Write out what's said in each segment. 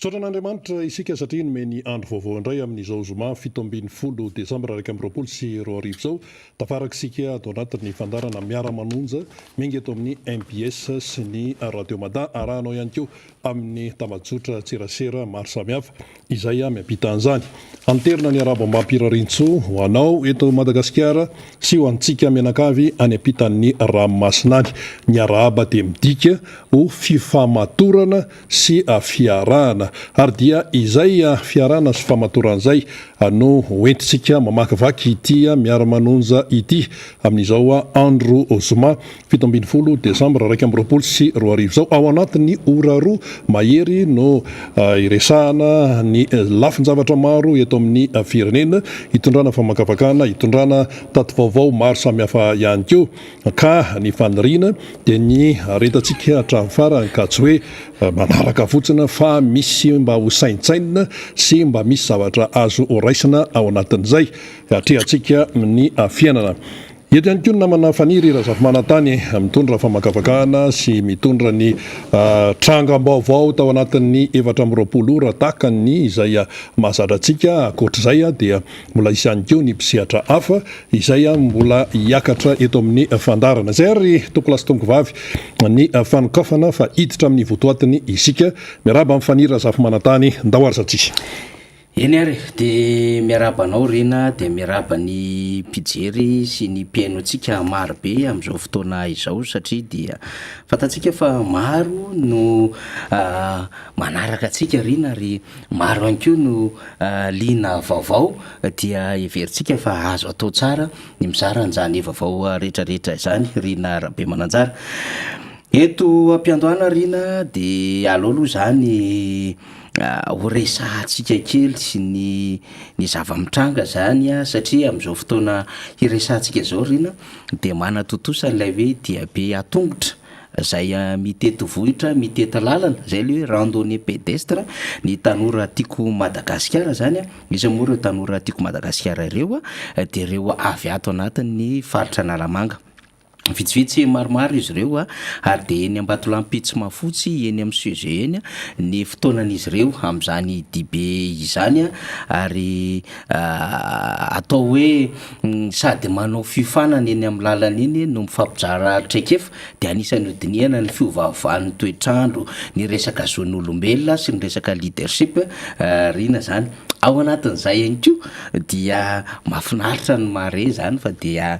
Saotran'Andriamanitra isika satria nome ny andro vaovao indray amin'izao zoma 17 desambra 2024 sy 2025 izao tafarakisika ato anatin'ny fandarana miara-manonja mengy eto amin'ny MBS sy ny Radio Mada arahanao ihany koa amin'ny tamajotra tserasera maro samihafa izay miampita an'izany. Anterina ny arabo mampirarintso ho anao eto Madagasikara sy ho antsika menakavy any ampitan'ny ranomasinany. Ny arahaba dia midika ho fifamatorana sy fiarahana ary dia izay fiarahana sy famatoran'izay no hoentintsika mamakivaky ity miara-manonja ity amin'izao andro zoma 17 desambra 2024 sy 2025 izao ao anatin'ny ora roa mahery no iresahana ny lafin-javatra maro eto amin'ny firenena hitondrana famakavakana, hitondrana tato vaovao maro samihafa ihany koa ka ny faniriana dia ny retantsika hatramin'ny farany ka tsy hoe manaraka fotsiny fa misy mba ho saintsainina sy mba misy zavatra azo raisina ao anatin'izay atrehantsika ny fiainana. Eto ihany koa namana faniry Razafy Manantany mitondra famakavakana sy mitondra ny trangam-baovao tao anatin'ny 420 ora tahaka ny izay mahazatra antsika. Ankoatr'izay dia mbola isy ihany koa ny mpisehatra hafa izay mbola hiakatra eto amin'ny fandarana. Zay ary tokolasy tongovavy ny fanokafana fa hiditra amin'ny votoatiny isika. Miaraba amin'ny faniry Razafy Manantany ndao arzatsika. Eny ary dia miarabanao rena dia miaraba ny mpijery sy ny mpiainoantsika maro be amin'izao fotoana izao satria dia fantatsika fa maro no manaraka antsika rena ary maro ihany koa no liana vaovao dia everitsika fa azo atao tsara ny mizara an'izany vaovao rehetrarehetra izany rena Rabe Mananjara. Eto ampiandohana rena dia aleo aloha zany ho resahantsika kely sy ny zava-mitranga zany satria amin'izao fotoana hiresahantsika zao rena dia mana totosa n'ilay hoe dia be atongotra zay mitety vohitra mitety lalana zay le hoe randonnée pédestre ny tanora tiako Madagasikara zany misy moa ireo tanora tiako Madagasikara ireo dia ireo avy ato anatin'ny faritra Analamanga. Vitsivitsy maromaro izy ireo ary dia eny Ambatolampitsy Mafotsy eny amin'ny Suze eny ny fotoanan'izy ireo amin'izany dibe izany ary atao hoe sady manao fifanana eny amin'ny lalana eny no mifampizara traikefa dia anisany hodiniana ny fiovaovan'ny toetrandro ny resaka zon'olombelona sy ny resaka leadership rina zany ao anatin'izay ihany koa dia mahafinaritra ny mare zany fa dia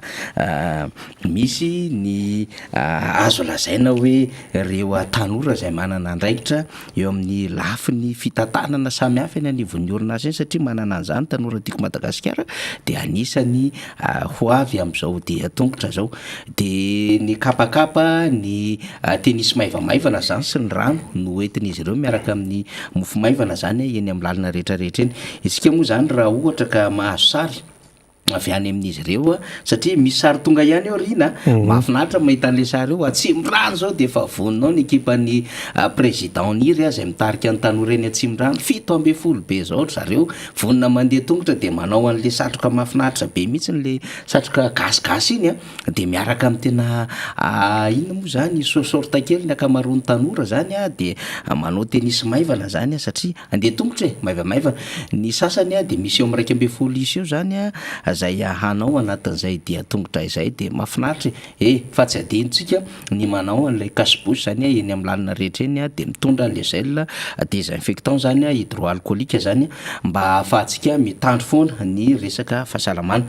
misy ny azo lazaina hoe ireo tanora izay manana andraikitra eo amin'ny lafiny fitantanana samihafa eny anivon'ny orinasa eny satria manana an'izany tanora tiako Madagasikara dia anisany ho avy amin'izao dia tongotra zao dia ny kapakapa ny tenisy maivamaivana zany sy ny rano no entin'izy ireo miaraka amin'ny mofo maivana zany eny amin'ny lalina rehetrarehetra eny. Isika moa zany raha ohatra ka mahazo sary avy any amin'izy ireo satria misy sary tonga ihany eo rina mahafinaritra mahita an'ilay sary eo Atsimbrano zao dia efa voninao ny ekipan'ny président niry izay mitarika ny tanora eny Atsimbrano 7 be zao zareo vonina mandeha tongotra dia manao an'ilay satroka mahafinaritra be mihitsy n'ilay satroka gasigasy iny dia miaraka amin'ny tena inona moa zany sorta kely ny akamaroan'ny tanora zany dia manao tenisy maivana zany satria andeha tongotra maivamaivana ny sasany dia misy eo amin'ny 12 isy eo zany zay hanao anatin'izay dia tongotra izay dia mahafinaritra fa tsy adinontsika ny manao an'ilay kasibosy zany eny amin'ny lalina rehetra eny dia mitondra an'ilay gel désinfectant zany hydroalcoolique zany mba ahafahantsika mitandro foana ny resaka fahasalamana.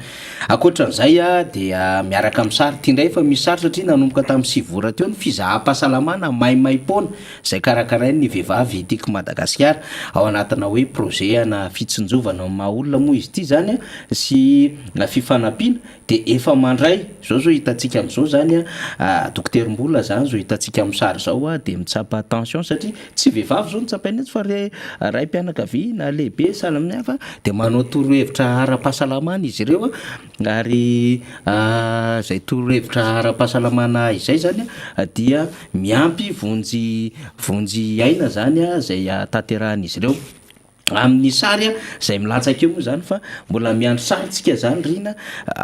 Ankoatran'izay dia miaraka amin'ny sary tiandray fa misy sary satria nanomboka tamin'ny 6 vora teo ny fizaha-pahasalamana maimaimpona zay karakarainy ny vehivavy tiako Madagasikara ao anatina hoe projet ana fitsinjovana maha olona moa izy ity zany sy fifanampiana dia efa mandray zao hitantsika amin'izao zany dokotera-mbola zany zao hitantsika amin'ny sary zao dia mitsapa tension satria tsy vehivavy zao nitsapaina fa raim-pianakavia na lehibe sahala hafa dia manao torohevitra ara-pahasalamana izy ireo ary zay torohevitra ara-pahasalamana izay zany dia miampy vonjy aina zany zay tanterahan'izy ireo amin'ny sary a zay milatsaka eo moa zany fa mbola miandro sarytsika zany rina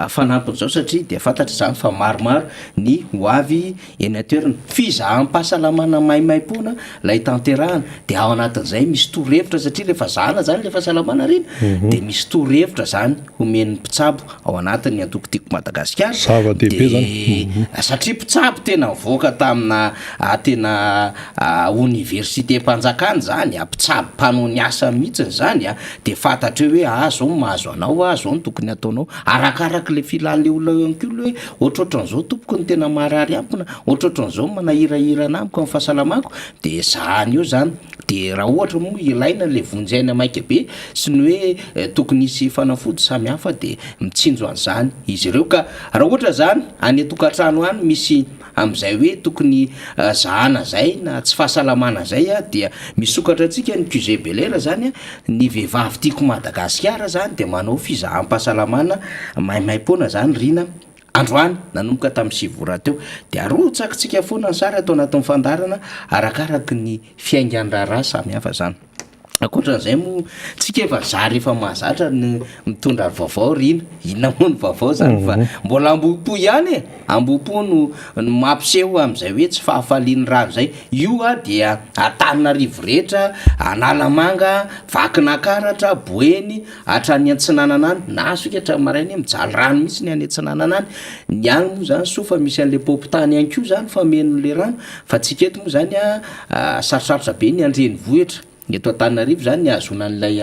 fanampin'izao satria de fantatra zany fa maromaro ny hoavy eny atoerana fizahampahasalamana maimaim-pona lay tanterahana de ao anatin'izay misy torohevitra satria lefa zana zany le fahasalamana rina de misy torohevitra zany homen'ny mpitsabo ao anatin'ny antokotiko Madagasikara zava-dehibe zany satria mpitsabo tena mivoaka tamina tena université mpanjakana zany mpitsabo mpanao ny asa mihitsiny zany de fantatra hoe zao mahazo anao zao ny tokony ataonao arakaraka le filan'le olona ihany koa le hoe ohatrohatran'izao tompoko ny tena marary ampona ohatrohatran'izao manahirahirana amiko amin'ny fahasalamako de zany eo zany de raha ohatra moa ilaina le vonjaina maika be sy ny hoe tokony isy fanafody samy hafa de mitsinjo an'izany izy ireo ka raha ohatra zany any tokantrano any misy am'izay hoe tokony zahana zay na tsy fahasalamana zay dia misokatra antsika ny QG Belair zany ny vehivavy tiako Madagasikara zany de manao fizahampahasalamana maimaim-pona zany rina androany nanomboka tamin'ny sivora teo de arotsakitsika foana ny sary atao anatin'ny fandarana arakaraky ny fiaingan-draharaha samy hafa zany akoatran'izay moa tsika efa zary efa mahazatra ny mitondra vaovao rina inona moa ny vaovao zany fa mbola ambopo ihany ambopo no mampiseho am'izay hoe tsy fahafaliany rano zay io dia Antananarivo rehetra Analamanga Vakinakaratra Boeny hatrany Antsinanana any na soka hatrany marainy mijaly rano mihitsy ny any Antsinanana any ny any moa zany so fa misy an'le popotany ihany koa zany fa meno le rano fa tsika eto moa zany sarosarotra be ny andrenivohitra eto Antananarivo zany ny azona an'ilay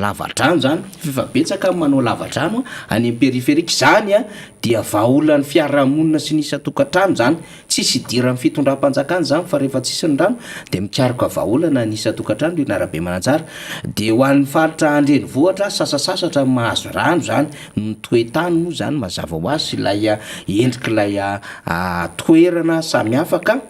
lavadrano zany fa betsaka manao lavadrano any amin'ny périphérique zany dia vahaolan'ny fiarahamonina sy nisy tokantrano zany tsisy idiran'ny fitondram-panjakana zany fa rehefa tsisy ny rano de mikaroka vahaolana nisy tokantrano io narabe mananjara de ho an'ny faritra andrenivohitra sasasasatra mahazo rano zany ny toetany moa zany mazava ho azy ilay endrik'ilay toerana samy hafa ka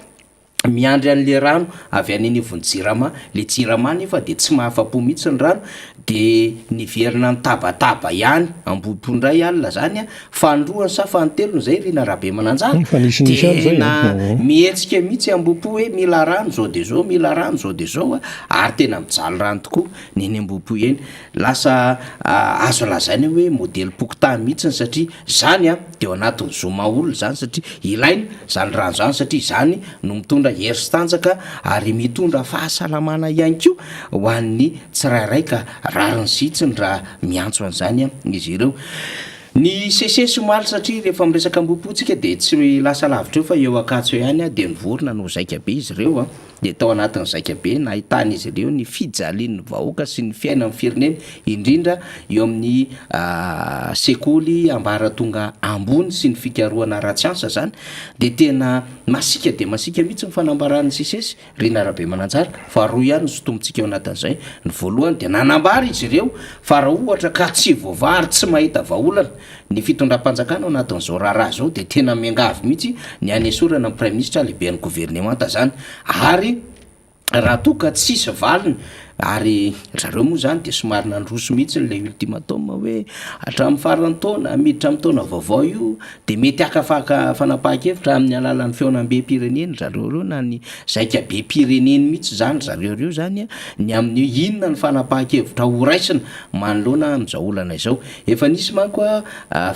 miandry an'le rano avy any anivon'ny Jirama le Jirama nefa de tsy mahafa-po mihitsy ny rano de niverina ny tabataba ihany ambopondray alina zany fandroany sa fantelony zay rina rabe mananjara tena mihetsika mihitsy ambopo hoe mila rano zao de zao mila rano zao de zao ary tena mijaly rano tokoa neny ambopo eny lasa azo lazainy hoe modely pokotany mihitsy satria zany de ao anatin'ny zoma olona zany satria ilaina zany rano zany satria zany no mitondra hery-tanjaka ary mitondra fahasalamana ihany koa ho an'ny tsirairay ka rariny sitsiny raha miantso an'izany izy ireo ny sese somaly satria rehefa miresaka ambopotsika de tsy lasa lavitra eo fa eo akatso ihany de nivorona no zaika be izy ireo de tao anatin'ny zaika be nahitana izy ireo ny fijalian'ny vahoaka sy ny fiainan'ny firenena indrindra eo amin'ny sekoly ambaratonga ambony sy ny fikarohana ratsiansa zany de tena masika mihitsy ny fanambaran'ny sesesy rina rabe mananjara fa roa ihany sotomontsika eo anatin'izay ny voalohany de nanambara izy ireo fa raha ohatra ka tsy voavary tsy mahita vahaolana ny fitondram-panjakana ao anatin'izao raharaha zao de tena miangavy mihitsy ny any esorana ny prime ministre lehibe ny gouvernemanta zany ary raha toka tsisy valiny ary zareo moa zany de somary nandroso mihitsy le ultimatum hoe hatramin'ny farany taona miditra amin'ny taona vaovao io de mety akafaka fanapahan-kevitra amin'ny alalan'ny feonam-be pireneny zareo reo na ny zaika be pireneny mihitsy zany zareo reo zany ny amin'ny inona ny fanapahan-kevitra ho raisina manoloana am'izao olana izao efa nisy manko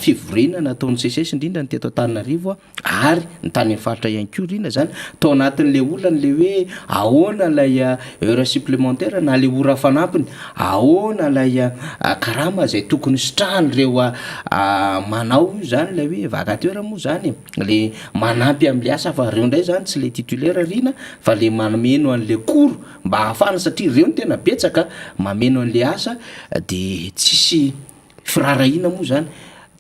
fivoriana nataon'ny sesesy indrindra ny teto Antananarivo ary ny tany amin'ny faritra ihany koa rina zany tao anatin'le olana le hoe ahoana lay heure supplémentaire na le ora fanampiny ahoana lay karama zay tokony sitrahany reo manao io zany le hoe vakateur moa zany le manampy am'le asa fa reo ndray zany tsy le titulaire rina fa le mameno an'le cours mba hahafana satria reo ny tena betsaka mameno an'le asa de tsisy firarahina moa zany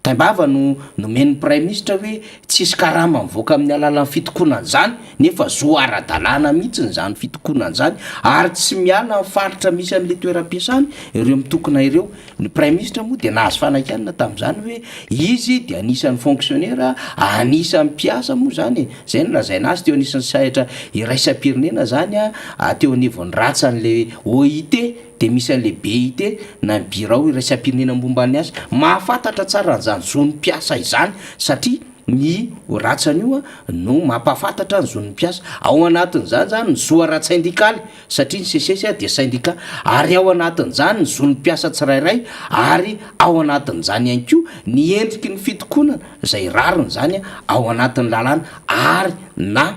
tambava no men'ny prime ministre hoe tsisy karama mivoaka amin'ny alalan'ny fitokonan'izany nefa zo ara-dalàna mihitsy zany fitokonan'izany ary tsy miala faritra misy an'le toeram-piasany ireo mitokona ireo ny prime ministre moa de nahazo fanakanina tamin'izany hoe izy de anisan'ny fonctionnaire anisan'ny mpiasa moa zany zay no lazaina azy teo anisan'ny sahatra iraisam-pirenena zany teo anivon'ny ratsan'le OIT de misy an'le BIT na birao iraisam-pirenena mombany azy mahafantatra tsara an'izany zon'ny mpiasa izany satria ny ratsany io no mampafantatra ny zon'ny mpiasa. Ao anatin'izany zany ny zoara-tsindikaly satria ny CCS dia syndicat, ary ao anatin'izany ny zon'ny mpiasa tsirairay, ary ao anatin'izany ihany koa ny endriky ny fitokonana izay rariny zany ao anatin'ny lalàna, ary na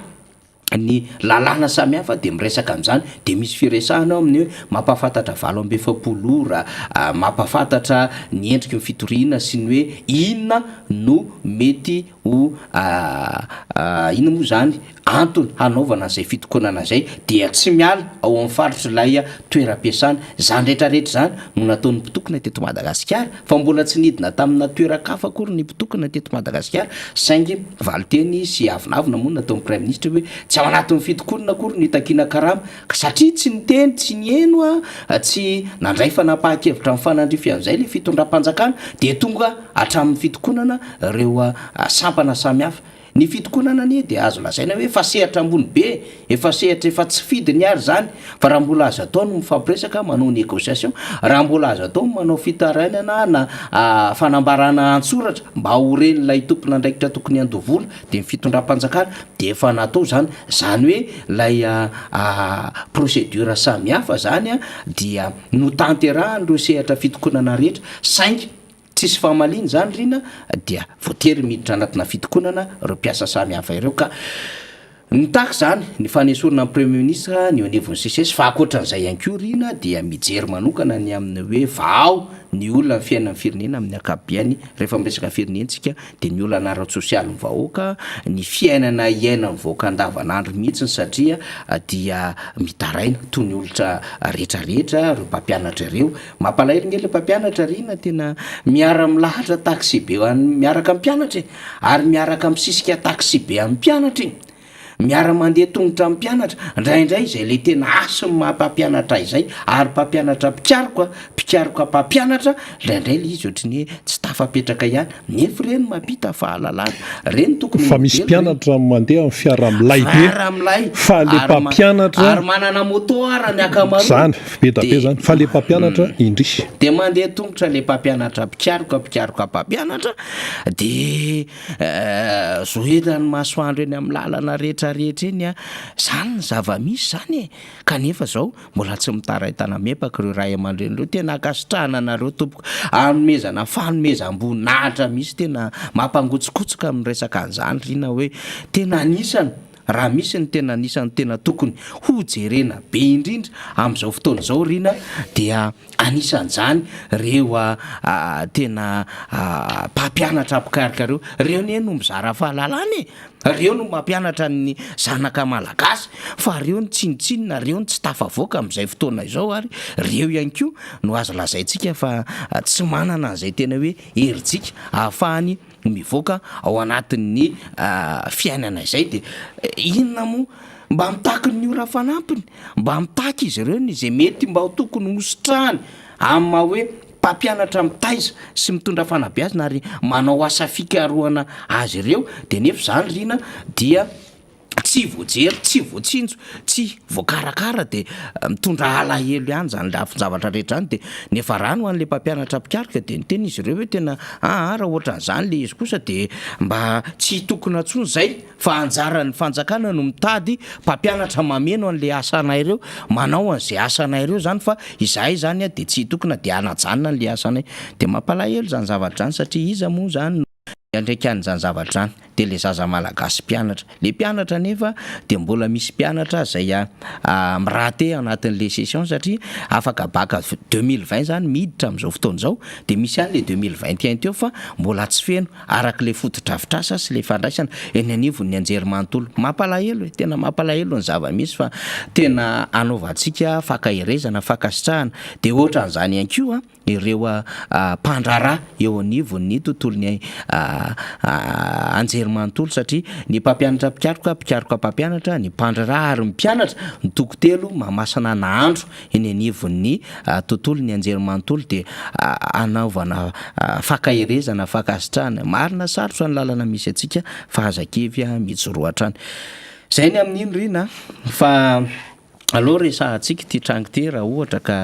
ny lalàna samihafa de miresaka am'izany de misy firesahana ao amin'ny hoe mampafantatra 7 ora, mampafantatra ny endriky ny fitoriana sy ny hoe inona no mety ho inona moa zany antony hanaovana zay fitokonana zay, dia tsy miala ao amin'ny faritra ilay toeram-piasana. Zany rehetrarehetra zany no nataon'ny mpitokona teto Madagasikara, fa mbola tsy nidina tamina toeran-kafa akory ny mpitokona teto Madagasikara, saingy valiteny sy avinavina moa nataon'ny prime ministre hoe tsy ao anatin'ny fitokonana akory ny takina karama, satria tsy niteny tsy nieno tsy nandray fanapahan-kevitra amin'ny fanandrify an'izay le fitondram-panjakana, de tonga hatramin'ny fitokonana reo sampana samihafa. Ny fitokonana anie de azo lazaina hoe efa sehatra ambony be, efa sehatra efa tsy fidiny ary zany, fa raha mbola azo atao no mifampiresaka manao négociation, raha mbola azo atao manao fitarainana na fanambarana antsoratra mba horeny lay tompona andraikitra tokony handovola de ny fitondram-panjakana, de efa natao zany hoe lay procédure samihafa zany dia no tanterahan'ireo sehatra fitokonana rehetra, saingy tsisy fahamaliny zany rina dia voatery miditra anatina fitokonana reo mpiasa samihafa ireo. Ka nitaka zany ny fanesorana amin'ny premier ministre ny anivon'ny CCS, fa akoatran'izay ihany koa rina dia mijery manokana ny amin'ny hoe vao ny olona ny fiainan'ny firenena amin'ny akabiany. Rehefa miresaka firenentsika de ny olana ara-tsosialy ny vahoaka, ny fiainana iainan'ny vahoaka andavanandro mihitsiny, satria dia mitaraina toy ny olitra rehetrarehetra reo mpampianatra ireo. Mampalahelo nge le mpampianatra rina tena miara milahatra taxi be miaraka amin'ny mpianatra, ary miaraka misisika taxi be amin'ny mpianatra, miara mandeha tongotra amin'ny mpianatra indraindray izay le tena asiny mampampianatra izay, ary mpampianatra mpikaroka mpampianatra indraindray le izy ohatrany hoe tsy tafapetraka ihany, nefa reny mampita fahalalana reny tokony fa misy mpianatra mandeha amin'ny fiara-milay be, fa le mpampianatra ary manana moto arany akamaroany zany be da be zany, fa le mpampianatra indrisy de mandeha tongotra le mpampianatra mpikaroka mpampianatra, de zoelany masoandro eny amin'ny lalana rehetra eny zany ny zava-misy zany kanefa zao mbola tsy mitaraitana mepaka reo ray aman-dreny reo, tena akasitrahana anareo tompoko, anomezana fanomezam-boninahitra misy tena mampangotsikotsika amin'ny resaka an'izany rina hoe tena anisany raha misy ny tena anisany tena tokony ho jerena be indrindra amin'izao fotoana izao rina, dia anisan'izany reo tena mpampianatra mpikaroka reo nie no mizara fahalalana, reo no mampianatra ny zanaka malagasy, fa reo ny tsinitsinina, reo ny tsy tafavoaka amin'izay fotoana izao, ary reo ihany koa no azo lazaintsika fa tsy manana an'izay tena hoe herintsika ahafahany mivoaka ao anatin'ny fiainana izay. De inona moa mba mitaky ny ora fanampiny, mba mitaky izy ireo ny izay mety mba ho tokony hositrahany amin'ny maha hoe mpampianatra mitaiza sy mitondra fanabeazana ary manao asa fikarohana azy ireo, de nefa zany rina dia tsy voajery, tsy voatsinjo, tsy voakarakara, de mitondra alahelo ihany zany lafin-javatra rehetra zany. De nefa rano an'le mpampianatra mpikaroka de niteny izy ireo hoe tena raha ohatran'izany le izy kosa de mba tsy tokona ntsony zay, fa anjaran'ny fanjakana no mitady mpampianatra mameno an'le asanay ireo, manao an'izay asanay ireo zany, fa izahay zany de tsy tokona de anajanona an'le asanay. De mampalahelo zany zavatra zany, satria iza moa zany andraikan'izany zavatra zany de le zaza malagasy mpianatra, le mpianatra nefa de mbola misy mpianatra zay mirate anatin'le session, satria afaka baka 2020 zany miditra amin'izao fotoana izao, de misy ihany le 2021 teo fa mbola tsy feno arak'le fotodrafitrasa sy le fandraisana eny anivon'ny anjerimanontolo. Mampalahelo tena mampalahelo ny zava-misy, fa tena anaovantsika fakahirezana, fakasitrahana, de ohatran'izany ihany koa ireo mpandrarà eo anivon'ny tontolon'ny anjerimanontolo, satria ny mpampianatra mpikaroka mpampianatra, ny mpandrarà ary mpianatra ny tokotelo mamasana nahandro eny anivon'ny tontolon'ny anjerimanontolo, de anaovana fakahirezana, fakasitrahana. Marina sarotra ny lalana misy atsika fa hazakevy mijoroatra any. Zay ny amin'iny rina, fa aloha resahantsika ty trango ty raha ohatra ka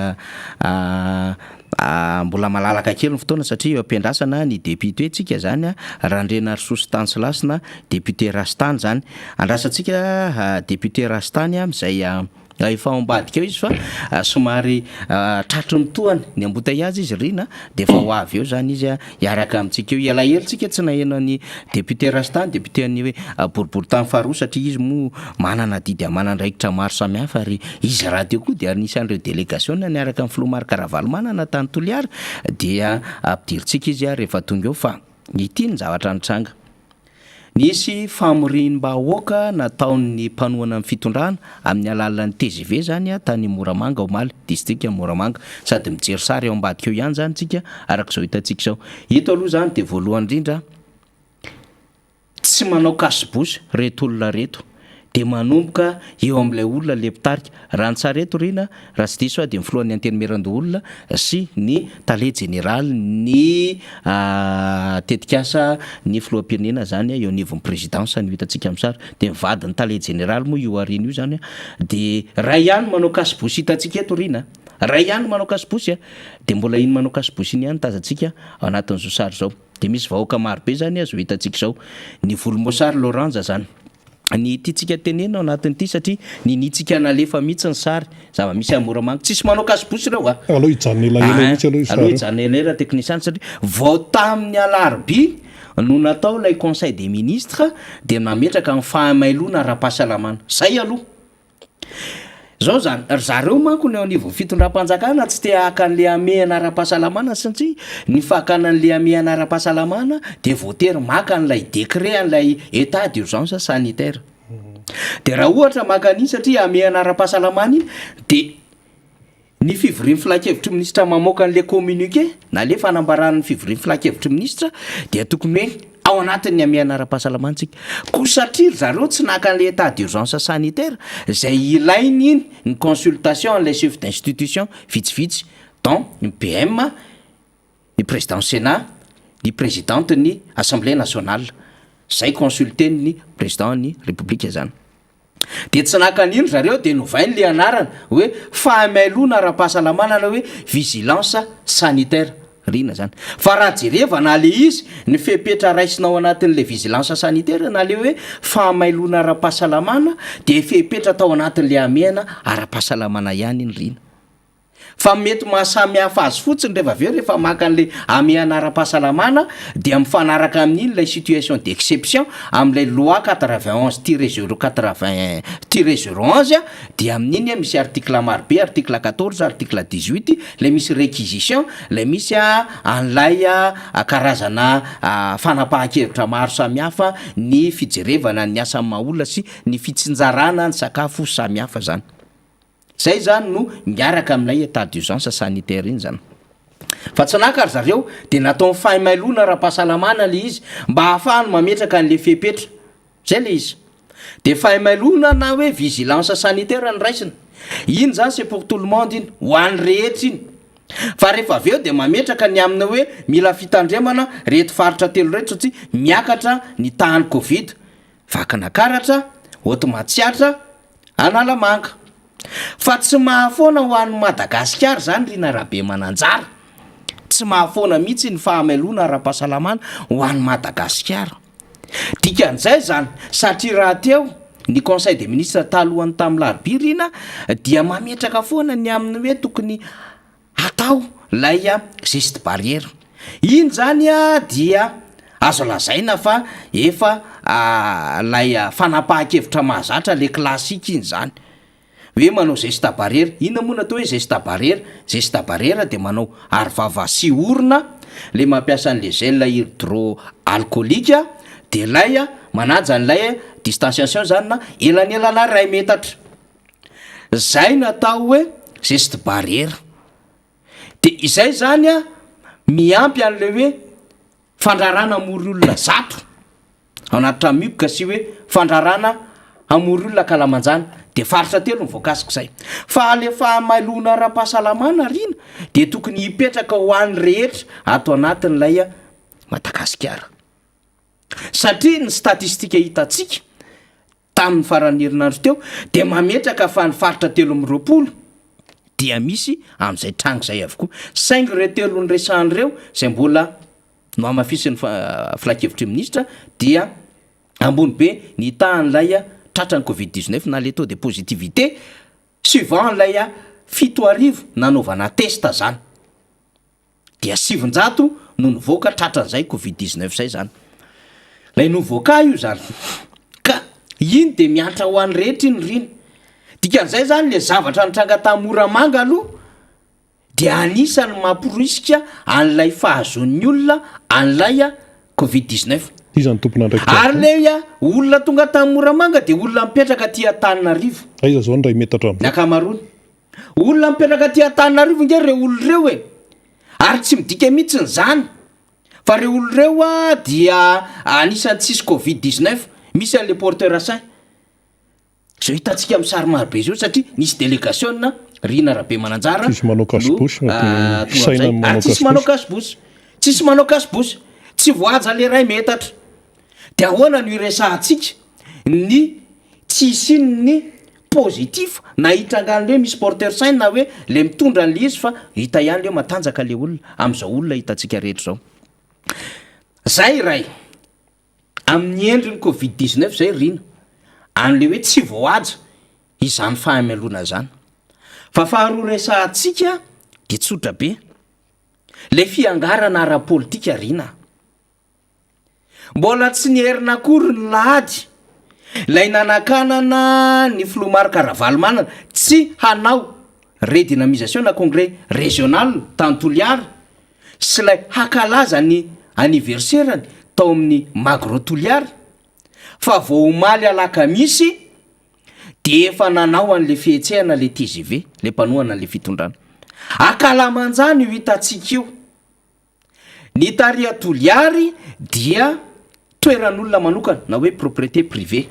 mbola malalaka kely ny fotoana satria eo ampiandrasana ny député tsika zany Randrena Sostanslasina député Rastany zany andrasantsika député Rastany izay efa ambadika eo izy fa somary tratry ny toany ny embouteillage izy rina de efa ho avy eo zany izy hiaraka amintsika eo elahelitsika tsy naheno ny député Rastany député ny hoe boriboritany faharoa satria izy mo manana didy amanandraikitra maro samihafa ary izy raha teo koa dia anisan'ireo délégation niaraka amin'ny Filomary Karavalo manana tany Toliara dia ampidiritsika izy rehefa tonga eo fa ity ny zavatra nitranga. Nisy famoriam-bahoaka nataon'ny mpanohana amin'ny fitondrana amin'ny alalan'ny TGV zany tany Moramanga Omaly district Moramanga sady mijery sary eo ambadika eo ihany zany tsika arak'izao hitantsika izao. Ito aloha zany dia voalohany indrindra tsy manao kasibosy reto olona reto de manomboka eo amin'ilay olona leptarika Rantsareto rina raha tsy diso dia mifilohan'ny antenimieran-doholona sy ny tale général ny tetikasa ny filoham-pirenena zany eo anivon'ny présidence ny hitantsika amin'ny sary de mivady ny tale général moa io arina io zany de ray ihany manao kasibosy hitantsika eto rina ray ihany manao kasibosy de mbola iny manao kasibosy iny ihany tazantsika ao anatin'izao sary zao de misy vahoaka maro be zany azo hitantsika izao ny volomboasary Loranja zany ny tiatsika tenena ao anatin'ity satria ninitsika nalefa mihitsy ny sary zava-misy Moramanga tsisy manao kasibosy ireo aloha hijanona elaela mihitsy aloha hijanona elaela technicien satria vao tamin'ny alarobia no natao lay conseil des ministres de nametraka amin'ny fahamailona ara-pahasalamana zay aloha zao zany zareo manko ny ao anivon'ny fitondram-panjakana tsy te haka an'le amehana ara-pahasalamana satria ny fakana an'le amehana ara-pahasalamana de voatery maka an'ilay décret an'ilay état d'urgence sanitaire de raha ohatra maka an'iny satria amehana ara-pahasalamana iny de ny fivorian'ny filakevitry ministra mamoaka an'le communiqué na le fanambaran'ny fivorian'ny filakevitry ministra dia tokony hoe ao anatin'ny amehana ara-pahasalamantsika ko satria zareo tsy naka an'le état d'urgence sanitaire zay ilainy iny ny consultation an'lay chef d'institution vitsivitsy donc ny PM ny président Sénat ny présidente ny assemblée nationale zay consulté ny président ny république zany de tsy naka an'iny zareo de novainy le anarana hoe fahamailona ara-pahasalamana na hoe vigilance sanitaire rina zany fa raha jerevana le izy ny fepetra raisinao anatin'le vigilance sanitaire na le hoe fahamailona ara-pahasalamana de fepetra tao anatin'le amehana ara-pahasalamana ihany iny rina fa mety mahasamy hafa azy fotsiny rehefa aveo rehefa maka an'le amehana ara-pahasalamana dia mifanaraka amin'iny lay situation d'exception amin'ilay loi 91-080-011 dia amin'iny misy article maro be article 14 article 18 lay misy réquisition lay misy an'lay karazana fanapahan-kevitra maro samihafa ny fijerevana ny asan'ny maha-olona sy ny fitsinjarana ny sakafo samihafa zany zay zany no miaraka amin'ilay état d'urgence sanitaire iny zany fa tsy naka ary zareo de natao fahamailona ara-pahasalamana le izy mba hahafahany mametraka an'le fepetra zay le izy de fahamailona na hoe vigilance sanitaire ny raisina iny zany c'est pour tout le monde iny ho an'ny rehetra iny fa rehefa aveo de mametraka ny amina hoe mila fitandremana reto faritra telo reto satria miakatra ny tahan'ny covid vakanakaratra Otomatsiatra Analamanga fa tsy mahafoana ho an'ny Madagasikara zany rina rabe mananjara tsy mahafoana mihitsy ny fahamailona ara-pahasalamana ho an'ny Madagasikara dikan'izay zany satria raha teo ny conseil des ministres talohany tamin'ny larobia rina dia mametraka foana ny amin'ny hoe tokony atao lay geste barrière iny zany dia azo lazaina fa efa lay fanapahan-kevitra mahazatra le klasika iny zany hoe manao geste barrière inona moa natao hoe geste barrière de manao arivava sy orona le mampiasa an'le gel hydroalcoolique de lay manaja an'lay distanciation zany na elanelana 2 metatra zay natao hoe geste barrière de izay zany miampy an'le hoe fandrarana amory olona zato ao anaty tramoboka sy hoe fandrarana amory olona kalamanjana de faritra telo ny voakasika zay fa le fahamailona ara-pahasalamana rina de tokony hipetraka ho an'ny rehetra ato anatin'lay Madagasikara satria ny statistika hitatsika tamin'ny faran'ny herinandro teo de mametraka fa ny faritra 13 dia misy amin'izay trango zay avokoa saingy re telo ny resahany reo zay mbola no amafisiny filakevitry ministra dia ambony be ny tahan'lay tratrany covid-19 na le taux de positivité suivant lay 7 nanaovana testa zany dia 700 no nivoaka tratran'izay covid-19 zay zany lay novoaka io zany ka iny de miantra ho an'ny rehetra iny riny dikan'izay zany le zavatra nitranga tamin'ny Moramanga aloha dia anisany mampirisika an'ilay fahazon'ny olona an'ilay covid-19 izany tompona ndraiky ary le olona tonga tamin'ny Moramanga de olona mipetraka ty Antananarivo aiza zao ndray metatra ny akamarony olona mipetraka ty Antananarivo nge reo olo reo ary tsy midika mihitsy ny zany fa reo olo reo dia anisany tsisy covid-19 misy an'le porteur sain zao hitantsika amin'ny sary marobe zao satria nisy délégation Rina Rabe Mananjara tsisy manao kasibosy ary tsisy manao kasibosy tsisy manao kasibosy tsy voaja le ray metatra de ahoana no iresahantsika ny tsisy ny positif na hitrangan'le misy porteur sain na hoe le mitondra n'le izy fa hita ihany le matanjaka le olona am'izao olona hitantsika rehetra zao zay ray amin'ny endriny covid-19 zay Rina an'le hoe tsy voaja izany fahamelona zany fa faharoa resahantsika de tsotra be le fiangarana ara-politika Rina mbola tsy nierina akory ny lahady lay nanakanana ny Filomaro Karavalymanana tsy hanao redynamisation na congrès régional tany Toliara sy lay hakalaza ny anniversairany tao amin'ny Magro Toliara fa vao omaly alakamisy de efa nanao an'le fihetsehana le TGV le mpanohana le fitondrana akalamanjany io hitantsika io ny taria Toliary dia toeran'olona manokana na hoe propriété privée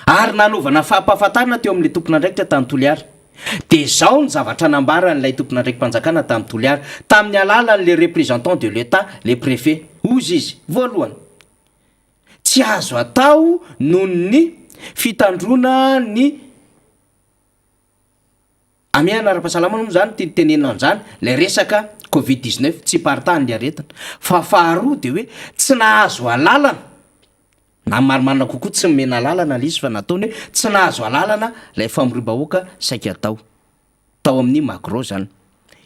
ary nanaovana fahampahafantarana teo amin'le tompon'andraikitra tany Toliary de zao ny zavatra nambaran'ilay tompon'andraiky mpanjakana tamin'ny Toliary tamin'ny alalan'le représentant de l'État le préfet ozy izy voalohany tsy azo atao noho ny fitandrona ny amiana ara-pahasalamana moa zany tenenina an'izany le resaka covid-19 tsy partany le aretina fa faharoa de hoe tsy nahazo alalana na marimarina kokoa tsy mena lalana le izy fa nataony hoe tsy nahazo alalana lay famorim-bahoaka saika tao amin'ny Magro zany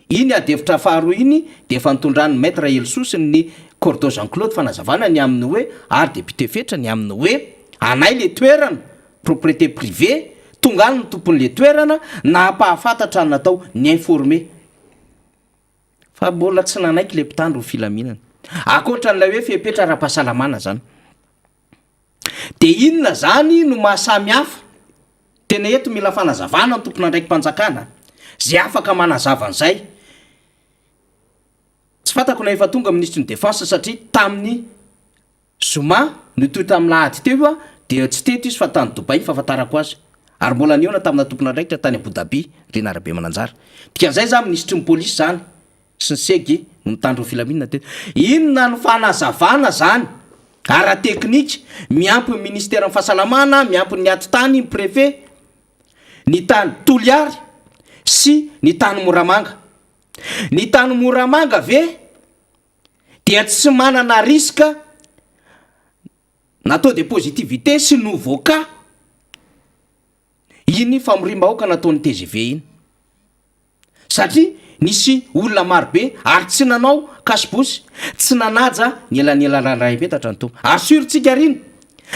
iny adevitra faharoa iny de efa nitondrany maître Elsosiny ny Cordo Jean-Claude fanazavana ny amin'ny hoe ary député fetra ny amin'ny hoe anay le toerana propriété privée tonga ny tompon'le toerana na mpahafantatra ny natao ny informé fa mbola tsy nanaiky le mpitandro filaminana akoatra n'lay hoe fepetra ara-pahasalamana zany de inona zany no mahasamy hafa tena eto mila fanazavana ny tompon'andraiky mpanjakana zay afaka manazavan'izay tsy fantako na efa tonga ministre ny défense satria tamin'ny Zoma no toy tamin'ny lahady teo de tsy teto izy fa tany Dubai fahafantarako azy ary mbola niona tamina tompon'andraikitra tany Abu Dhabi Rina Rabe Mananjara dikan'izay zany ministre ny polisy zany sy ny segy no mitandro filaminana teto inona no fanazavana zany ara-teknika miampy ny ministère ny fahasalamana miampy ny atitany ny préfet ny tany Toliary sy ny tany Moramanga ny tany Moramanga ve dia tsy manana riska natao de positivité sy nouveau cas iny famorim-bahoaka nataon'ny TGV iny satria nisy olona marobe ary tsy nanao kasibosy tsy nanaja ny elan'elaray metatra ny to assurentsika riny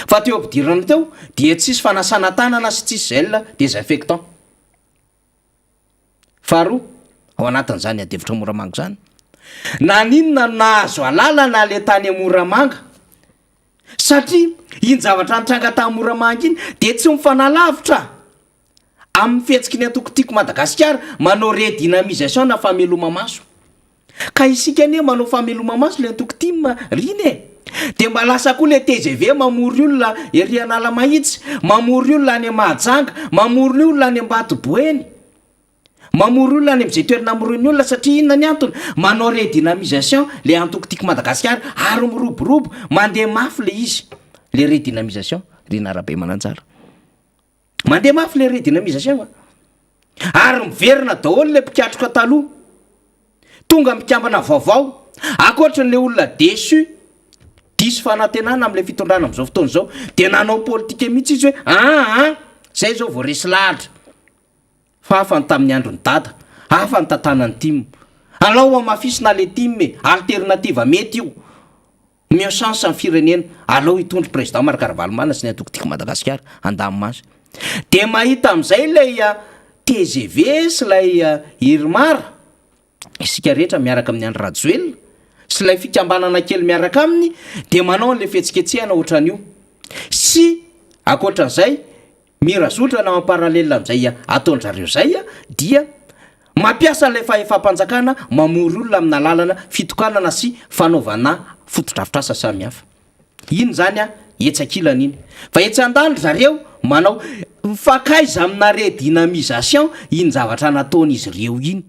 fa teo ampidirana teo dia tsisy fanasana tanana sy tsisy gel désinfectant faharoa ao anatin'izany adevitra Moramanga zany na ninona nahazo alalana le tany Moramanga satria iny zavatra nitranga tamin'ny Moramanga iny de tsy mifanalavitra amin'ny fihetsiky ny atokotiko Madagasikara manao redynamisation na fameloma maso ka isika ane manao fameloma maso le atokotima riny de mba lasa koa le TGV mamory olona ery Analamahitsy mamory olona any Mahajanga mamory olona any Ambatoboeny mamory olona any am'izay toerana amorony olona satria inona ny antony manao redynamisation le antokotiko Madagasikara ary miroborobo mandeha mafy le izy le redynamisation Rina Rabe Mananjara mandeha mafy le redynamisation ary miverina daholo le mpikatroka taloha tonga mikambana vaovao akoatra n'le olona desu diso fanantenana am'le fitondrana am'izao fotoana zao de nanao politika mihitsy izy hoe zay zao vo resy lahatra fa afany tamin'ny andro ny dada afa ny tantanany tim alao amafisina le time alternative mety io miochanse amin'ny firenena alao hitondry président marakaravalomanina sy ny atokotika madagasikara andamimasy de mahita am'izay lay TGV sy lay irmara isika rehetra miaraka amin'ny andro rajoelona sy lay fikambanana kely miaraka aminy de manao an'le fihetsiketsehana ohatran'io sy akoatran'izay mirazotra na mamparalela am'izay ataon'zareo zay dia mampiasa lay fahefa-panjakana mamory olona amina lalana fitokanana sy fanaovana fotodrafitrasa samy hafa iny zany etsakilana iny fa etsan-dany zareo manao fakaiza amina redynamisation iny zavatra nataon'izy ireo iny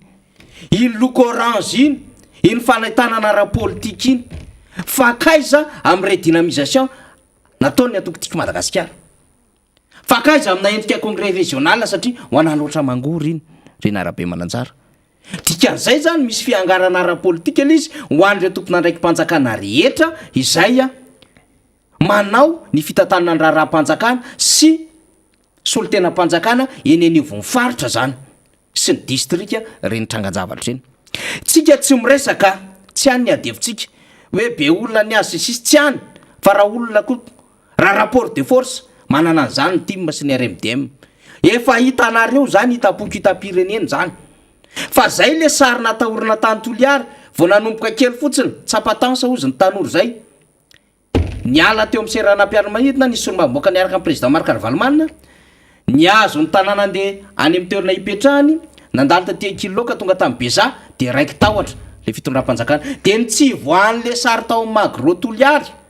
loko orange iny fanaitanana ara-politika iny fakaiza amin'ny redynamisation nataony atokotika madagasikara fakaiza amina endrika congrès régional satria ho analoatra mangory iny renarabe mananjara dikan'izay zany misy fiangarana ara-politika ila izy ho an'ireo tompona ndraiky mpanjakana rehetra izay manao ny fitantanana ndraraha-mpanjakana sy solotena-mpanjakana eny anivon'ny faritra zany sy ny distrika reny trangan-javatra eny tsika tsy miresaka tsy hany ny adevitsika hoe be olona ny azy sisy tsy hany fa raha olona ko raha rapport de force manana an'izany ny tim sy ny RMDM efa hitanareo zany hitapoky hitam-pirenena zany fa zay le sary natahorina tanytoliary vo nanomboka kely fotsiny tsapatansa ozy ny tanora zay niala teo amin'ny seranam-piara-manidina nisy solombaboaka niaraka amin'ny président marakaravalomanina ny azo ny tanàna andeha any amin'ny toerana hipetrahany nandalo taty kiloka tonga tamin'ny beza de raiky tahotra le fitondram-panjakana de ny voan'le sary tao amin'ny magro toliary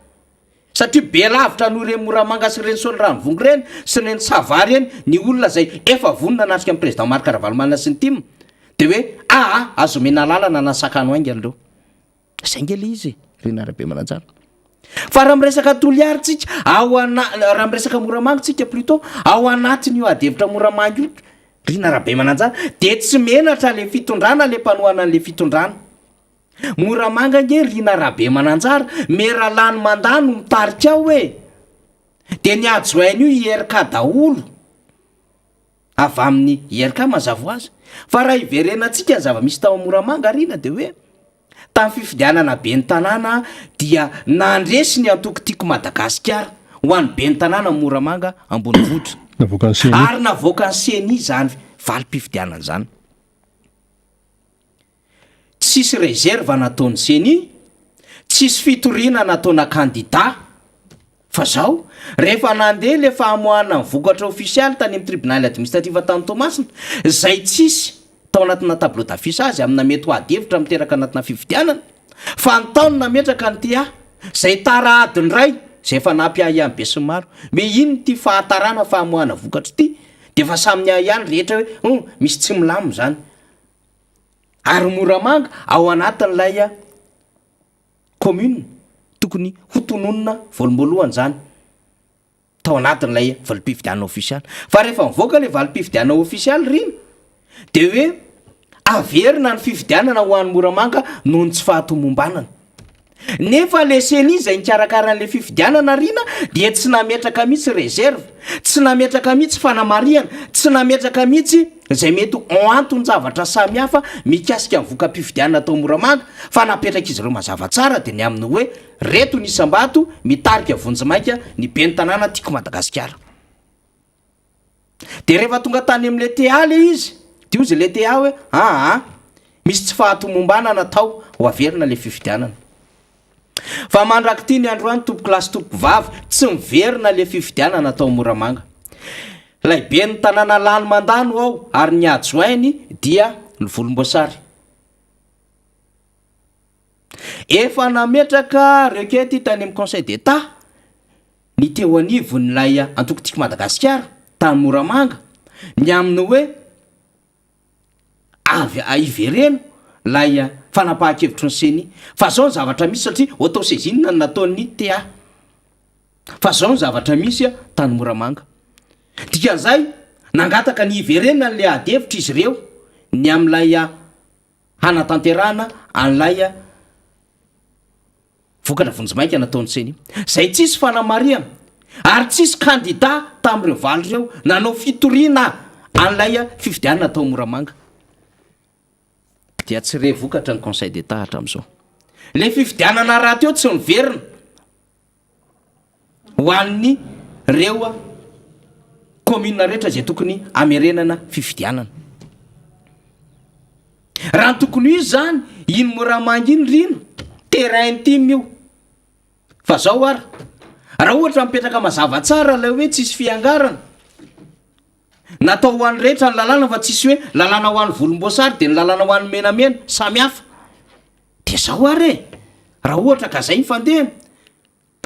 satria be lavitra no reny Moramanga sy reny Solirano-Vongo reny sy reny Savary eny ny olona zay efa vonona natrika amin'ny président marakaravalomanina sy ny tim de hoe azo mena lalana nasakano aingany reo zay ngely izy renarabe mananjara fa raha miresaka toliary tsika raha miresaka Moramanga tsika plutôt ao anatiny io adevitra Moramanga io renarabe mananjara de tsy menatra le fitondrana le mpanohana an'le fitondrana Moramanga nge renarabe mananjara meralany mandano mitarika ao hoe de ny adjoainy io IRK daholo avy amin'ny IRK mazavo azy fa raha iverenantsika ny zava-misy tao Moramanga rina de hoe tamin'ny fifidianana be ny tanàna dia nandresy ny antokotiko Madagasikara ho an'ny be ny tanàna Moramanga ambony vohitra ary navoaka ny seni zany valim-pifidianana zany tsisy réserve nataony seni tsisy fitoriana nataona candidat fa zao rehefa nandeha le fahamoahana ny vokatra ofisialy tany amin'ny tribunal administrative tany Tomasina zay tsisy tao anatina tableau d'affichage amina mety ho adevitra miteraka anatina fifidianana fa ny taony nametraka ny tia zay tara adiny ray zay efa nampy ihany be sy maro me iny ty fahatarana fahamoahana vokatra ty de fa samy ihany rehetra hoe misy tsy milamo zany ary Moramanga ao anatin'lay commune tokony hotononona voalomboloany zany tao anatin'lay valim-pifidianana ofisialy fa rehefa mivoaka le valim-pifidianana ofisialy riny de hoe averina ny fifidianana ho an'ny Moramanga noho ny tsy fahatomombanana nefa le seni zay nikarakaran'le fifidianana rina dia tsy nametraka mihitsy réserve tsy nametraka mihitsy fanamariana tsy nametraka mihitsy zay mety antony zavatra samy hafa mikasika mivoka-pifidianana tao Moramanga fa napetraka izy ireo mazava tsara de ny aminy hoe reto ny isambato mitarika vonjimaika ny be ny tanàna tiako Madagasikara de rehefa tonga tany amin'le TA le izy de ozy le TA hoe misy tsy fahatomombanana tao ho averina le fifidianana fa mandraky ty ny androany tompo klasy tompo vavy tsy miverina le fifidianana tao Moramanga lay be ny tanàna lany mandano ao ary ny adjoainy dia ny volomboasary efa nametraka requête tany amin'ny conseil d'état ny teo anivon'lay antokotiko Madagasikara tany Moramanga ny aminy hoe ivereno lay fanapahan-kevitry ny seni fa zao ny zavatra misy satria autosaisine ny nataon'ny TA fa zao ny zavatra misy tany Moramanga dikan'izay nangataka ny iverenina n'le adevitra izy ireo ny am'lay hanatanterahana an'lay vokatra vonjimaika nataony seny zay tsisy fanamariana ary tsisy kandida tamin'ireo valy reo nanao fitoriana an'lay fifidianana atao moramanga dia tsy re vokatra ny conseil d'état hatramin'izao le fifidianana raha teo tsy niverina ho an'ny reo commune rehetra zay tokony amerenana fifidianana raha ny tokony izy zany iny moramanga iny rino terrain intime io fa zao ary raha ohatra mipetraka mazava tsara lay hoe tsisy fiangarana natao ho an'ny rehetra ny lalàna fa tsisy hoe lalàna ho an'ny volomboasary de ny lalàna ho an'ny menamena samy hafa de zao ary raha ohatra ka zay nyfandeha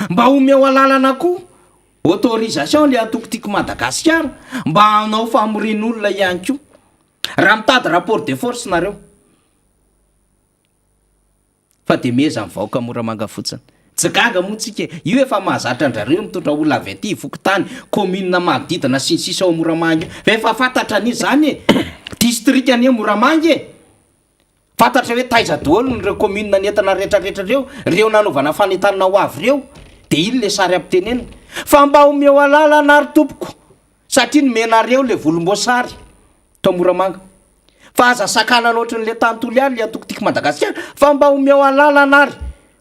mba ome ao alalana koa autorisation le atokotiko Madagasikara mba hanao famorin'olona ihany koa raha mitady rapport de force nareo fa de meza ny vahoaka moramanga fotsiny tsy gaga moa tsika io efa mahazatra andrareo mitondra olona avy aty fokotany commune manodidina sy ny sisa ao moramanga fa efa fantatra an'izy zany district any moramanga fantatra hoe taiza daholo nyreo commune netana rehetrarehetra reo nanaovana fanetanana ho avy reo de iny le sary ampitenena fa mba omeo alalana ary tompoko satria nomenareo le volomboasary tao moramanga fa aza sakanana ohatran'le tantoly ary le atokotiko Madagasikara fa mba omeo alalana ary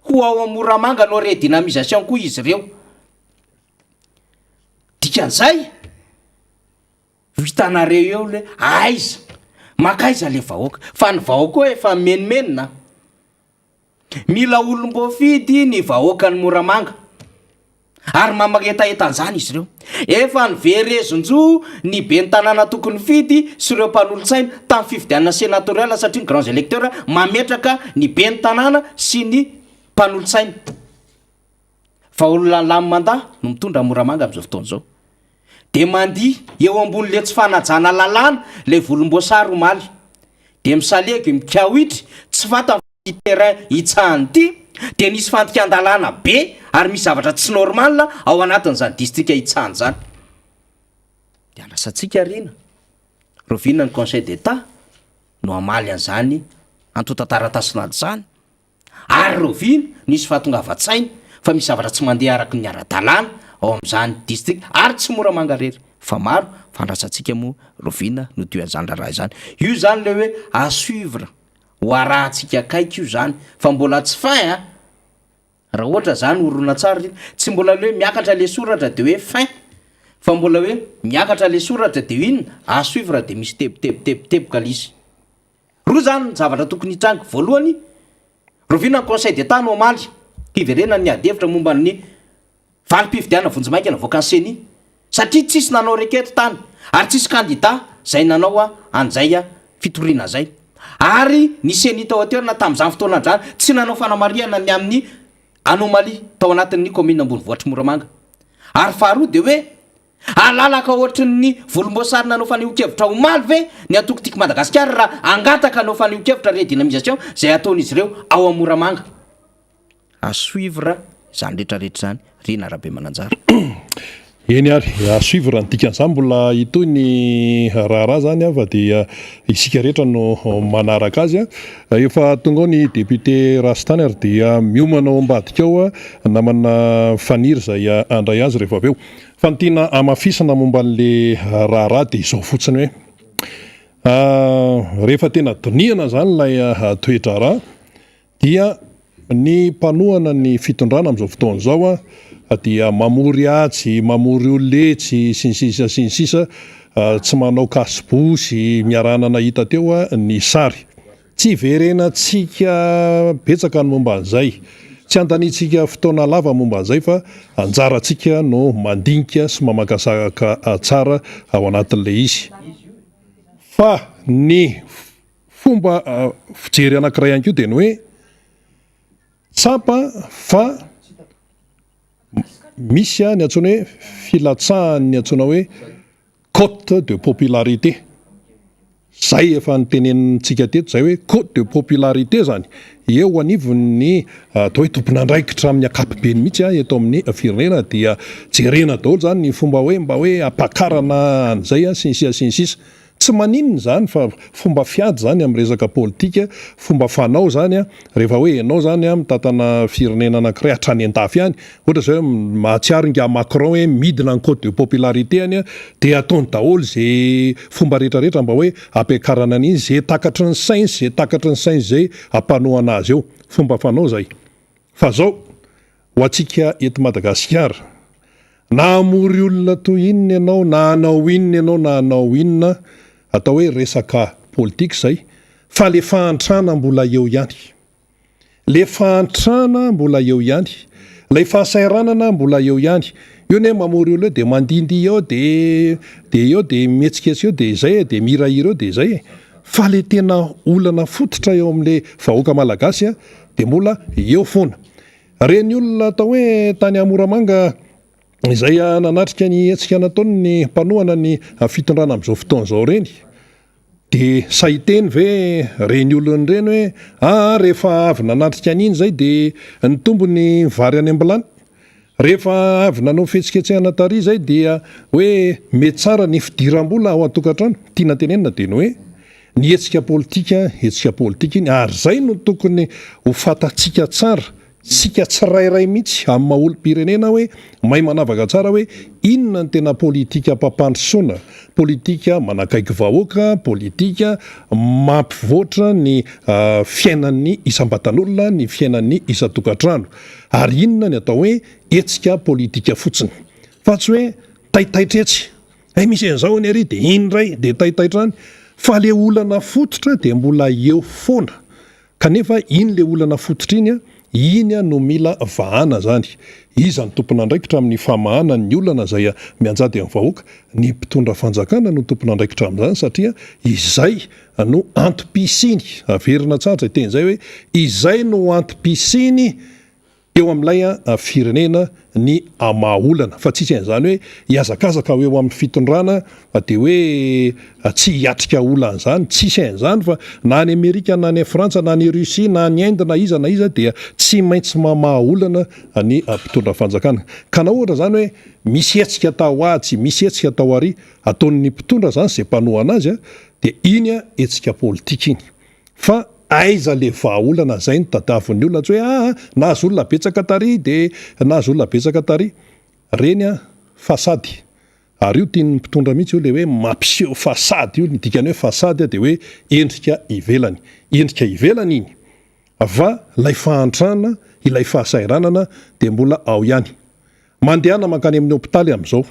ho ao amoramanga no redynamisation koa izy ireo dikan'izay vitanareo eo le aiza makaiza le vahoaka fa ny vahoaka efa menimenina mila olom-boafidy ny vahoaka ny moramanga ary mamaketaetan'izany izy ireo efa ny verezonjo ny be ny tanàna tokony fidy sy ireo mpanolontsaina tamin'ny fifidianana sénatoriala satria ny grands électeurs mametraka ny be ny tanàna sy ny mpanolontsaina fa olona lamy mandahy no mitondra moramanga am'izao fotoana zao de mandiha eo ambon'le tsy fanajana lalàna le volomboasary omaly de misalegy mikaoitry tsy fata terrain itsahany ty de nisy fantika-ndalàna be ary misy zavatra tsy normal ao anatin'izany district itsahany zany de anasatsika rina rovinina ny conseil d'état no amaly an'izany antotantaratasinaly zany ary rovina nisy fahatongavatsaina fa misy zavatra tsy mandeha araky ny ara-dalàna ao am'izany district ary tsy moramanga rery fa maro fandrasantsika moa rovina no teo an'izany raha izany io zany le hoe à suivre ho arahantsika akaiky io zany fa mbola tsy fin raha ohatra zany orona tsara tsy mbola le hoe miakatra le soratra de hoe fin fa mbola hoe miakatra le soratra de inona à suivre de misy teboteboka lizy roa zany zavatra tokony hitrangy voalohany rovina ny conseil d'état no amaly hiverena ny adevitra momba ny valim-pifidianana vonjimaika na voaka ny seni satria tsisy nanao requête tany ary tsisy candidat zay nanao an'izay fitoriana zay ary ny seni tao aterina tamin'izany fotoana andrany tsy nanao fanamariana ny amin'ny anomalie tao anatin'ny commune ambony vohatra moramanga ary faharoa de hoe alalaka ohatran'ny volomboasary nanao fanehokevitra omaly ve ny atokotiko Madagasikara raha angataka anao fanehokevitra redynamisation zay ataon'izy ireo ao amoramanga à suivre zany rehetrarehetra zany rena rahabe mananjara eny ary suivre ny dikan'izany mbola itony raharaha zany fa dia isika rehetra no manaraka azy efa tonga ao ny député Rastany ary dia miomanao ambadika ao namana faniry zay andray azy rehefa avy eo fa ny tiana amafisana momba an'le raharaha de izao fotsiny hoe rehefa tena doniana zany lay toetra raha dia ny mpanohana ny fitondrana am'izao fotoana zao dia mamory atsy mamory ololetsy sy ny sisa tsy manao kasibosy miarana hita teo ny sary tsy verenantsika betsaka ny momba an'izay tsy andanitsika fotoana lava momba an'izay fa anjaratsika no mandinika sy mamakasaka tsara ao anatin'le izy fa ny fomba fijery anankiray ihany koa dia ny hoe tsapa fa misy ny antsoina hoe filatsahany ny antsoina hoe cote de popularité zay efa nytenenintsika teto zay hoe côte de popularité zany eo anivony atao hoe tompon'andraikitra amin'ny akapobeny mihitsy eto amin'ny firenena dia jerena daholo zany ny fomba hoe mba hoe ampakarana an'izay sinsisa tsy maninona zany fa fomba fiady zany amin'ny resaka politika fomba fanao zany rehefa hoe ianao zany mitatana firenena anankiray hatrany an-dafy ihany ohatra zay mahatsiaro nga Macron hoe midina ny côte de popularité any dia ataony daholo zay fomba rehetrarehetra mba hoe ampiakarana an'izy zay takatry ny sains zay ampanoa anazy eo fomba fanao zay fa zao ho antsika eto Madagasikara na amory olona toy inona ianao na anao inona ianao na anao inona atao hoe resaka politika zay fa le fahantrana mbola eo ihany lay fahasairanana mbola eo ihany io ne mamory olona de mandindy eo de eo de mietsiketsika eo de zay de mirahira eo de zay fa le tena olana fototra eo amin'le vahoaka malagasy de mbola eo foana reny olona atao hoe tany Amoramanga izay nanatrika ny etsika nataony ny mpanohana ny fitondrana amin'izao fotoana zao reny de sahiteny ve reny olony reny hoe rehefa avy nanatrika an'iny zay de ny tombony vary any ambilany rehefa avy nanao fihetsiketsehana tary zay dia hoe mety tsara ny fidiram-bola ao an-tokantrano tiana tenenina de ny hoe ny etsika politika iny ary zay no tokony ho fatatsika tsara sika tsirairay mihitsy amin'ny maolo-pirenena hoe mahay manavaka tsara hoe inona ny tena politika mpampandrosoana politika manakaiky vahoaka politika mampivoatra ny fiainan'ny isam-batan'olona ny fiainan'ny isa-tokantrano ary inona ny atao hoe etsika politika fotsiny fa tsy hoe taitaitra etsy misy an'izao ny ary de indray de taitaitra any fa le olana fototra de mbola eo foana kanefa iny le olana fototra iny no mila vahana zany iza ny tompon'andraikitra amin'ny famahana ny olana zay mianjady amin'ny vahoaka ny mpitondra fanjakana no tompon'andraikitra amin'izany satria izay no antom-pisiny averina tsara zay teny zay hoe izay no antom-pisiny eo amin'ilay firenena ny amaolana fa tsisy an'izany hoe hiazakazaka eo amin'ny fitondrana de hoe tsy hiatrika olana zany tsisy an'izany fa na any Amerika na any Frantsa na any Russia na any Inde na iza dia tsy maintsy mamaolana ny mpitondra fanjakana ka na ohatra zany hoe misy hetsika tao atsy misy hetsika tao ary ataon'ny mpitondra zany zay mpanoha anazy de iny etsika politika iny fa aiza le vahaolana zay ny tadavon'ny olona tsy hoe nahazo olona betsaka tary de nahazo olona betsaka tary reny fasady ary io tiany mpitondra mihitsy io le hoe mampiseho fasady io ny dikany hoe fasady de hoe endrika ivelany iny va lay fahantrana ilay fahasairanana de mbola ao ihany mandehana mankany amin'ny hôpitaly amin'izao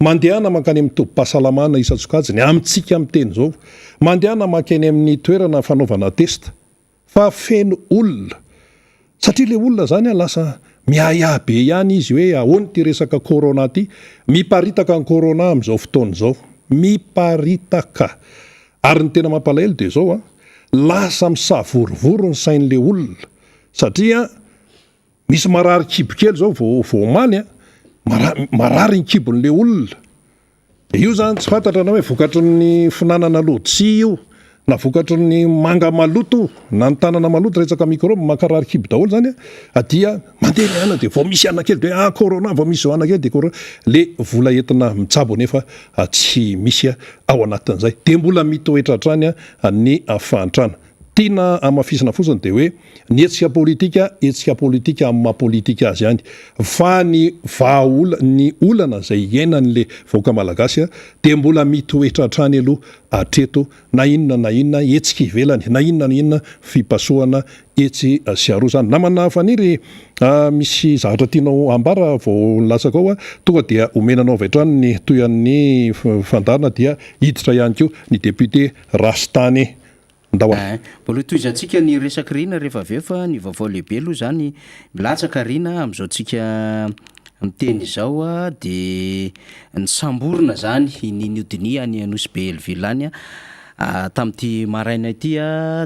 mandehana mankany amin'ny tobi-pahasalamana isa-tsokajiny amintsika amin'ny teny zao mandehana mankany amin'ny toerana fanaovana testa fa feno olona satria le olona zany lasa miayabe ihany izy hoe ahoany ty resaka corona ty miparitaka ny corona amin'izao fotoana zao miparitaka ary ny tena mampalahelo de zao lasa misavorovoro ny sain'le olona satria misy marary kibokely zao vao maly marary ny kibon'le olona io zany tsy fantatra na hoe vokatry ny finanana lôtsia io na vokatry ny manga maloto na ny tanana maloto resaka microbe makarary kibo daholo zany dia mandeha miana de vao misy anakely de corona vao misy zao anakely de corona le vola entina mitsabo nefa tsy misy ao anatin'izay de mbola mitoetra hatrany ny fahantrana tiana amafisina fotsiny de hoe ny etsika politika amin'ny mahapolitika azy ihany fa ny ny olana zay iainan'le vahoaka malagasy de mbola mitoetra hatrany aloha atreto na inona etsika ivelany na inona fipasohana etsy sy aroa zany namana faniry misy zavatra tianao ambara vao latsaka ao tonga dia omenanao avy hatrany ny toyan'ny fandarina dia hiditra ihany keo ny député Rastany mbola toizantsika ny resaka rina rehefa avefa ny vaovao lehibe aloha zany milatsaka rina am'izao tsika miteny izao de ny samborona zany ny niodinia any Anosy be Elvila any tamin'ity maraina ity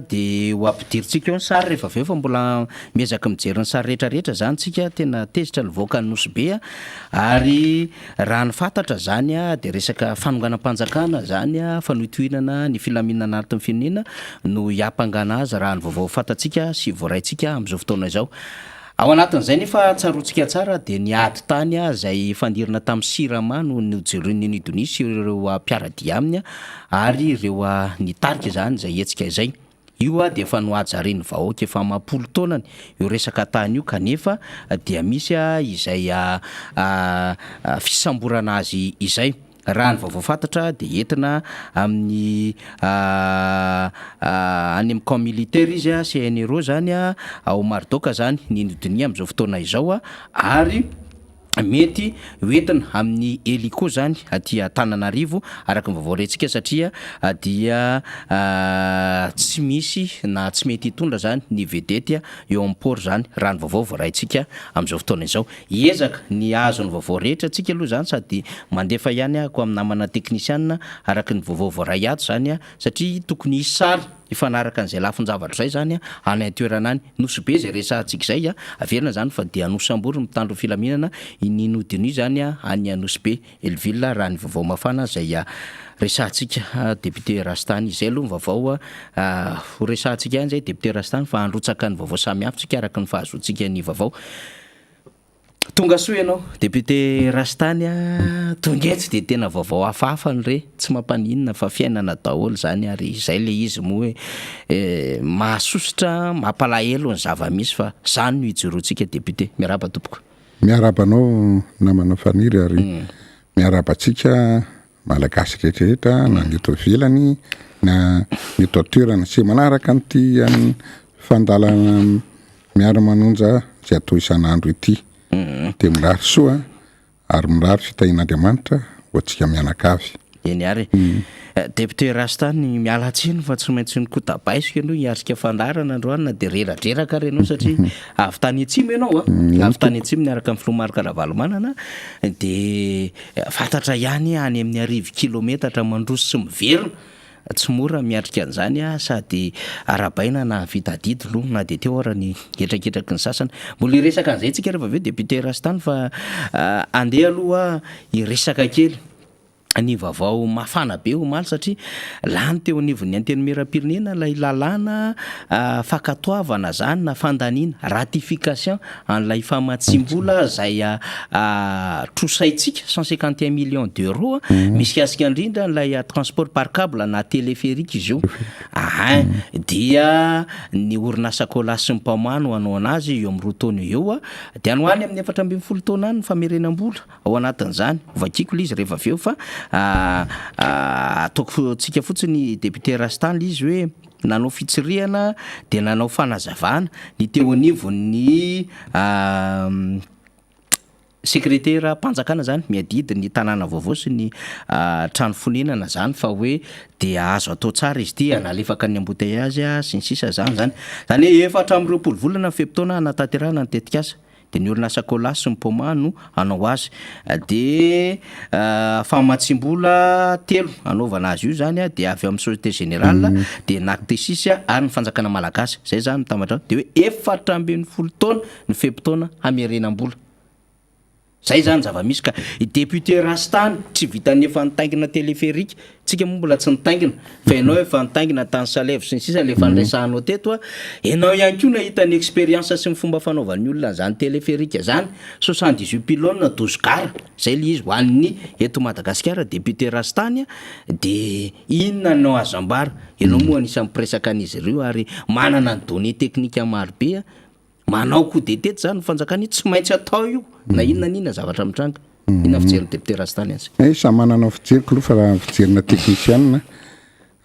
dia ho ampidiritsika eo ny sary rehefa avy eo fa mbola miezaka mijery ny sary rehetrarehetra zany tsika tena tezitra ny voaka ny Nosy be ary raha ny fantatra zany dia resaka fanonganam-panjakana zany fanohitohinana ny filaminana anatin'ny firenena no hiampangana azy raha ny vaovao fantatsika sy voaraintsika amin'izao fotoana izao. Ao anatin'izay nefa tsarotsika tsara dia ny ady tany izay fandirina tamin'ny Sirama no nojeren'ny Nidony sy ireo mpiaradia aminy ary ireo nitarika zany izay hetsika izay. Io dia efa nohajareny vahoaka efa 10 taonany io resaka tany io kanefa dia misy izay fisamborana azy izay. Raha ny vaovao fantatra dia entina amin'ny any amin'ny camp militaire izy CNRO zany ao Maridoka zany ny Nidony amin'izao fotoana izao ary mety hoentina amin'ny hélico zany aty Antananarivo araka ny vaovao rentsika satria dia tsy misy na tsy mety hitondra zany ny vedety eo amin'ny port zany raha ny vaovao voaraintsika amin'izao fotoana izao. Hiezaka ny azo ny vaovao rehetra tsika aloha zany sady mandefa ihany ako amin'ny namana teknisianina araka ny vaovao voaray ato zany satria tokony hisy sary ifanaraka an'izay lafin-javatra zay zany any toerana any Nosy be zay resahantsika izay averina zany fa dia Nosambory mitandro filaminana iny Nodiny zany any Nosy be Elville raha ny vaovao mafana zay resahantsika député Rastany izay aloha ny vaovao ho resahantsika ihany zay député Rastany fa androtsaka ny vaovao samy hafa tsika araka ny fahazoantsika ny vaovao. Tonga soa ianao député Rastany tongaetsy dia tena vaovao hafahafa ny re tsy mampaninona fa fiainana daholo zany ary izay le izy moa hoe mahasositra mampalahelo ny zava-misy fa zany no hijeroantsika député. Miaraba tompoko. Miarabanao namana faniry ary miarabantsika malagasy rehetrarehetra na ny eto ivelany na ny eto toerana sy manaraka an'ity fandalana miara-manonja zay atao isan'andro ity. Dia mirary soa ary mirary fitahin'Andriamanitra ho antsika mianakavy. Eny ary député Rastany miala tsiny fa tsy maintsy ny kotabaisika ianao hiatrika fandarana androany na dia reradreraka renao satria avy tany atsimo ianao avy tany atsimo niaraka amin'ny filomarika Ravalomanana dia fantatra ihany any amin'ny 10 kilometatra mandroso tsy miverina tsy mora miatrika an'izany sady arabaina na vitadidy lo na dia teo ara ny getragetraky ny sasany. Mbola hiresaka an'izay tsika rehefa aveo député Rastany fa andeha aloha hiresaka kely ny vaovao mafana be omaly satria lany teo anivon'ny antenimieram-pirenena ilay lalàna fakatoavana zany na fandaniana ratification an'ilay famatsim-bola zay trosaintsika 151 millions d'euros misy kasika indrindra n'ilay transport par câble na téléphérique izy io dia ny orinasa Colas sy ny mpamano hanao anazy eo amin'ny 2 taona eo dia ano any amin'ny 4 taona any ny famerenam-bola ao anatin'izany vakiko izy rehefa aveo fa ataoko tsika fotsiny député Rastany izy hoe nanao fitsirihana dia nanao fanazavana ny teo anivon'ny sekretera mpanjakana zany miadidy ny tanàna vaovao sy ny trano fonenana zany fa hoe dia azo atao tsara izy ity analefaka ny embouteillage sy ny sisa zany zany hoe 420 volana feptaona anatanterahana ny tetikasa dia ny orinasa Colas sy ny mpamano hanao azy dia famatsim-bola 3 anaovana azy io zany dia avy amin'ny Société Générale dia NACTESIS ary ny fanjakana malagasy zay zany mitambatra dia hoe 420 taona ny feptaona hamerenam-bola. Zay zany zava-misy ka député Rastany tsy vitany efa nitaingina téléphérique tsika moa mbola tsy nitaingina fa ianao efa nitaingina tany Salève sy ny sisa lefa nresahanao teto ianao ihany koa nahita ny expérience sy ny fomba fanaovan'ny olona zany téléphérique zany 78 pylône 12 gare zay le izy hoan'ny eto Madagasikara député Rastany dia inona no azo ambara ianao moa anisan'ny presaka an'izy ireo ary manana ny données techniques maro be manao ko de tety zany fanjakany tsy maintsy atao io na inona zavatra mitranga inona fijery député Rastany azy samy manana fijeriko aloha fa raha fijerina teknisianina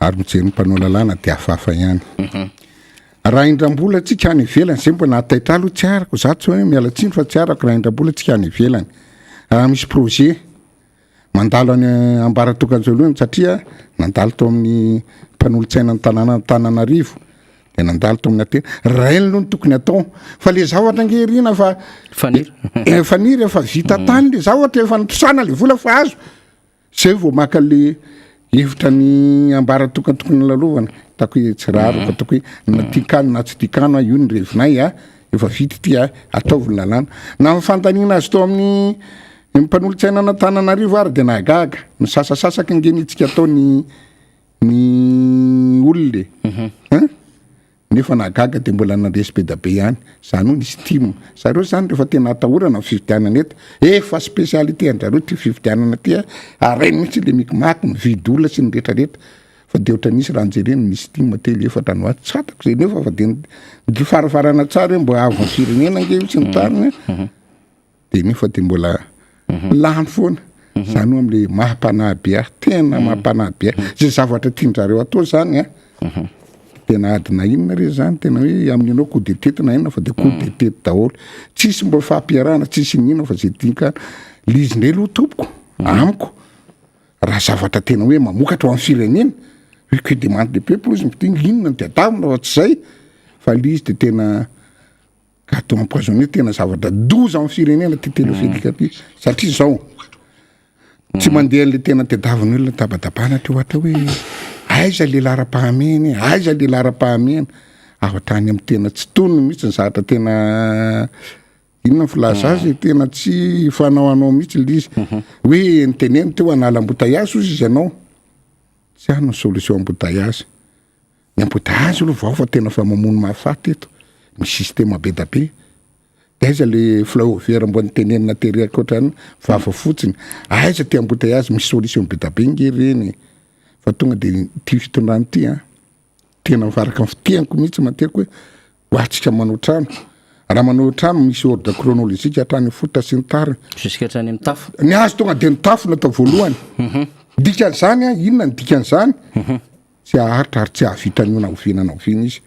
ary mijery mpanao lalàna dia hafahafa ihany raha indram-bola tsika any ivelany zay mbo nahataitra aloha tsy arako za tsy hoe miala tsiny fa tsy arako raha indram-bola tsika any ivelany raha misy projet mandalo any ambaratokanjoloany satria nandalo tao amin'ny mpanolo-tsaina ny Tananarivo dia nandalo tao amin'ny atena raha no tokony atao fa le zavatra angeherina fa faniry efa vita tany le zavatra efa nitrosana le vola fa azo zay vao maka le hevitra ny ambara tokatokony lalovana tako hoe tsy raro fa tako hoe na tikano na tsy tikano io ny revinay efa vita ty ataovy lalàna na mifantanina azy tao amin'ny mpanolotsaina n'Antananarivo ary de nahagaga ny sasasasaka ngenitsika atao ny olole nefa nahagaga de mbola naresy be da be ihany zany ho nisy timo zareo zany rehefa tena atahorana ny fividianana eto efa spécialité anjareo ty fividianana ty areny mihitsy le mikimaky mividy olona sy ny rehetrarehetra fa de ohatra nisy raha njereny misy timo telo efatra no aty tsatako zay nefa fa de farafarana tsara hoe mbo avo ny firenena nge sy ny tariny de nefa de mbola lany foana zany ho am'le mahampanahy be tena mahampanahy be zay zavatra tianjareo atao zany tena adina inona re zany tena hoe amin'nao coup de tête na inona fa de coup de tête daholo tsisy mbo fampiarana tsisy ninona fa zay dinka lizinay aloha tompoko amiko raha zavatra tena hoe mamokatra ho amin'ny firenena hoe que demande de peuple izy miting inona de atavina fa tsy zay fa lizy de tena gâteau empoisonné tena zavatra doza amin'ny firenena ty telefilika ty satria zao tsy mandeha le tena tedaviny olona tabadabana ty ohatra hoe aiza le lara-pahameny aiza le lara-pahamena avatrany amin'ny tena tsy tonony mihitsy ny zavatra tena inona filaza azy tena tsy fanao anao mihitsy lizy hoe nyteneny teo anala embouteillage ozy izy ianao tsy ano ny solution embouteillage ny embouteillage aloha vao fa tena fa mamono mahafaty eto ny système be da be aiza le fleuve mbo nytenenina teraka ohatrany vava fotsiny aiza ty embouteillage misy solution be da be nge reny fa tonga de ty fitondrany ty tena mivaraka fitianiko mihitsy mateako hoe hoatsika manao trano raha manao trano misy ordre chronologique hatrany fota sy ny tariny jusqu'à hatrany amin'ny tafo ny azo tonga de ny tafo natao voalohany dikan'izany inona ny dikan'izany tsy aharitra ary tsy ahavitany na ovinana ovina izy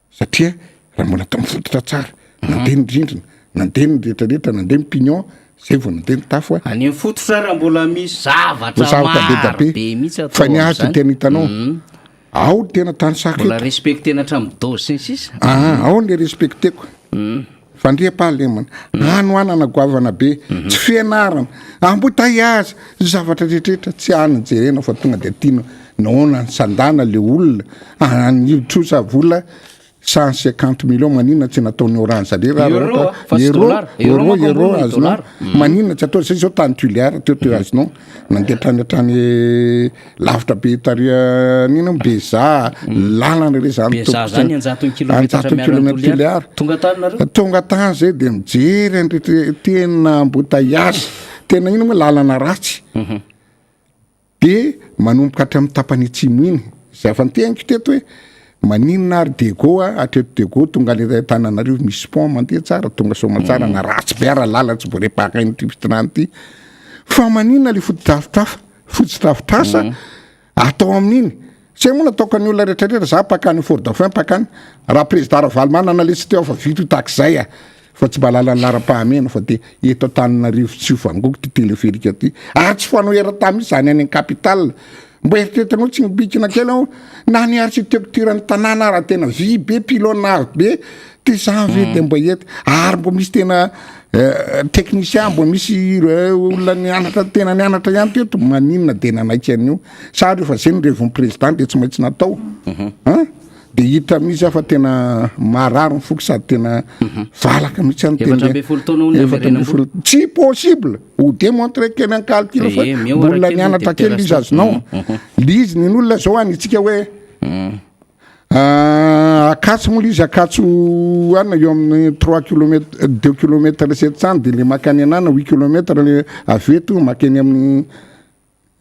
satria raha mbola atao mifototra tsara nandeha ny rindrina nandeha ny rehetrarehetra nandeha ny pignon zay vao nandeha ny tafo any amin'ny fototra raha mbola misy zavatra maro be mihitsy fa ny azo de tena hitanao ao tena tany saka mbola respecté na hatramin'ny dose sy ny sisa ao le respecteko fandriam-pahalemana anoanana goavana be tsy fianarana embouteillage zavatra rehetrarehetra tsy anyjerena fa tonga de tiana naona ny sandana le olona nitrosa vola 150 millions manina tsy nataony orange ale raha euro azonao manina tsy atao zay zao tany tuliara teo azonao nandeha trany lavitra be taria nina beza lalana re zany zany 100 kilometre tuliara tonga tany zay de mijery andrehetra tena embouteillage tena ino moa lalana ratsy de manomboka hatramin'ny tapany atsimo iny zay afa niteniko teto hoe maninona ary dego atreto dego tonga le Tananarivo misy pont mandeha tsara tonga soma tsara na ratsy be ara lala tsy voarepaka iny ty fitonany ty fa maninona le fototrafitrasa atao amin'iny zay moa nataoka ny olona rehetrarehetra za pakany Fort Dauphin pakany raha président Ravalmana nalesy teo fa vito takzay fa tsy mba lala ny lara-pahamena fa de eto Tananarivo tsy vangoko ty teleférika ty tsy fanao era-tany mihitsy zany any capitale mbo eritreretanao tsy nibikina kely ao na ny architecture-ny tanàna raha tena vy be pilonary be ty zany de mbo ety ary mbo misy tena technicien mbo misy olona nianatra tena nianatra ihany teto maninona de nanaiky an'io sady fa zay ny revon'ny président de tsy maintsy natao de hita misy afa tena marary ny foky sady tena valaka mihitsy any tena tsy possible ho démontrer kely an calcul fa mbola nianatra kely izy azonao lizy ny olona zao anytsika hoe akatso moa izy akatso ana eo amin'ny 3 kilomètre 2 kilomètre 700 de le makany anana 8 kilomètre le aveto makany amin'ny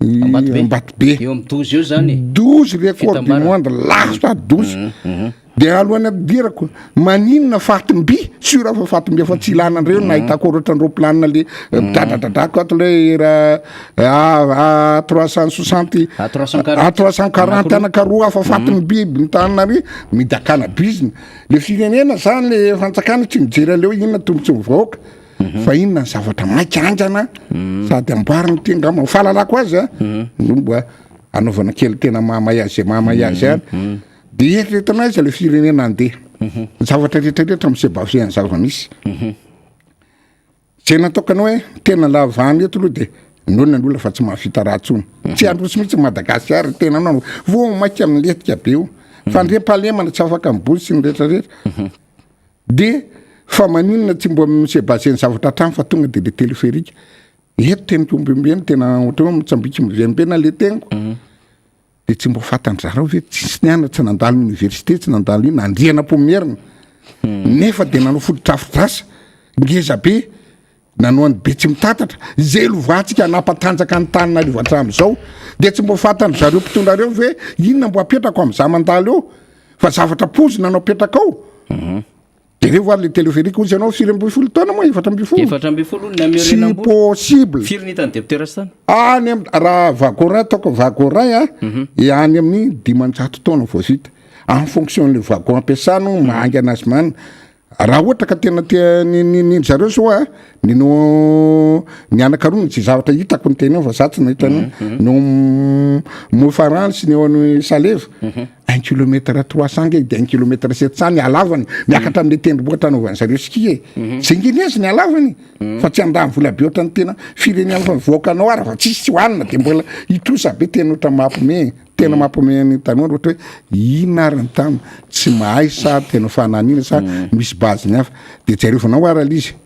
Ambato be eo amin'ny 12 eo zany 12 record du monde lasta 12 de alohany adirako maninona fatimby sura fa fatimby fa tsy ilana andreo nahitako ohatrandreo planina le dadadradrako ato le era 360 340 anakaroa afa fatiny biby nytanary midakana bizina le firenena zany le fanjakana tsy mijery aleo inona tombotsy mivahoaka fa inona ny zavatra maikanjana sady amboariny ty ngamba fahalalako azy nomba anaovana kely tena mahamayazy any de eritreretana izy le firenena andeha zavatra rehetrarehetra misebafiany zava misy zay nataokana hoe tena lavany eto aloha de nona ny olona fa tsy mahavita ratsony tsy androsy mihitsy Madagasikara tena anao vo maika amin'ny letika be io fandriam-pahalemana tsy afaka miboly sy ny rehetrarehetra de fa maninona tsy mbo misebaseny zavatra trano fa tonga de le téléphérique eto tena tombembeny tena ohatra hoe mitsambika mivembena le teniko de tsy mbo fantandry zareo ve tsisy niana tsy nandalo université tsy nandalo ino andriana pomerina nefa de nanao fodotrafidrasa ngeza be nanao any be tsy mitatatra zay lovatsika nampatanjaka ny tanina livo hatramin'izao de tsy mbo fantandry zareo mpitondrareo ve inona mbo apetrako am'za mandalo eo fa zavatra pozina nanao apetraka ao de reo voary le téléphérique ozy anao 4 taona moa 4 namierena sy possible firy nitany député Rastany any raha vagorin ataoko vagorin any amin'ny 500 taona vao vita en fonction le vagon ampiasano mahangy anazy mana raha ohatra ka tena tia ny zareo zao nino nianakaroa tsy zavatra hitako ny teny eo fa zatsy nahita no mofarantsy ny eo any saleva 1 kilomètre 300 nge de 1 kilomètre 700 ny alavany miakatra am'le tendrombohitra anaovany zareo ski zay ngeny azy ny alavany fa tsy andany vola be ohatrany tena firenena fa voakanao ara fa tsisy hoanina de mbola itrosa be tena oatra mampome tena mampome ny tanora ohatra hoe inona ary ny tamy tsy mahay sa tena fananina sa misy baziny hafa de jerevonao ara lizy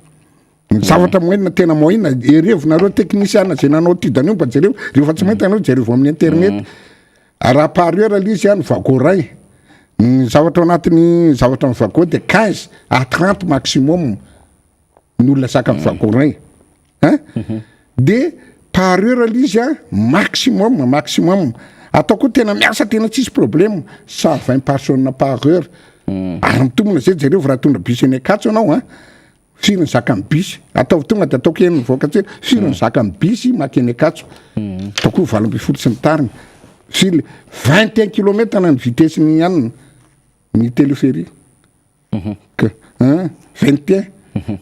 zavatra moenina tena moina erevonareo technicien zay nanao tidany io mba jereo rehefa tsy mahita anao jerevo amin'ny internet raha par heure lizy any vagoray ny zavatra anatin'ny zavatra ny vago de 15 à 30 maximum ny olona saka ny vagoray de par heure lizy maximum atao koa tena miasa tena tsisy problème 120 personnes par heure ary mitombona zay jereo raha tondra bus eny akatso anao firy ny zaka amin'ny bus ataovy tonga de ataoko eny mivoaka tsely firy ny zaka amin'ny bus maky eny akatso ataoko 20 sy ny tariny firy 21 kilomètre na ny vitesse ny anina ny téléphérique que 21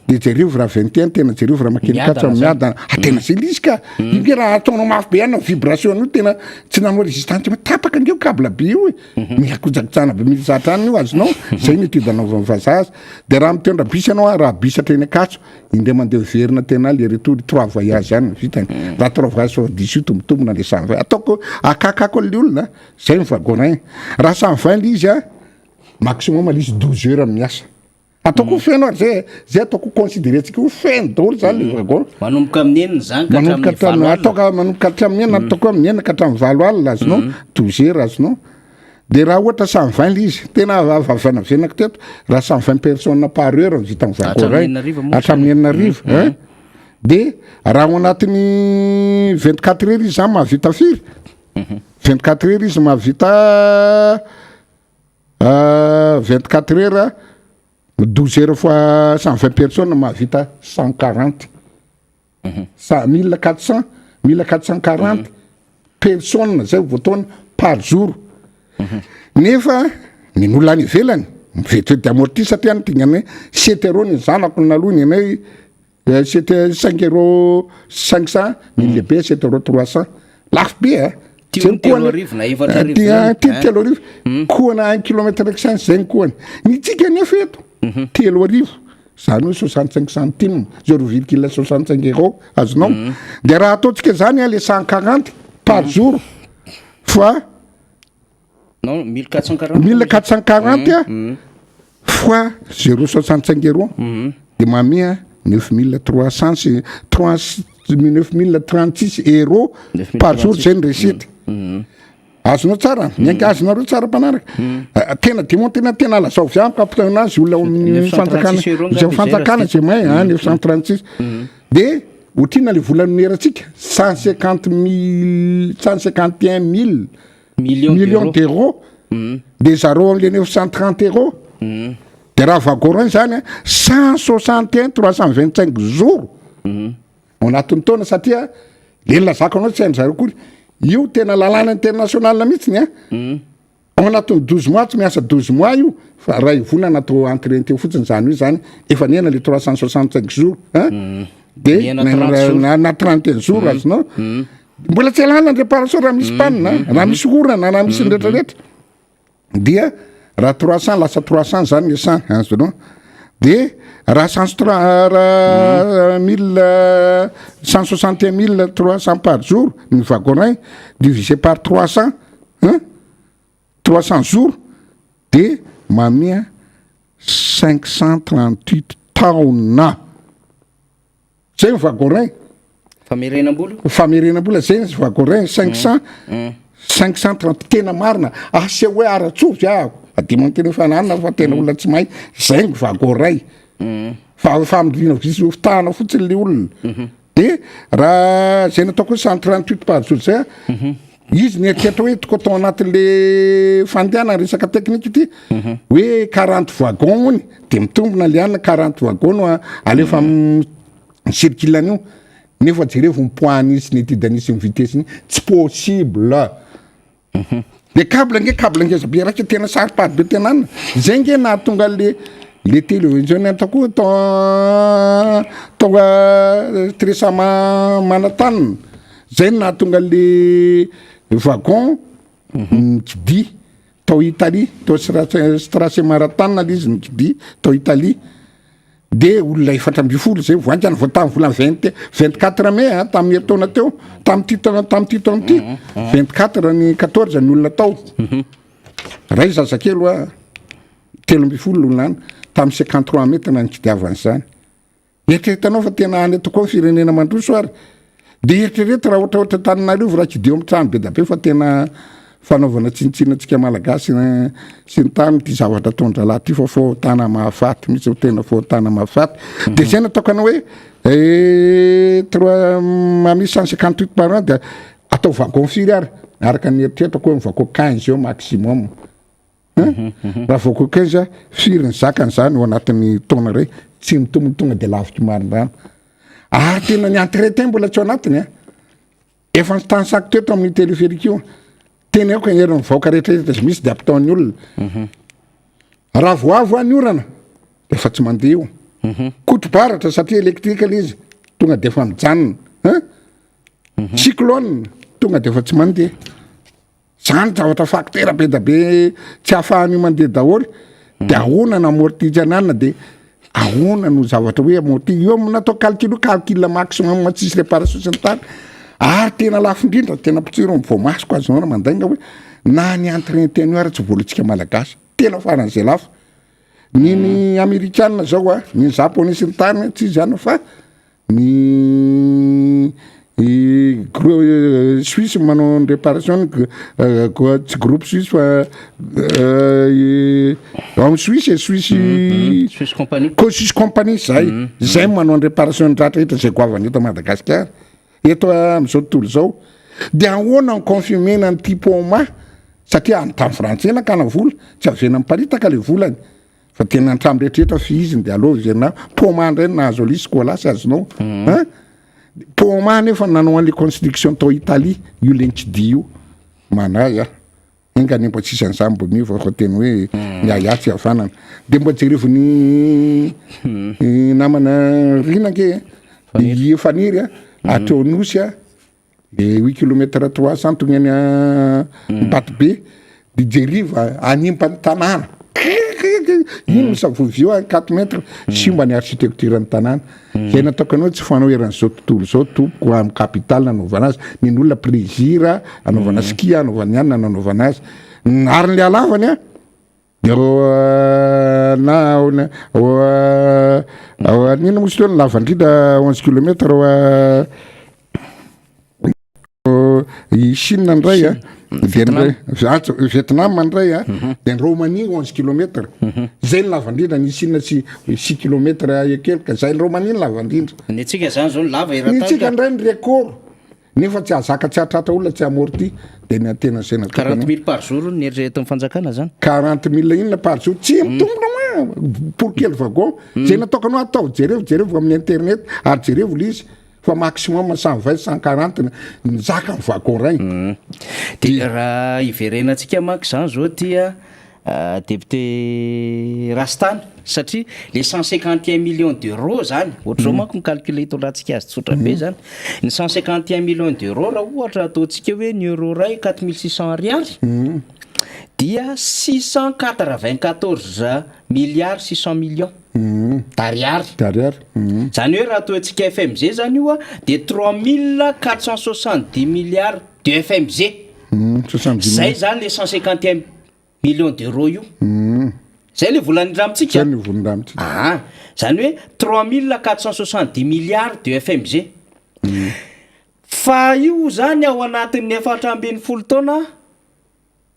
de jerivo raha 21 tena jerivo raha makeny katso miadana tena zay lizy ka inge raha ataonao mafy be ana vibration io tena tsy nanao résistance tapaka ngeo câble be io miakojakotsana be misy zatra any io azonao zay nitidanao vazazy de raha mitondra bis anao raha bisatra eny akatso indray mandeha verina tena le retour 3 voyage any vitany raha 3 voyage sur 18 mitombona le 120 ataoko akakako le olona zay ny vagonin raha 120 lizy maximum lizy 12 heures miasa ataoko feno zay ataoko considérer-tsika ho feno daholo zany le vagon manomboka amin'ny enina zany manomboka hatramin'ny enina ataoko amin'ny enina ka hatramin'ny 20 alina azonao 12 heures azonao de raha ohatra 120 lizy tena vavana venako teto raha 120 personnes par heure vita amin'ny vagoray hatramin'ny enina riva de raha ao anatin'ny 24 heures izy zany mahavita firy 24 heures izy mahavita 24 heures 12 heures fois 120 personnes mahavita 140 1440 personnes zay voataona par jour nefa ny olona any ivelany mivety de amorti satria nytingany 7 euros ny zanako naloha ny anay 5 euros 500 ny lehibe 7 euros 300 lafo be telo arivo koana 1 kilomètre raiky sany zay ny koany nitsika nefa eto telo arivo zany hoe 65 centimes 0,65 euros azonao de raha ataotsika zany le 140 par jour fois 1440 fois 0,65 euros de mamia 9300 c'est 9036 euros par jour zay ny recette azonao tsara mianky azonareo tsara mpanaraka tena dimon tena lazao vy amiko ampitainazy olona amin'ny fanjakana zay may 936 de otrina le volanoneratsika 151 millions d'euros de zareo am'le 930 euros de raha vagorin zany 161 325 jours anatin'ny taona satria lelona zaka anao tsy hainy zareo kory io tena lalàna international mihitsiny ao anatin'ny 12 mois tsy miasa 12 mois io fa raha ivolana natao entraîné teo fotsiny zany io zany efa niena le 365 jours de na 31 jours azonao mbola tsy alàna ny réparation raha misy panina raha misy orana raha misy nretraretra dia raha 300 lasa 300 zany le 100 azonao de raha 161 300 par jour ny wagon-rein divisé par 300 jours de mamia 538 taona zay ny wagon-rein famerenam-bola zay ny wagon-rein 530 tena marina ase hoe aratsovy adimany tena fananina fa tena olona tsy mahay zay ny wagon-rein fa midina visy fitahana fotsiny le olona de raha zay nataoko hoe 138 par jour zay izy nieritretra hoe toko atao anatin'le fandehanana resaka teknika ity hoe 40 wagon mony de mitombona le anina 40 wagon no alefa circule an'io nefa jerevo mipoahany izy ny tidanisy ny vitesse iny tsy possible le câble ngeza be raika tena saripady be tenanina zay nge nahatonga le télévision atako tonga tresa manatanina zay nahatonga le wagon nikidy tao Italie tao Stracé Maratana izy nikidy tao Italie de olona 4 zay voankany voatamy volana 24 mai tamin'ny herintaona teo tamin'ty taona ty 24 ny 14 ny olona tao ray zazakely 13 olona any tamin'ny 53 metre na nikidiavan'izany eritreretanao fa tena any atoko firenena mandroso ary de eritrereto raha ohatraohatra Tananarivo raha kidio amin'ny trano be da be fa tena fanaovana tsinitsinantsika malagasy sy ny tany ty zavatra tondralahy ty fa fahotana mahafaty misy tena fahotana mahafaty de zay natokana hoe mamisy 158 par an de atao wagon firy ary araka ny eritreretako hoe wagon 15 eo maximum raha wagon 15 firy ny zakany zany ao anatin'ny taona ray tsy mitombony tonga de laviky marindrano ary tena ny entretien mbola tsy ao anatiny efa ny tany saky teto amin'ny téléphérique io tena eo ka hery mivaoka rehetrarehetra zy misy de ampitaon'ny olona raha voavo any orana de efa tsy mandeha io kotrobaratra satria électrique izy tonga de efa mijanona cyclone tonga de efa tsy mandeha zany zavatra facteur be da be tsy ahafahany mandeha daholo de ahonana amortizy anana de ahona no zavatra hoe amorti io natao calcul maximum tsisy réparation sy ny tany ary tena lafo indrindra tena pitsiro voamasoko azy nao mandainga hoe na ny entretien ary tsy volantsika malagasy tena faran'izay lafo ny américaine zao ny japonais sy ny tany tsy zany fa ny Suisse manao ny réparation tsy groupe suisse fa Suisse compagnie zay manao ny réparation ny ratrarehetra zay goavany eto Madagasikara eto am'izao tontolo zao de ahoana ny confirmena ny typoma satria any tamin'ny frantsay nakana vola tsy avena miparitaka le volany fa tena antramo rehetrarehetra fihiziny de alova iverina poma ndray nahazo alisy kola sy azonao poma nefa nanao an'le construction tao Italie io le nikidy io manay enga ny mbo tsisy an'izany mbo mio fa tena hoe miaya tsy havanana de mbo jerevo ny namana rinake faniry atreo nosy de 8 kilomètre 300 tognany Mbaty be de jeriva animpany tanàna ino misavovio 4 mètre simba ny architecture ny tanàna zay nataokanao tsy fanao eran'izao tontolo zao tompoko amin'ny capitale nanaovana azy ny olona plaisir anaovana ski anaovana ihany nanaovana azy ary le alavany nino mosy teo ny lavandrindra 11 kilomètre i Chine ndray Vietnam ndray de ny Roumanie 11 kilomètre zay ny lavandrindra ny Chine tsy 6 kilomètre ekelika zay ny Roumanie ny lavandrindra ny atsika zany zao ny lava tsika ndray ny record nefa tsy azaka tsy atratra olona tsy amorti de ny antena zay 40 000 par jour ny eritrereto amin'ny fanjakana zany 40 000 inona par jour tsy mitombona pour quel wagon zay nataokanao atao jerevo amin'ny internet ary jerevo le izy fa maximum 120 140 ny zaka ny wagon regny de raha iverenantsika maky zany zao tia député Rastany satria le 151 millions d'euros zany ohatra zao manko micalculer itolantsika azy tsotra be zany ny 151 millions d'euros raha ohatra ataontsika hoe ny euro ray 4600 ariary dia 694 milliards 600 millions d'ariary zany hoe raha toantsika FMG zany io a de 3470 milliards de FMG zay zany le 151 millions d'euros io zay le volanindramitsika zany hoe 3470 milliards de FMG fa io zany ao anatin'ny 450 taona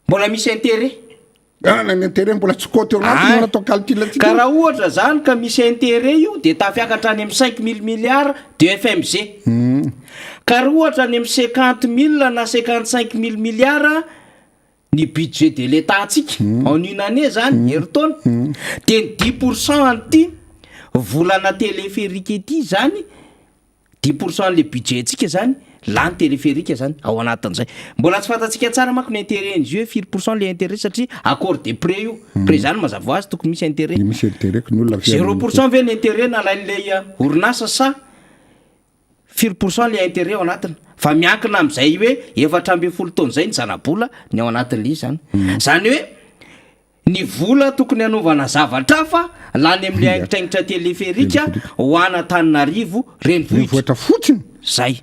mbola misy intérêt mbola tsy koty natao calcul ka raha ohatra zany ka misy intérêt io de tafiakatra any amin'ny 5000 milliards de FMG ka raha ohatra any amin'ny 50 000 na 55 000 milliards ny budget de l'état atsika en une année zany heritaona de 10% an'ity volana téléphérique ity zany 10% le budget atsika zany lany téléphérique zany ao anatin'izay mbola tsy fantatsika tsara manko ny intérêt n'izy hoe 4% le intérêt satria accord de prêt io prêt zany mazava ho azy tokony misy intérêt 0% ve ny intérêt nalain'ilay orinasa sa 4% le intérêt ao anatiny fa miankina amin'izay hoe 450 taona zay ny zana-bola ny ao anatin'le zany zany hoe ny vola tokony hanaovana zavatra fa lany amin'le aingitraingitra téléphérique ho Antananarivo renivohitra fotsiny zay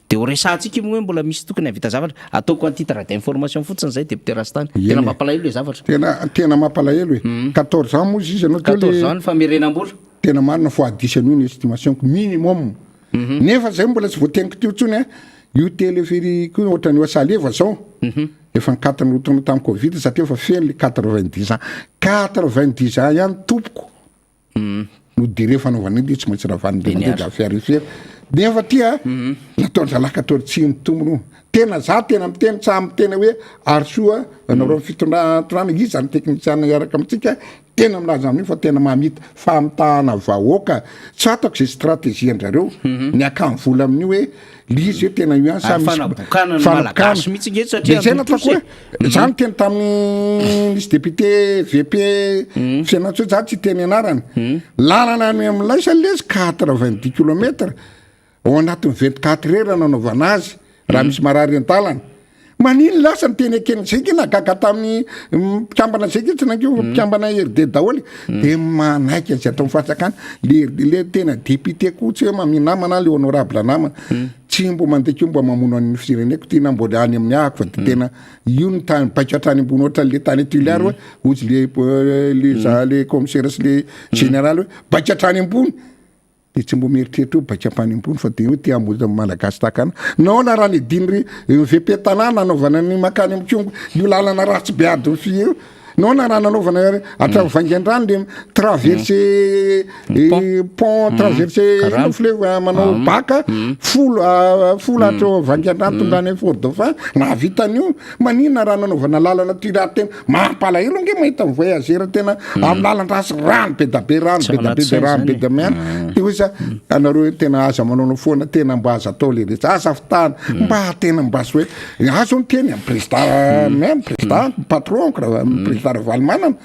de ho resantsika moa hoe mbola misy tokony havita zavatra ataoko an titre d'information fotsiny zay député Rastany tena mampalahelo le zavatra tena mampalahelo hoe 14 ans moa izy anao 14 ans famerenam-bola tena marina fo addition io ny estimation minimum nefa zay mbola tsy voateniko teo tsony io téléphérique ohatra ny Oasaleva zao efa nikatana otona tamin'ny Covid satria efa feno le 90 ans 90 ans ihany tompoko no dire fanaovana iny tsy maintsy ravan'ny affaire nefa tia nataonzalaka atao tsy mitombono tena za tena miteny tsamy tena hoe arsoa anareo fitondrana izy zany technicien iaraka amitsika tena milaza amin'io fa tena mamita famitahana vahoaka tsy atako zay stratégie andrareo ny akan'ny vola amin'io hoe lizy hoe tena io fanabokana zay natako hoe zany tena tamin'ny misy député VP fianatso za tsy teny anarany lalana any amin'ilay salesy 90 kilomètres ao anatin'ny 24 heures nanaovana azy raha misy marary an-talana manino lasa ny teny ekeny zay ke nagaga tamin'ny mpikambana zay ke tsy nankeo mpikambana RD daholy de manaiky azy atao mifatsakany le tena député ko tsy hoe maminamana le honorable namana tsy mbo mandekeo mbo mamono an'ny fireneko tina mbola any amin'ny ahako fa tena io ny tany paikatrany ambony ohatra le tany tiliary hoe ozy le commissaire sy le général hoe paikatrany ambony de tsy mbo mieritreritra hoe baikapany ambony fa de hoe te amboza malagasy takana nao na raha ny dinry VP tanàna anaovana ny makany amin'ny kongo io lalana ratsy be ady fi io nao na raha nanaovana atravo vangan-drano le traversé pont traversé fleuve manao baka folo atao vangan-drano tonga any Fort Dauphin nahavitan'io manina raha nanaovana lalana ty raha tena mampalahelo nge mahita voyageur tena amin'ny lalan-drasy rano be da be rano be da miana de hoe sa anareo tena aza manao foana tena mba aza atao le rehetra aza fitana mba tena mba sy hoe azo ny teny amin'ny président même président patron président Valmanana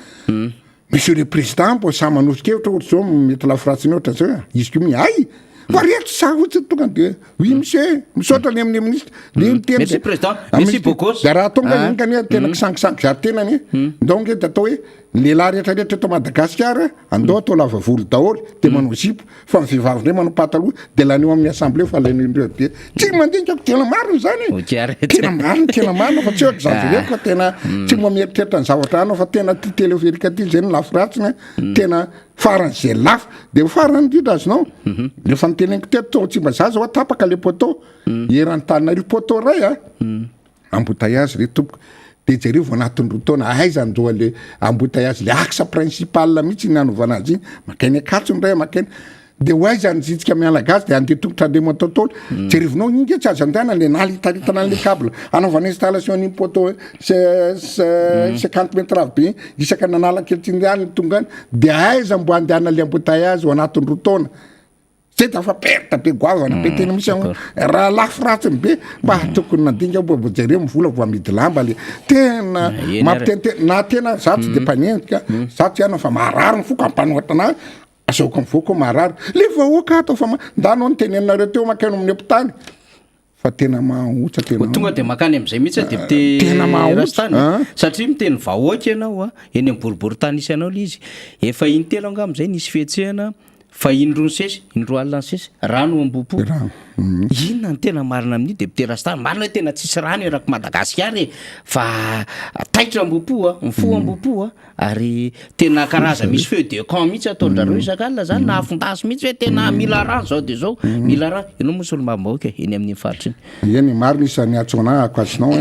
monsieur le président mbo sa manosokevitra ohatra zao mety lafiratsiny ohatra zao izy ko ay varietry sa ohatsy tonga de oui monsieur misaotra ny amin'ny ministre le miteny merci président merci beaucoup da raha tonga iny kania tena kisankisanky zary-tenany donc de atao hoe lehilahy rehetrarehetra eto Madagasikara andao atao lava volo daholy de manao zipo fa mivehivavy ndray manao pataloha de laneo amin'ny assemblée fa lain'ireo de tsy mandinikako tena marina zany tena marina fa tsy hoe exagéré fa tena tsy mba mieritreritra ny zavatra anao fa tena ty téléphérique ty zay ny lafo ratsiny tena farany zay lafo de farany indrindra azonao rehefa niteneniko teto tsy mba zaza ho atapaka le poteau eran'ny tanina ry poteau ray embouteillage re tompoko de jereo vao anatin'ny rotaona aizany zao le embouteillage le axe principal mihitsy nanovana azy iny makany akatso ny ray makany de ho aizany zitsika mialagazy de andeha tongotra le mototoly jerevinao inge tsy azo andana le nalitaritana le câble anaovana installation ny poteau 50 mètres be isaka nanalakelytsindriany tongany de aiza mbo andehana le embouteillage ho anatin'ny rotaona zay da fa perta be goavana be tena misy raha lafo ratsiny be mba tokony nandinga mbo jare mivola vo amidy lamba le tena mampitente na tena za tsy de mpanendrika za tsy ana fa marary ny foka ampanoatra na azaoko mivoko marary le vahoaka atao fa ndanao ny teneninareo teo makano amin'ny hopitany fa tena mahotra tonga de makany am'izay mihitsy Tena mahotra, depiterastany satria miteny vahoaka ianao eny amboribory tany isy anao le izy efa intelo anga am'izay nisy fihetsehana fa indro ny sesy indro alina ny sesy rano ambopo inona ny tena marina amin'ny depiterastany marina hoe tena tsisy rano eraky Madagasikara fa taitra ambopo mifo ambopo ary tena karaza misy feu de camp mihitsy ataondrareo isan'alina zany na afondasy mihitsy hoe tena mila rano zao de zao mila rano ianao mosy olombaombaoka eny amin'ny faritra iny eny marina isan'ny atsona akasinao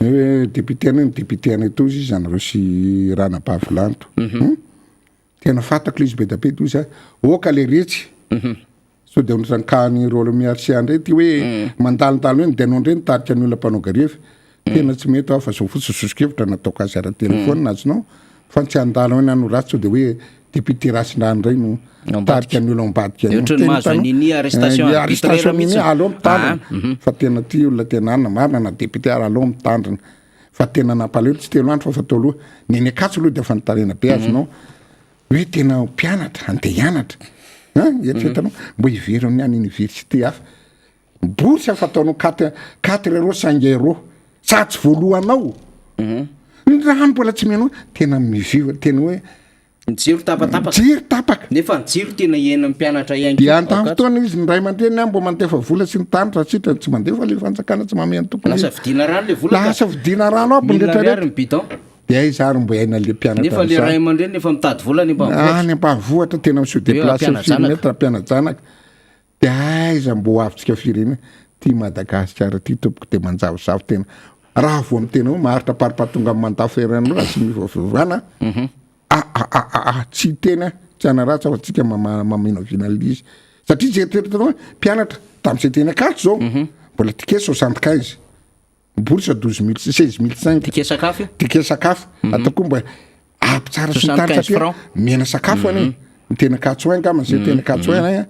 hoe député anay tozy izy anareo sy rana bavilanto tena fatako izy be da be tozy oka le retsy so de ondrankany rôle miarsia ndray ty hoe mandalindalo eny de anao ndray nitarika ny olona mpanao garefy tena tsy mety fa zao fotsy sosikevitra nataoko azy ara telefôna azonao fa tsy andalo eny ano ratsy so de hoe député rasindrany ndray no tarika ny olona ambadika arrestation nini alo mitandrina fa tena ty olona tena anina marina na député ara alo mitandrina fa tena nampalelo tsy telo andro fa fatao aloha neny akatso aloha de fa nitarena be azonao hoe tena mpianatra andeha hianatra eritretanao mbo hivery amin'ny any université hafa bourse fataonao 4 € 5 € sa tsy voalohanao raha mbola tsy menao tena miviva tena hoe jiro tapatapaka jiro tapaka nefa ny jiro tena iena mpianatra ihany dia antany fotoana izy ndray mandreny mbo mandefa vola sy ny tanitra sitra tsy mandefa le fanjakana tsy mameno tompony lasa vidina rano le vola lasa vidina rano aby nrehetra ny bidon dia izary mbo haina le mpianatra nefa le ray aman-dreny nefa mitady vola ny any ambanivohatra tena miso déplacer filometra mpianajanaky dia aiza mbo avitsika firena ty Madagasikara ty tompoko de manjavozavo tena raha vo amin'ny tena hoe maharitra paripatonga amin'ny mandaferanao raha tsy mivovovana tsy tena tsy anaratsy fa tsika mameno izy satria jeritreretanao mpianatra tamin'izay tena akato zao mbola tike 75 bourse 16 tike sakafo tike sakafo ataoko mba apitsara sy taritra ty mena sakafo any tena katso ainy kama zay tena katso ainy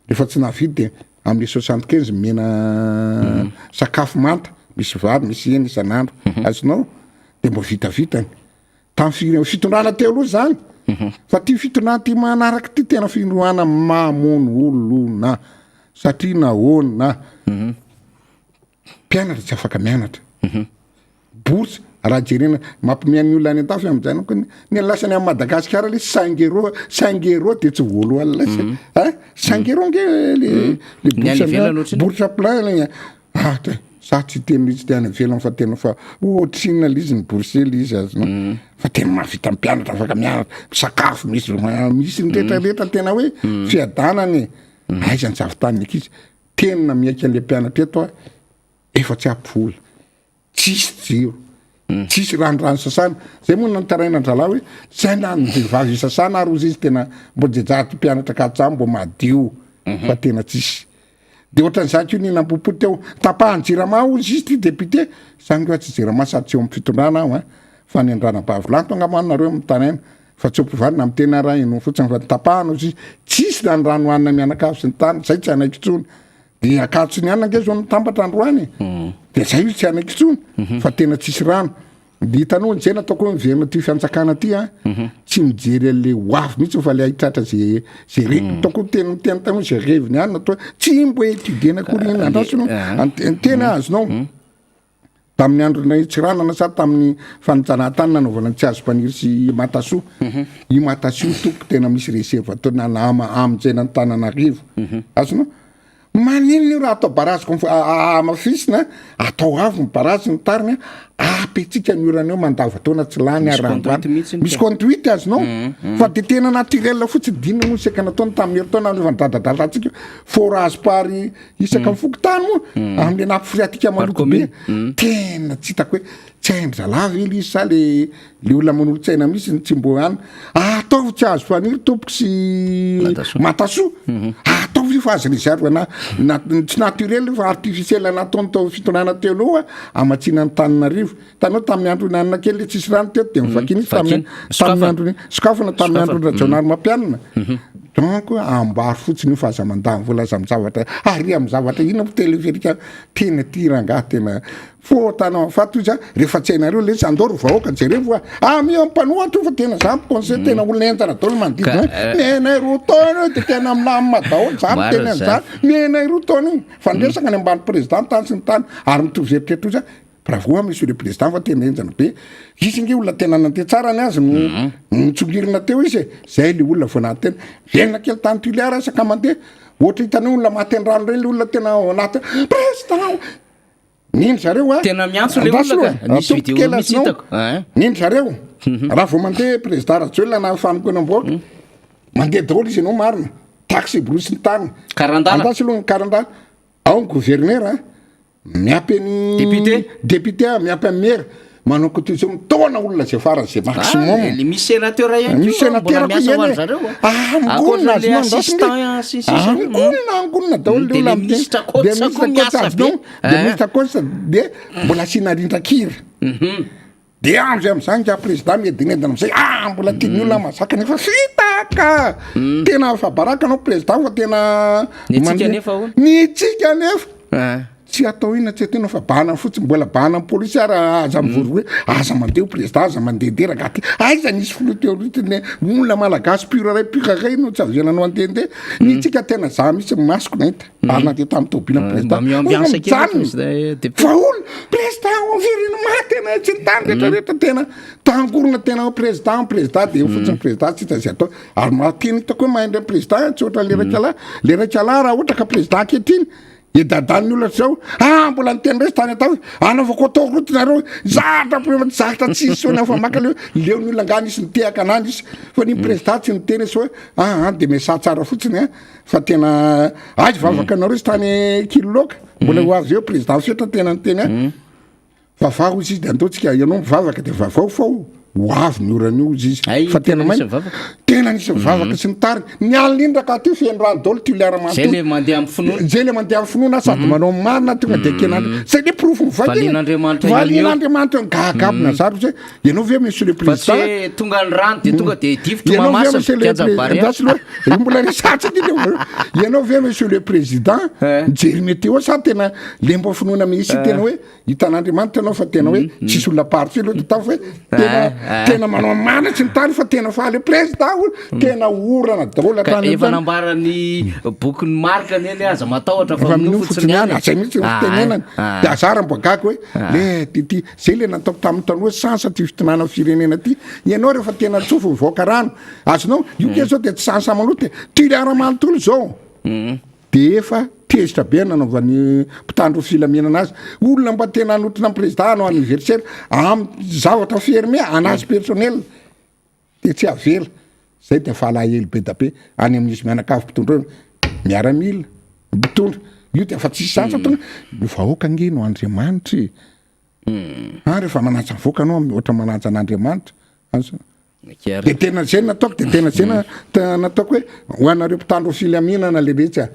rehefa tsy navidy de amin'ny 75 mena sakafo manta misy vary misy eny isan'andro azonao de mbo vitavitany tamin'ny fitondrana teo aloha zany fa ty fitondrana ty manaraka ty tena fitondrana mamono olona satria nahoana mpianatra tsy afaka mianatra bourse raha jerena mampimian'ny olona any an-tafy amin'izay nako ny lasany amin'ny Madagasikara le 5 € de tsy voalohany lasa 5 € nge le bourse plein za tsy tena izy ty any velany fa tena fa ohatrina izy ny bourse izy azonao fa tena mahavita mpianatra afaka mianatra sakafo misy nretraretra tena hoe fiadanany aiza ny zavitany ekizy tena miaiky an'le mpianatra eto efa tsy ampovola tsisy jiro tsisy randorano sasana zay moa nantaraina andrala hoe zay na ny vehivavy sasana ary ozy izy tena mbo jejaty mpianatra katsamo mbo madio fa tena tsisy de ohatran'izany io ny nampopo teo tapahany jirama ozy izy ty député zany hoe tsy jirama sady tsy eo amin'ny fitondrana aho fa ny andrana-bavilanto angamanareo amin'ny tanaina fa tsy ompivanina amin'ny tena raha ino fotsiny fa tapahana ozy izy tsisy na ny rano hanina mianakavy sy ny tany zay tsy anaiky tsony de akatso ny anina nge zao nitambatra androany de zay io tsy anaiky tsony fa tena tsisy rano de hitanao nzay nataoko hoe miverina ty fianjakana ty tsy mijery an'le hoavy mihitsy fa le ahitratra zay taoko tena tana zay reviny any natao tsy mbo étudiena kory iny andrasonao tena azonao tamin'ny andronay tsy ranana sady tamin'ny fanajanahantany nanaovana tsy azo mpaniry sy matasoa i matasoa toko tena misy reserve ataona amin'izay n'Antananarivo azonao manino io raha atao barazy amafisina atao avy ny barazy ny tariny apetsika ny orana eo mandava taona tsy lany misy conduite azonao fa de tena naturel fotsy dinina no isaka nataony tamin'ny heritaona rehefa nidradadalatsika forage pary isaka mifokotany moa amin'le nampifiriatika maloto be tena tsy hitako hoe tsy haindrazalava ely izy sa le olona manolo-tsaina misy tsy mbo any ataovy tsy azo faniry tompoko sy matasoa ataovy fa azy réserve na tsy naturel fa artificiel nataony tao fitondrana teo aloha amatsina ny Tananarivo tanao tamin'ny andro nanina kely le tsisy rano teto de mivakiny tamin'ny andro sokafana tamin'ny andro rajaonary mampianina donc ambary fotsiny io fa aza mandany vola aza am'zavatra ary am'zavatra ina teleferika tena tirangah tena fotana fatoza rehefa tsainareo le sandoro vahoaka jereo mio mpanoatra fa tena za conseil tena olona entana daholo manodidina miainay roa taona de tena amilamy daholo za miteny an'za miainay roa taona iny fandresaka any ambany président tany sy ny tany ary mitovy eritreritro za bravo monsieur le président fa tena enjana be izy nge olona tena nantea tsara ny azy nitsongirina teo izy zay le olona voanatena vienina kely tany tuliara saka mandeha ohatra hitanao olona matendrano reny le olona tena anaty président nino zareo tena miantso le olona ka nisy vidéo misy hitako nino zareo raha vao mandeha président Rajoelina na fanokona amboaka mandeha daholo izy anao marina taxi brosy ny tany andasy aloha ny karandana ao ny gouverneur miapy ny député miapy amin'ny maire manao cotisation mitaona olona zay farany zay maximum misy sénateur misy sénateur ko iany angonina azy angonina daholo le olona de ministre kosa de mbola asina rindrakira de amzay am'zany ka président miedinedina am'zay mbola tiany olona masaka nefa fitaka tena fa baraka anao président fa tena nitsika nefa tsy atao ina tsy atao fa bana fotsiny mbola bana polisy ara aza mivory hoe aza mandeha président aza mandehanderaka aty aiza nisy filoteoritiny olona malagasy pura ray pikaray no tsy aviananao andehandeha nitsika tena za misy masoko nahita arina te tamin'ny tobina président fa olo président virina matena tsy nytany rehetrarehetra tena tangorona tena président de fotsiny président tsy zay atao ary mateny hitako hoe mahaindray président tsy ohatra le raikala raha ohatra ka président akehitriny dadany olona zao mbola niteny resy tany atao anaovako atao rotinareo zatra tsisy ona fa maka leo ny olona nga nisy nitehaka anany izy fa ny président tsy niteny izy hoe de mesa tsara fotsiny fa tena azy vavaka anareo izy tany kiloloka mbola ho azy eo président fetra tena niteny vavaho izy de andaotsika ianao mivavaka de vavao fao ho avy ny oran'io izy izy fa tena maina tena nisy mivavaka sy ny tariny ny alindraka ty fiendrano daholo tuliara zay le mandeha amin'ny finoana zay le mandeha amin'ny finoana sady manao marina tonga de kenandro zay le profo valian'andriamanitra gagabona zaro zay ianao ve monsieur le président tonga ny rano de tonga de difotra mamasina mbola resatsy ty ianao ve monsieur le président mijery météo sa tena lembo finoana misy tena hoe hitan'andriamanitra anao fa tena hoe tsisy olona party loha de tao hoe tena manao manatsy ny tany fa tena fa le président olo tena orana daholo efa nambarany boky ny marika neny aza matahotra fa fotsiny any azay mihitsy tenenany de azara mboagaky hoe le ty zay le nataoko tamin'ny tanoa sansa ty fitonana firenena ty ianao rehefa tena tsofo mivoaka rano azonao io ke zao de tsy sansa manoty tuliara manontolo zao de efa tezitra be nanaovan'ny mpitandro filamina anazy olona mba tena anotrina ny président anao anniversaire zavatra fermé anazy personnel de tsy avela zay de falahely be da be any amin'izy mianakavy mpitondra miaramila mpitondra io de fa tsisy sansa tona vahoaka ngeno andriamanitry rehefa manaja voaka anao ohatra manaja an'andriamanitra de tena zay nataoko de tena zay nataoko hoe ho anareo mpitandro filaminana le rehetra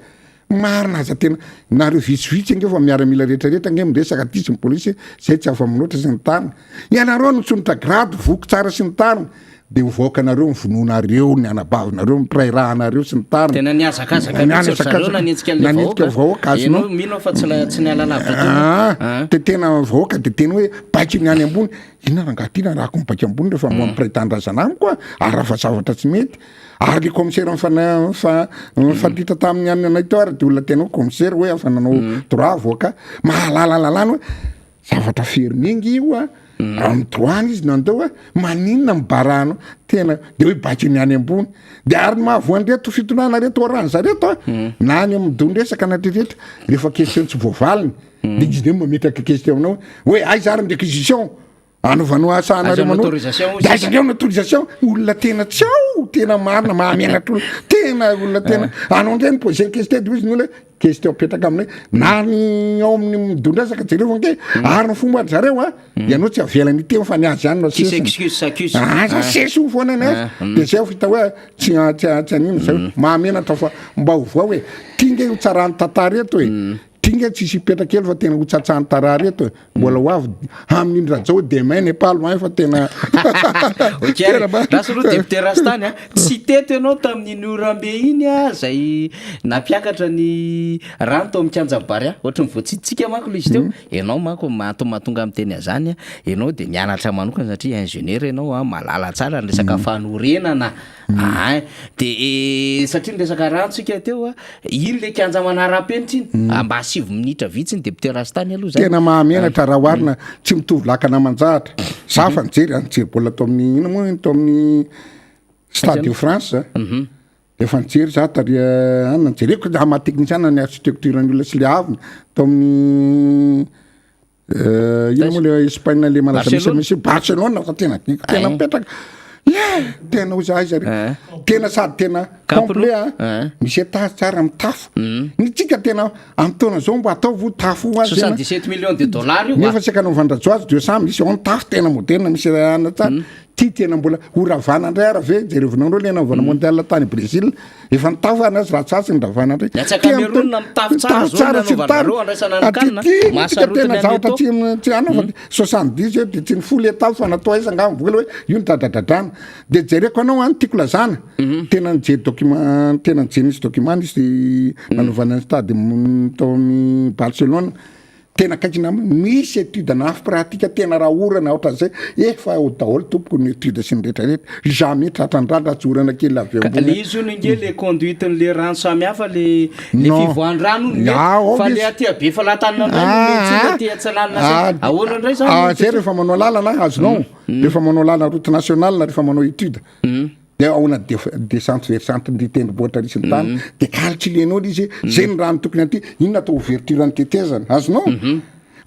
marina aza tena nareo vitsivitsy nge fa miaramila rehetrarehetra nge miresaka ty sy ny polisy zay tsy afa minoatra sy ny tany ianareo nitsonitra grady voky tsara sy ny tany de hovaokanareo mivononareo ny anabavinareo mipirairahanareo sy ny tany tena niazakazaka nanetsika vahoaka azonao mino fa tsy niala lavitra de tena vahoaka de tena hoe baiky ny any ambony ina rangatyna rahako mibaky ambony rehefa mampiritandrazana amiko ary raha fa zavatra tsy mety ary le commissaire mifandritra tamin'ny any anay teo ary de olona tenao commissaire hoe afa nanao droit voaka mahalalalàlany hoe zavatra fermengy io amin'ny droany izy nandeo maninona mibarano tena de hoe baiky ny any ambony de ary mahavoanreto fitonana reto orany zareto na any amidondresaka natreretra rehefa question tsy voavaliny de izy de mametraka question aminao hoe ay zary ny réquisition anaovanao asanareo manao da aizareo ny autorisation olona tena tsy ao tena marina mahamianatr'olo tena olona tena anao ndray ny posé question de izy ny olona question petraka aminay na ny ao amin'ny midondresaka jereo fa nke ary ny fomba zareo ianao tsy avelany teo fa niazy any no sesy foana ny de zay fita hoe tsy anino zay mahamenatra fa mba hovoa hoe tia nge ho tsarany tantara eto hoe dinga tsisy ipetraka kely fa tena ho tsatsahany tarary eto mbola ho avy amin'ny raha zao demain Népal may fa tena ok rasy aloha député Rastany a tsy teto ianao tamin'ny Orambe iny a zay nampiakatra ny rano tao amin'ny Kanjabary a ohatry ny voatsitsika manko le izy teo ianao manko mahatonga amin'ny teny azany a ianao de mianatra manokana satria ingénieur ianao a malala tsara ny resaka fanorenana de satria ny resaka rano tsika teo a iny le kianja manara-penitra iny mba 7 minitra vitsy ny député Rastany aloha zay tena mahamenatra raha oharina tsy mitovy lakana manjahatra za fa nijery bola tao amin'ny ino moa tao amin'ny Stade de France efa nijery za tary anona nijereko maha-teknisiana ny architecture ny olona sy le aviny tao amin'ny ino moa le Espagne le malaza misy Barcelone fa tena mipetraka tena ho za izy tena sady tena complet misy étage tsara amin'ny tafo ny tsika tena amin'ny taona zao mba atao vo tafo ho azy 77 millions de dollars io nefa tsaka novandrajo azy 200 misy ao ny tafo tena moderne misy ana tsara ty tena mbola horavana indray ara ve jerevinao le naovana mondial tany Brésil efa nitafo anazy ratsasy ny ravana indray tsara sy tena zavatra tsy anao fa 70 de tsy ny folo etafo fa natao aiza nga mivola hoe io ny dradadradrana de jereko anao any tiako lazana tena nijery document tena nijery document izy nanovana ny stade tao amin'ny Barcelone tena kaikina misy étude nafy pratika tena raha orana ohatra zay efa ho daholo tompoko ny étude sy ny rehetrarehetra jamais tratrandrano raha tsy orana kely avy ambony le izy ony nge le conduite le rano samy hafa le fivoan-drano fa le aty be fa latanina ndray ty atsalanina ahoana indray zany zay rehefa manao lalana azonao rehefa manao lalana route nationale na rehefa manao étude de aona descente versante ny tendrombohitra risy ny tany de calculenao izy zay ny rano tokony aty inona atao ouverture ny tetezana azonao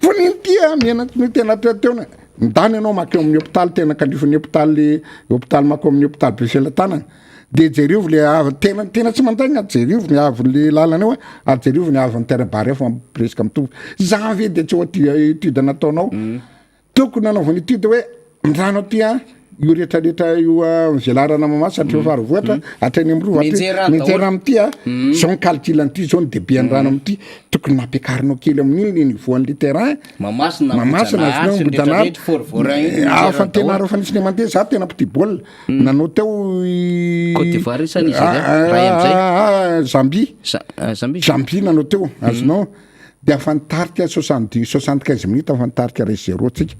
fa niny tia miena tena teona ndany ianao makeo amin'ny hôpital tena kalifon'ny hôpital le hôpital makeo amin'ny hôpital Befelantanana de jeriovo le tena tsy mandaigna jeriovo ny avy le lalana eo a jeriovo ny avy ny terrain barre fa presque mitovy janvier de tsy étude nataonao tokony nanaovana étude hoe ndrano aty io rehetrarehetra io mivelarana mamasa atrio farovoatra atrany amrova mijery amity zao ny calcul an'ity zao ny débit ny rano amity tokony nampiakarinao kely amin'iny le niveau an'le terrain mamasina fa tena reo fa nisy le mandeha za tena petit bol nanao teo Zambie nanao teo azonao de afantarika 75 minutes afantarika 0 tsika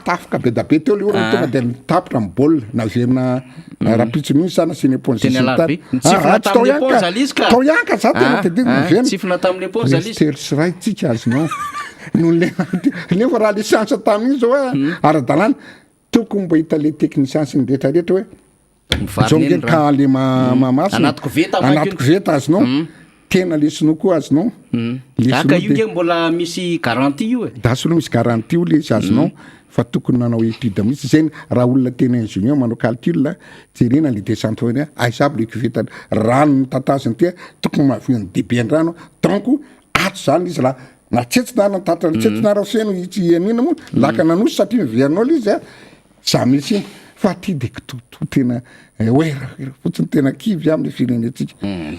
tafika be da be teo le orana tonga de mitapitra amin'ny baolina naverina rapitso mihitsy sana sy ny éponge tao ianka za tena tetery sy ray tsika azonao nefa raha le siansa tamin'iny zao ara-dalàna tokony mba hita le technicien sy ny rehetrarehetra hoe zao ngely ka le mamasina anaty koveta azonao tena lesonao koa azonao aka io nge mbola misy garantie io dasolo misy garantie io le izy azonao fa tokony nanao étude mihitsy zay raha olona tena ingénieur manao calcul jerena le descente hoe aisable le cuveta rano mitataziny ty tokony mahaviany débit ndrano donc ato zany izy raha natsetsinaa natatra natsetsinaa raha feno itsy anina moa laka nanosy satria miverinao le izy za misy iny fa ty de kitoto tena hoe fotsiny tena kivy amle firenetsika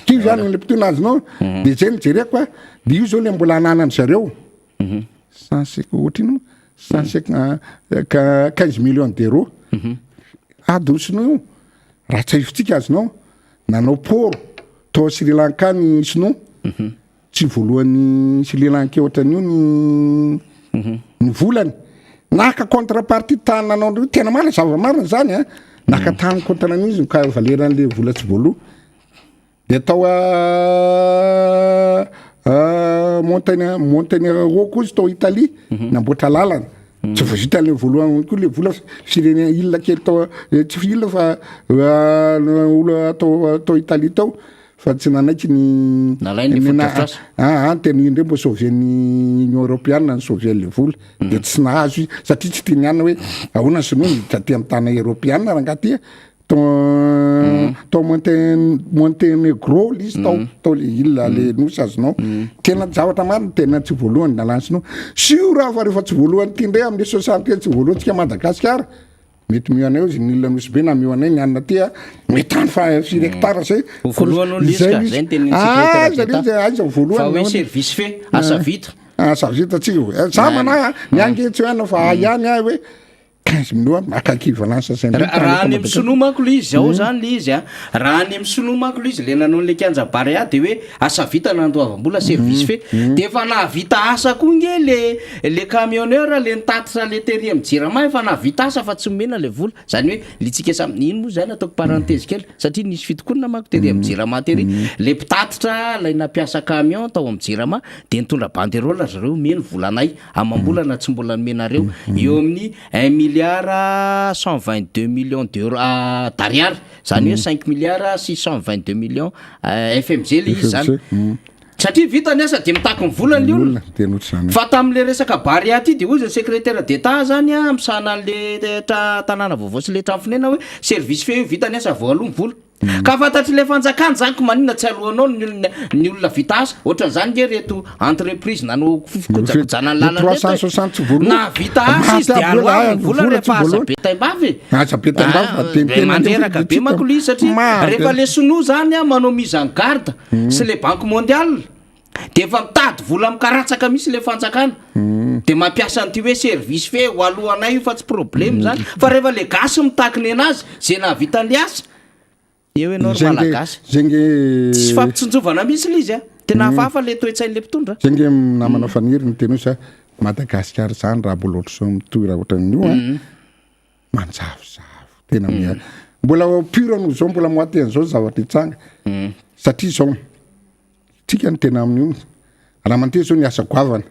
kivy any le mpitona azonao de zay nijereko de io zao le mbola ananany zareo sanseko ohatra ino 15 millions d'euros adosino io raha tsy ahifotsika azonao nanao poro tao Sri Lanka ny sinoa tsy voalohan'ny Sri Lanka ohatran'io ny volany naka contrepartie tany nanao tena marina zava-marina zany naka tany contran'izy ka valeran'le vola tsy voaloha de atao montagne roko izy tao Italie namboatra lalana tsy voavita le voalohany koa le vola firene ilona kely tao tsy ilona fa olo atao Italie tao fa tsy nanaiky ny tena indray mbo sauven'ny Union européenne ny sauver le vola de tsy nahazo satria tsy tiany hoe ahoana sinoa taty amin'ny tana européenne raha ngaty tao Montenegro izy tao le ilona le nosy azonao tena zavatra marina tena tsy voalohany nalany sinoa sur raha fa rehefa tsy voalohany ty ndray amin'ny 60 tsy voalohantsika Madagasikara mety mioanay izy nilona misy be na mioanay ny anina ty metany fa 4 hectare zay voalohany olo izy ka zay ny tenin'ny secrétaire aiza voalohany fa hoe service fait asa vita savita tsika zamana miangetsy ana fa ihany ah hoe 15 millions makakivalance raha any misolo manko le izy ao zany le izy raha any misolo manko le izy le nanao le kanja barea de hoe asa vita nandoavam-bola service fait de efa nahavita asa koa nge le camionneur le nitatitra le tery amin'ny jirama efa nahavita asa fa tsy mena le vola zany hoe litsika samy ino moa zany ataoko parenthèse kely satria nisy fitokonana manko tery amin'ny jirama tery le mpitatitra lay nampiasa camion tao amin'ny jirama de nitondra banderole zareo meno volanay amam-bolana tsy mbola nomenareo eo amin'ny 1,122 millions d'euros d'ariary zany hoe 5 milliards 622 millions FMG le izy zany satria vitany asa de mitako ny volany le olona fa tam'le resaka barea ty de ozy secrétaire d'état zany amsana le tanàna vaovao sy le tranofonena hoe service fait vitany asa voalomy vola ka fantatry le fanjakany zany ko manina tsy alohanao ny olona vita asa ohatran'izany nge reto entreprise nanao fikojakojana ny lalana na vita asa izy de aloany vola rehefa asa be taim-bavy mandreraka be manko le izy satria rehefa le sonoa zany manao mise en garde sy le banque mondiale de efa mitady vola mikaratsaka misy le fanjakana de mampiasa an'ity hoe service fait ho alohanay io fa tsy problème zany fa rehefa le gasy mitakiny anazy zay nahavitan'le asa eo enao ry malagasy tsy fampitsonjovana misy le izy tena hafahafa le toetsain'le mpitondra zay nge namana faniry ny teny hoe sa Madagasikara zany raha mbola ohatry zao mitohy raha ohatran'io manjavozavo tena mbola pure no zao mbola moaten'izao zavatra hitsanga satria zao tsika ny tena amin'io raha manteny zao ny asa goavana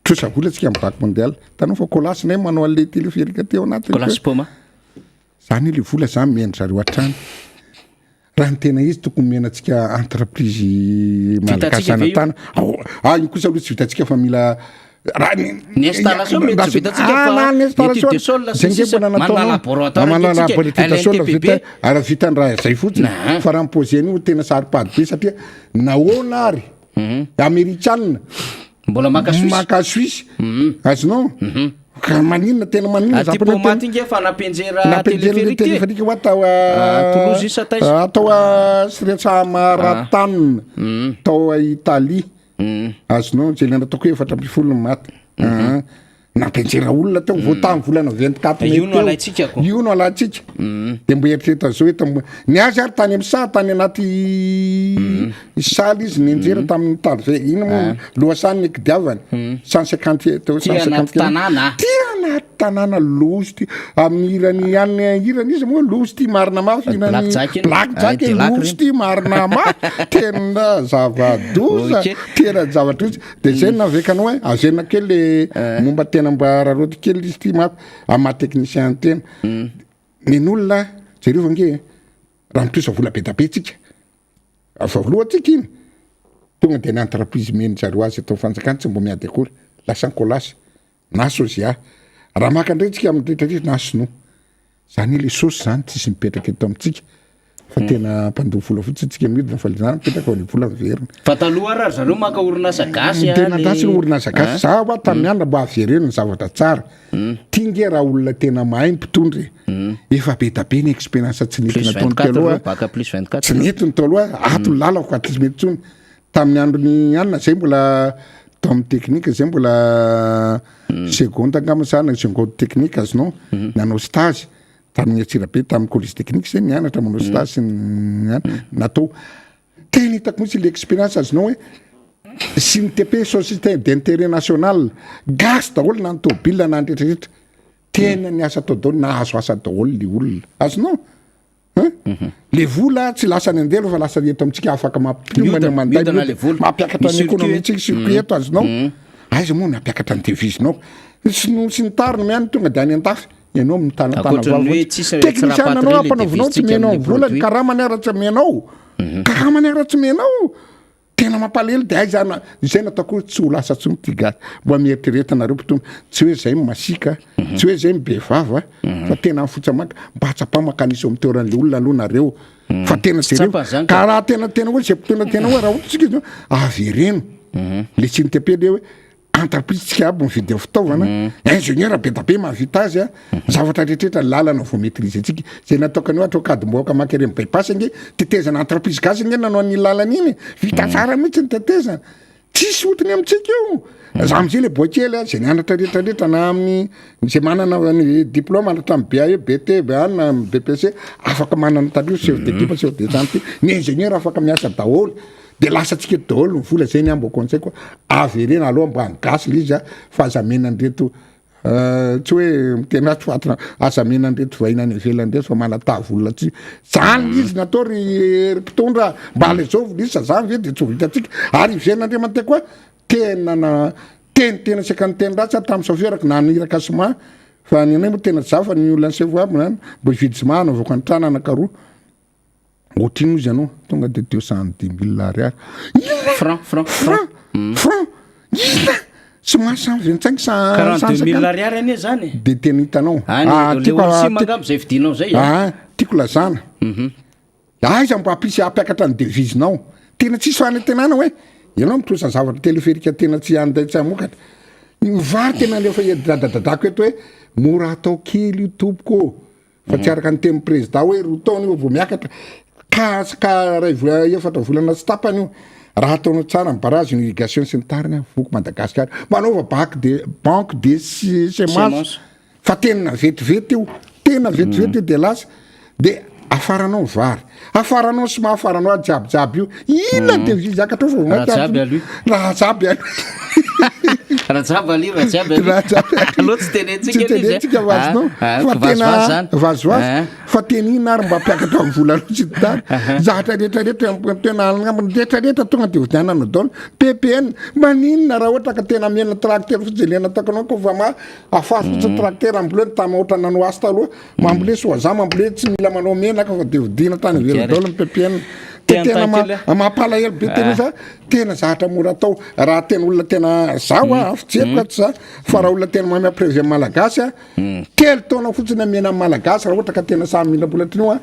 trosa vola tsika amin'ny banque mondiale tanao fa kolasinay manao an'le téléphérique teo anatiny kolasy poma zany le vola zany mena zareo atrany raha ny tena izy tokony menantsika entreprise malagasy anatana iny kosa aloha tsy vitantsika fa mila ny installation mety tsy vitantsika fa étude de sol manana laboratoire vita ara vitany raha zay fotsiny fa raha mipozeny io tena saripady be satria nahoana ary amerikanina mbola maka Suisse azonao ka maninona tena maninona zapomaty nge fa napenjera téléphérique ho atao Toulouse isa taiza atao Sretsa Marathon tao Italie azonao zay lena ataoko 4 maty napenjera olona teo voatany volana 24 io no alaitsika ko io no alaitsika de mbo eritreta zao hoe ny azy ary tany amin'ny saha tany anaty saly izy nenjera tamin'ny tady zay ino moa loasany nikidiavany 150 teo 150 tanàna tanàna lozy ty amin'ny irany any irany izy moa lozy ty marina mafy blackjack lozy ty marina mafy tena zavadoza tena zavatra izy de zay navekanao hoe azena kely le momba tena mba raroty kely izy ty mafy ama technicien tena nen'olona zareo vange raha mitosa vola be tabe tsika valohatsika iny tonga de ny entreprise meny zareo azy atao fanjakany tsy mbo miady akory lasan'ny kolasy na sozia raha maka ndray tsika amin'ny retraretra na sinoa zany le sosy zany tsisy mipetraka eto amintsika fa tena mpandoha vola fotsy tsika midina fa zany mipetraka ao le vola verina fa taloha raha zareo maka orinasa gasy tena gasy le orinasa gasy za hoa tamin'ny andra mbo avereno ny zavatra tsara tinge raha olona tena mahay mpitondry efa be tabe ny expérience tsy netina taony taloha tsy netiny taloha ato lalako atsy mety tsony tamin'ny androny anina zay mbola tao amin'ny teknika zay mbola seconde angamazana seconde technique azonao nanao stage tamin'ny Atsirabe tamin'ny collège technique zay nianatra manao stage natao tena hitako mihitsy le expérience azonao hoe SINTP société d'intérêt national gasy daholo na ny tômobile na andretraretra tena ny asa tao daholo nahazo asa daholo le olona azonao le vola tsy lasa ny andelo fa lasa eto amintsika afaka mampiakatra ny ekonomitsika circuit eto azonao aiza moa nampiakatra ny devisinao sy ny tariny miany tonga de any an-tafy ianao mitanatanateknisiananao ampanavinao tsy menao volany karaha maniara-tsy menao karaha maniara-tsy menao tena mampalely de aizana zay nataoko tsy ho lasa tsony ty gasy mbo mieritriretanareo mpitony tsy hoe zay masika tsy hoe zay mibevava fa tena mifotsamaka mba hatsapamakanisa amin'ny teoran'le olona aloha nareo fa tena zereo ka raha tena hoe zay mpitona tena hoe raha ohatsika izy averenO le SINTP le hoe entreprise tsika aby mividy fitaovana ingénieur be da be mahavita azy a zavatra rehetrrehetra lalana vao maîtrise antsika zay nataokany ohatra kadimboaka makery bypass nge tetezana entreprise gazy nge nanao ny lalana iny vita tsara mihitsy ny tetezana tsisy otiny amitsika io za amizay le boakely a zay nianatra rehetrarehetra na amin'ny zay manana ny diplôme anatra amy BAE BT na BPC afaka manana talio chef d'équipe chef de santé ny ingénieur afaka miasa daholo de lasa tsika daholo ny vola zay ny ambo conseil koa averena aloha mba angasy le izy a fahazamenandreto tsy hoe tena tsy fatina azamenandreto vahina any ivelandreto fa manatavolona tsy zany izy natao ry mpitondra mba le zao volisa zany ve de tsy vitatsika ary ivelanandriamantea koa tena tena sekany teny ratsy tamin'ny safiaraka na niraka soma fa ny anay moa tena zafa ny olona sevo aby nany mbo hividy soma navako ny trana anakaroa ohatrino izy anao tonga de 210 000 ariary franc ina soma cent 25 42 000 ariary ane zany de tena hitanao zay vidinao zay tiako lazana aiza mbo ampisy ampiakatra ny devisinao tena tsisy fanetenana hoe ianao mitosa zavatra teleferika tena tsy anday tsy amokatra vary tena lefa dadadadako eto hoe mora atao kely io tompoko fa tsy araka ny temy président hoe ro taony io vao miakatra ka ray efatra volana sy tapany io raha ataonao tsara mibarazy ny irrigation sanitariny voko Madagasikara manaova banque de semence fa tena vetivety io tena vetivety io de lasa de afaranao vary afaranao sy mahafaranao ajiabijiaby io ina de vizakatra fa raha jiaby vazoazy fa tena ina ary mba ampiakatra amin'ny volano tsy tany zahatra rehetrarehetra tena rehetrarehetra tonga de vidianana daolo PPN maninona raha ohatra ka tena miena tracteur fijelena takanao ko fa afaso fotsy tracteur ambole tama ohatra nanao azy taloha mambole soaza mambole tsy mila manao menaka fa de vidina tany ivelany daolo ny PPN tena mampalahelo be tena fa tena zahatra mora atao raha tena olona tena zao a fijeriko tsy za fa raha olona tena mamia président malagasy a telo taona fotsiny amena amin'ny malagasy raha ohatra ka tena samy mila mbola trino a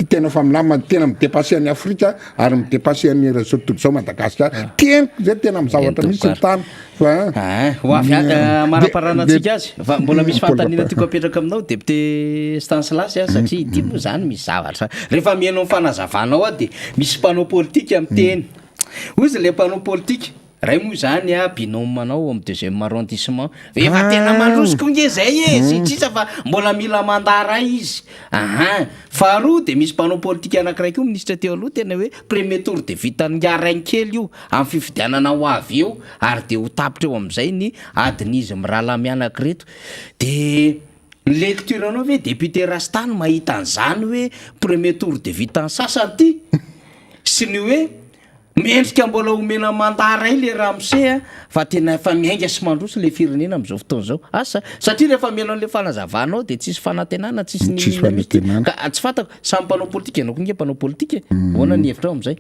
tena fa milama tena midépassé any Afrika ary midépassé any réseau tontolo zao Madagasikara teniko zay tena mizavatra misy ny tany fa hoavy maraparanatsika azy fa mbola misy fantanina tiako apetraka aminao député Stanislas satria ity moa zany misy zavatra rehefa mihainao fanazavanao a de misy mpanao politique amin'ny teny ozy le mpanao politique ray moa zany a binôme anao amin'ny 2e arrondissement efa tena mandrosiko nge zay sitsisa fa mbola mila mandara izy faharoa de misy mpanao politique anakiraiky io ministre teo aloha tena hoe premier tour de vitany arainy kely io amin'ny fifidianana ho avy eo ary de ho tapitra eo am'izay ny adin'izy miralamy anakireto de lecture anao hoe député Rastany mahita an'izany hoe premier tour de vitany sasany ty sy ny hoe mendrika mbola omena mandara le raha misea fa tena efa miainga sy mandroso le firenena am'izao fotoana zao asa satria rehefa mianao le fanazavanao de tsisy fanantenana tsisy ka tsy fantako samy mpanao politique ianao konge mpanao politique hoana ny hevitrao am'izay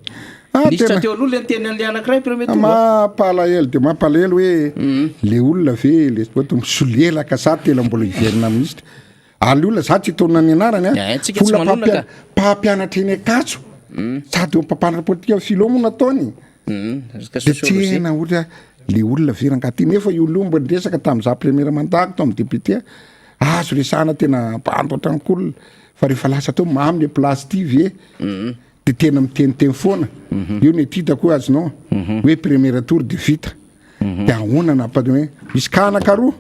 nisitra teo aloha le teny an'le anakiray premier tour mampalahelo de mampalahelo hoe le olona ve le misolelaka sa tena mbola iverina ministre ale olona za tsy tona ny anarany a mpampianatra eny akatso sady mpampanatra politika filo moa nataony de tena ohatra le olona verangaty nefa io lomba nyresaka tamin'za premier mandako tao amin'ny député azo resana tena mpandoatran'olona fa rehefa lasa tao mamy le place ty ve de tena miteniteny foana io ny titako azonao hoe premier tour de vita de ahonana hoe misy kanakaroa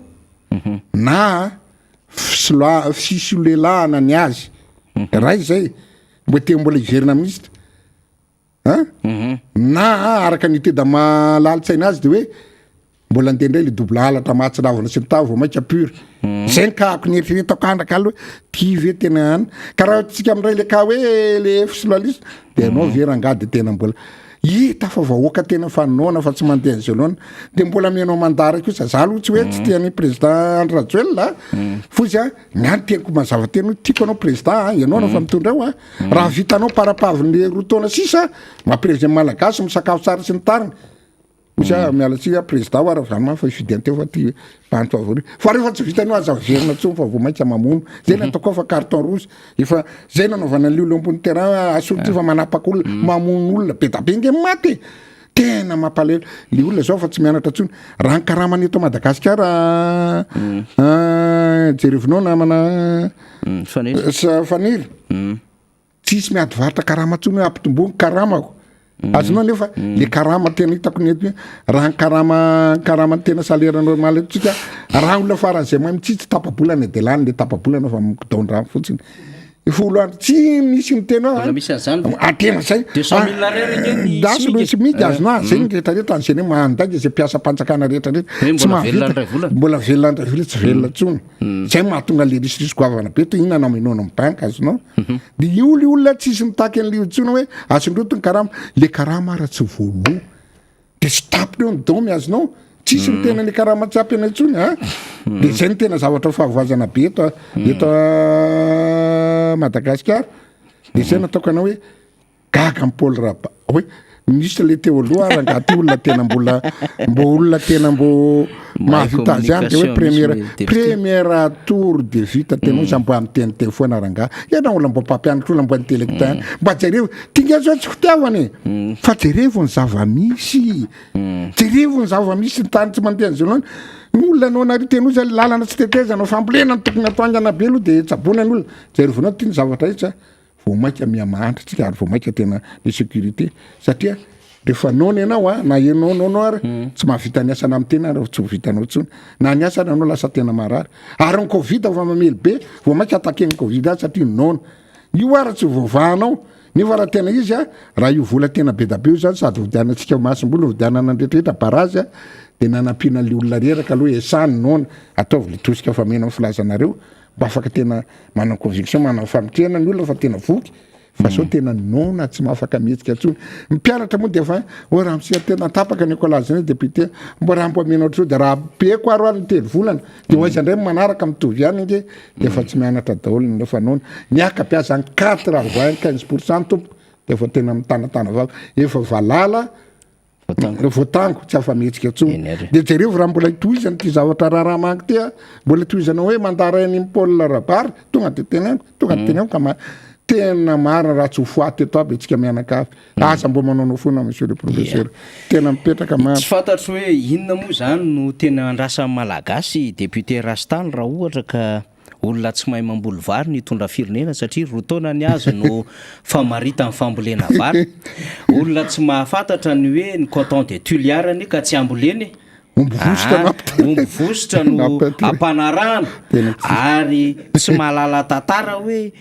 na fisolelahana ny azy ray zay mbo te mbola iverina ministre na araka niteda malalitsaina azy de hoe mbola andeha ndray le double halatra mahatsiravana sy ny tavo maika pure zay ny kahako nieritreretako andraka aloha ty ve tena any ka raha tsika amiray le ka hoe le fisolalista de anao verangady tena mbola hita fa vahoaka tena fanona fa tsy mandeha an'izay loana de mbola mianao mandara kosa za aloha tsy hoe tsy tian'ny président Andry Rajoelina fozy a niany teniko mazava tena tiako anao président ianao na fa mitondra ao a raha vitanao parapaviny roa taona sisa maha-président malagasy misakafo tsara sy ny tariny ozy a mialatsika président o araha zany fa ifidiany teo fa ty banto avao fa rehefa tsy vitanao aza verina tsony fa vao mainka mamono zay nataoko fa carton rouge efa zay nanaovana liolo ambony terrain asolo ty fa manapaka olona mamono olona be da be nge maty tena mampalelo le olona zao fa tsy mianatra ntsony raha ny karamany eto Madagasikara jerevinao namana faniry tsisy miady varitra karama ntsony hoe ampitomboany karamako azonao nefa le karama tena hitako ny eto raha ny karama ny tena salera normal etsika raha olona faran'izay mahay mitsitsy tapabolana de lany le tapabolana fa midaondrano fotsiny folo andro tsy misy mitena atena zay dasy midy azona zay ny rehetrarehetra an'zany hoe mahandaga zay mpiasa panjakana rehetrarehetra tsy mahavita mbola velona andray vola tsy velona ntsony zay mahatonga le risrisy goavana be to inona naminona mibanka azonao de io le olona tsisy mitaky an'le tsona hoe asondroto ny karama le karama raha tsy voalo de sy tapony eo ny domy azonao tsisy ny tena le karama tsy apy ana intsony de zay ny tena zavatra fahavoazana be eto Madagasikara de zay nataoko anao hoe gaga ny Paul Raba hoe misy le teo aloha rangaty olona tena mbo olona tena mbo mahavita azy any de hoe première tour de vita tena hoe mbo amin'ny TNT foana ranga ianao olona mbo mpampianatra olona mbo any téléctin mba jerevo tinga zao tsy fitiavany fa jerevo ny zavamisy jerevo ny zavamisy ny tany tsy mandeha an'zay olona anao nariteny ozy lalana tsy tetezanao fambolena ny tokony atoangana be aloha de tsabony any olona jerevonao ty ny zavatra itsy vao maika miamahantra tsika ary vao maika tena le sécurité satria rehefa nony ianao na enao ary tsy mahavita ny asana amin'ny tena ary tsy vitanao tsony na ny asana anao lasa tena marary ary ny covid fa mamely be vao maika atakeny covid azy satria nona io ary tsy vovahanao nefa raha tena izy raha io vola tena be da be io zany sady vodianantsika masom-bola vodianana andrehetrarehetra barazy de nanampiana le olona reraka aloha esany nona ataovy le tosika fa mena filazanareo mba afaka tena manao conviction manao fanotrehana ny olona fa tena voky fa sao tena nona tsy mahafaka mihetsika ntsony mpianatra moa de fa raha misia tena tapaka ny ekolazy député mbo raha mpamena ohatr de raha be ko aro any telo volana de hoaiza ndray manaraka mitovy any inge de fa tsy mianatra daholo nefa nona miaka mpiasa ny 95% tompo de fa tena mitanatana vava efa valala voatango tsy afa-mihetsika ntsony de jerevo raha mbola itoizany ty zavatra raha manky ty mbola itoizana hoe mandarainy Paul Rabary tonga de tenako ka tena marina raha tsy hofoaty eto aby antsika mianakavy asa mbo manao fona monsieur le professeur tena mipetraka tsy fantatro hoe inona moa zany no tena andrasan'ny malagasy député Rastany raha ohatra ka olona tsy mahay mamboly vary ny tondra firenena satria rotaona ny azy no famarita amin'ny fambolena vary olona tsy mahafantatra ny hoe ny coton de Tuliarany ka tsy amboleny omby vosotra no ampanarahana ary tsy mahalala tantara hoe